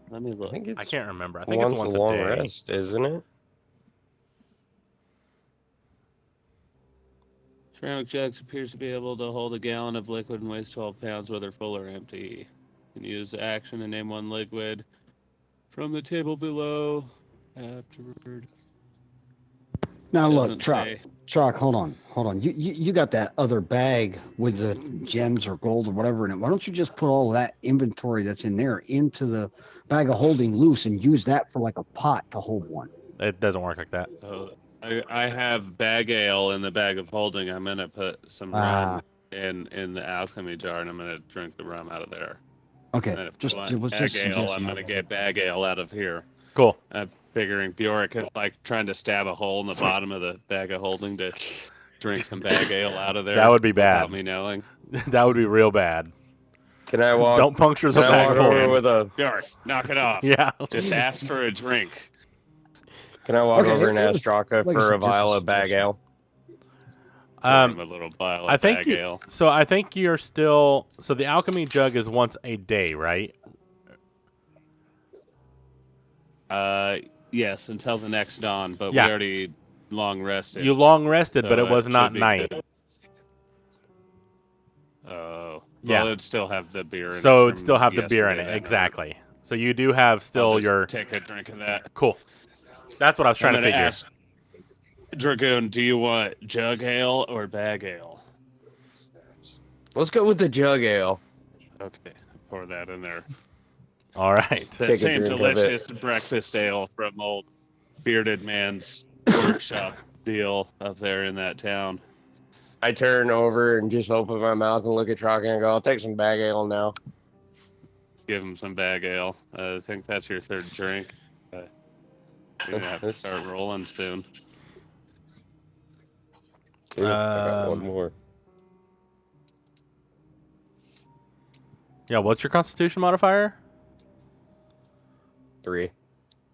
Let me look. I can't remember. I think it's once a long day. rest, isn't it? Ceramic jugs appears to be able to hold a gallon of liquid and weighs 12 pounds, whether full or empty. You can use the action to name one liquid from the table below. Afterward. Now look, Doesn't say. Trock, hold on. You got that other bag with the gems or gold or whatever in it. Why don't you just put all that inventory that's in there into the bag of holding loose and use that for a pot to hold one? It doesn't work like that. So I have bag ale in the bag of holding. I'm gonna put some rum in the alchemy jar, and I'm gonna drink the rum out of there. Okay, And then if just I it was want just bag ale, I'm suggestion. gonna get bag ale out of here. Cool. I'm figuring Bjork is trying to stab a hole in the bottom of the bag of holding to drink some bag ale out of there. That would be bad. Without me knowing. That would be real bad. Can I walk? Don't puncture the Can I bag walk hole. over with a? Bjork, knock it off. Yeah. Just ask for a drink. Can I walk Okay, over and it ask was- Straka like I for said, a vial just a of bag suggestion. ale? Pour him a little vial of I think bag you, ale. so. I think you're still. So the alchemy jug is once a day, right? Yes, until the next dawn, but Yeah. we already long rested. You long rested, but so it was should not be night. good. Oh. Yeah. Well, it'd still have the beer in it. So it'd from still have the beer in yesterday it. then, Exactly. So you do have I'll still just your. take a drink of that. Cool. That's what I was trying I'm to gonna figure. ask, Dragoon, do you want jug ale or bag ale? Let's go with the jug ale. Okay, pour that in there. All right. That Take a same drink of it. delicious breakfast ale from old bearded man's workshop deal up there in that town. I turn over and just open my mouth and look at Straka and go, "I'll take some bag ale now." Give him some bag ale. I think that's your third drink. You're gonna have to start rolling soon. Dude, I got one more. Yeah. What's your Constitution modifier? 3.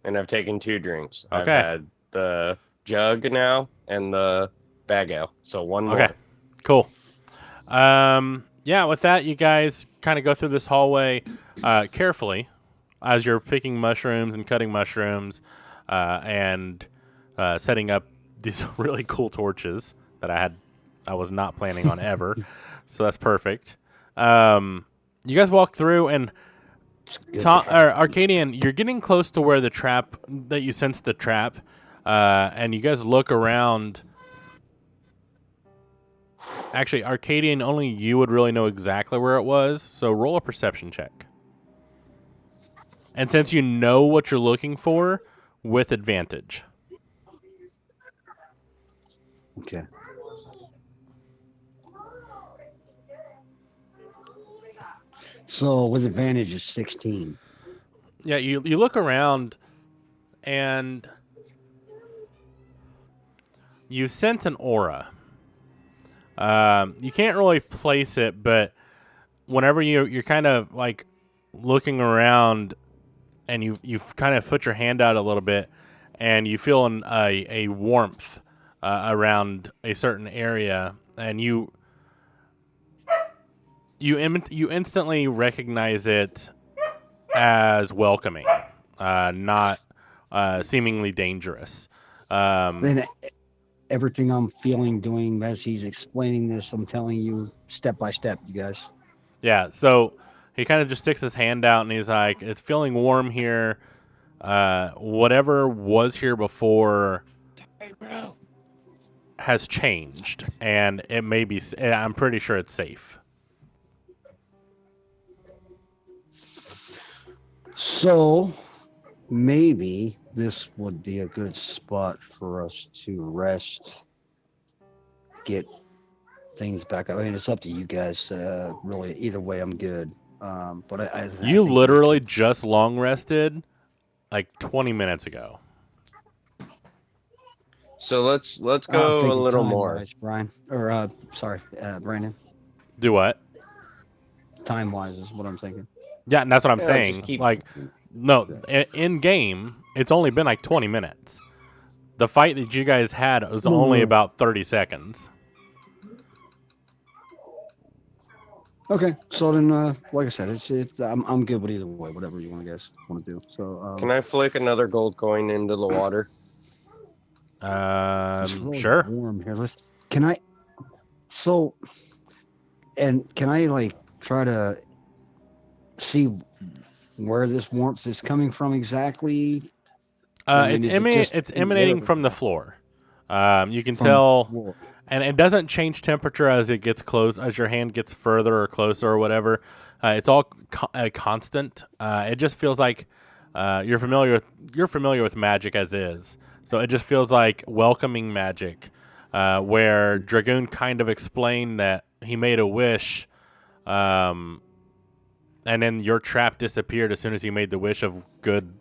And I've taken 2 drinks. I've Okay. had the jug now and the bag ale. So one more. Okay. Cool. Yeah. With that, you guys kind of go through this hallway carefully as you're picking mushrooms and cutting mushrooms and setting up these really cool torches that I was not planning on ever. So that's perfect. You guys walk through and Arcadian, you're getting close to where the trap that you sense the trap, and you guys look around. Actually, Arcadian, only you would really know exactly where it was. So roll a perception check. And since you know what you're looking for, with advantage. Okay. So with advantage is 16. Yeah, you look around and you sense an aura. You can't really place it, but whenever you're kind of like looking around and you kind of put your hand out a little bit and you feel a warmth around a certain area, and you instantly recognize it as welcoming, not seemingly dangerous. Then everything I'm feeling, doing as he's explaining this, I'm telling you step by step, you guys. Yeah, so he kind of just sticks his hand out and he's like, it's feeling warm here. Whatever was here before has changed, and it may be, I'm pretty sure it's safe. So maybe this would be a good spot for us to rest, get things back up. I mean, it's up to you guys. Really, either way, I'm good. But I You think literally just long rested like 20 minutes ago. So let's I was go a thinking little more. time-wise, Brian. Or sorry, Brandon. Do what? Time wise is what I'm thinking. Yeah, and that's what I'm Yeah, saying. just keep- Like, no, in game, it's only been like 20 minutes. The fight that you guys had was only about 30 seconds. Okay, so then, like I said, I'm good with either way, whatever you guys want to do. So Can I flick another gold coin into the water? It's really Sure. warm here. Can I? So, and can I like try to see where this warmth is coming from exactly? I mean, is it just It's in the emanating air? from the floor. You can From the tell, floor. and it doesn't change temperature as it gets close, as your hand gets further or closer or whatever. It's all constant. It just feels like you're familiar with magic as is. So it just feels like welcoming magic, where Dragoon kind of explained that he made a wish, and then your trap disappeared as soon as he made the wish of good,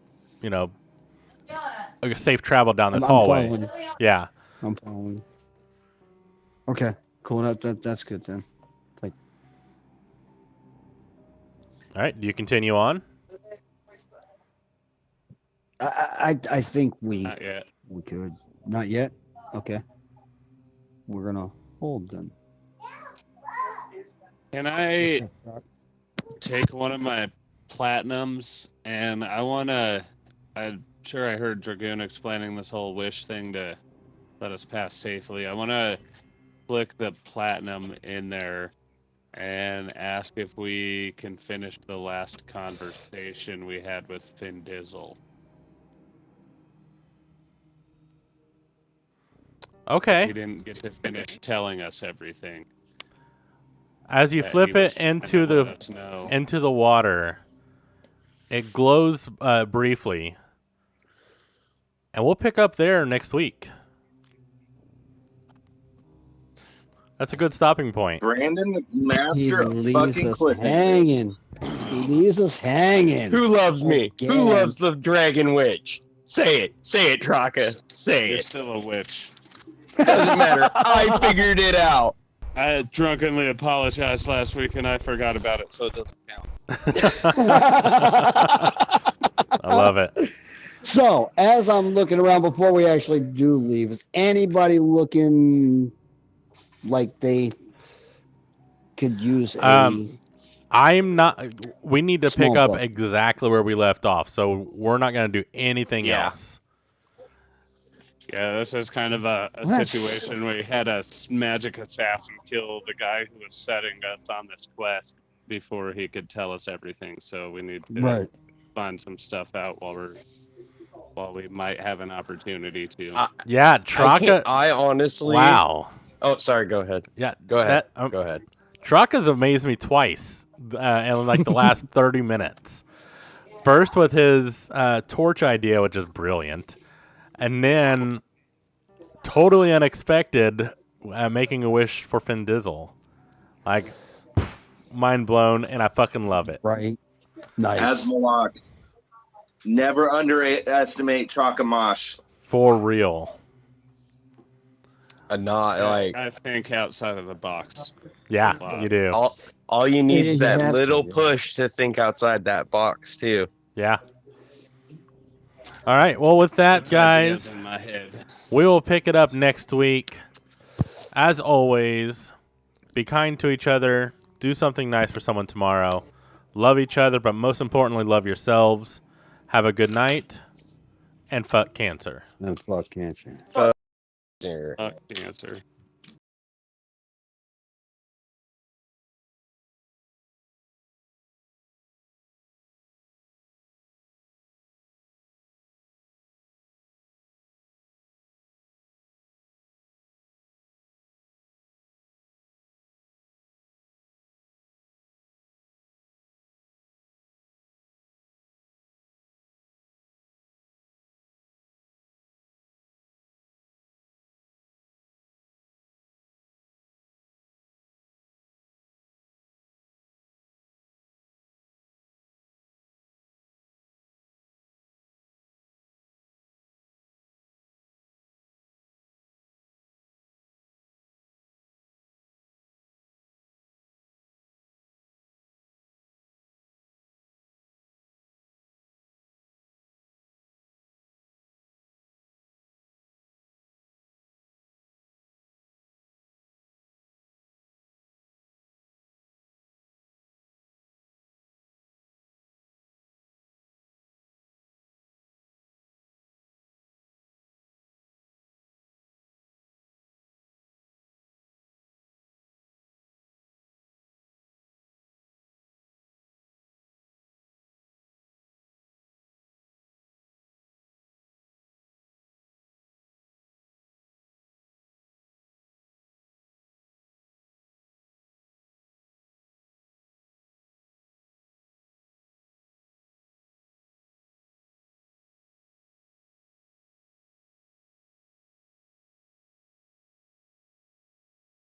safe travel down this I'm hallway. following. Yeah. I'm following. Okay, cool. That's good then. Like, All right. Do you continue on? I think we Not yet. could. Not yet. Okay. We're gonna hold then. Can I take one of my platinums and I'm sure I heard Dragoon explaining this whole wish thing to let us pass safely. I want to flick the platinum in there and ask if we can finish the last conversation we had with Finn Dizzle. Okay. He didn't get to finish telling us everything. As you that flip he was it trying into to let us know. the water, it glows briefly, and we'll pick up there next week. That's a good stopping point. Brandon, He master of leaves fucking us cliffhanger. hanging. He leaves us hanging. Who loves me? Again. Who loves the Dragon Witch? Say it, Traka. Say You're it. still a witch. Doesn't matter. I figured it out. I drunkenly apologized last week and I forgot about it, so it doesn't count. I love it. So, as I'm looking around before we actually do leave, is anybody looking like they could use a I'm not. We need to pick Small up book. exactly where we left off, so we're not going to do anything Yeah. else. Yeah, this is kind of a That's- situation where we had a magic assassin kill the guy who was setting us on this quest before he could tell us everything. So we need to Right. find some stuff out while we might have an opportunity to. Yeah, Traka. I honestly. Wow. Oh, sorry. Go ahead. Yeah, Go ahead. that, Go ahead. Traka's amazed me twice in like the last 30 minutes. First with his torch idea, which is brilliant, and then totally unexpected, making a wish for Finn Dizzle. Like, mind blown, and I fucking love it. Right. Nice. Asmalak. Never underestimate Chakamash. For real. Not like I think outside of the box. Yeah, you do. all you need is You that have to, little yeah. push to think outside that box too. Yeah. All right. Well, with that, Puts ideas guys, in my head. we will pick it up next week. As always, be kind to each other. Do something nice for someone tomorrow. Love each other, but most importantly, love yourselves. Have a good night, and fuck cancer. And fuck cancer. Fuck. Fuck cancer.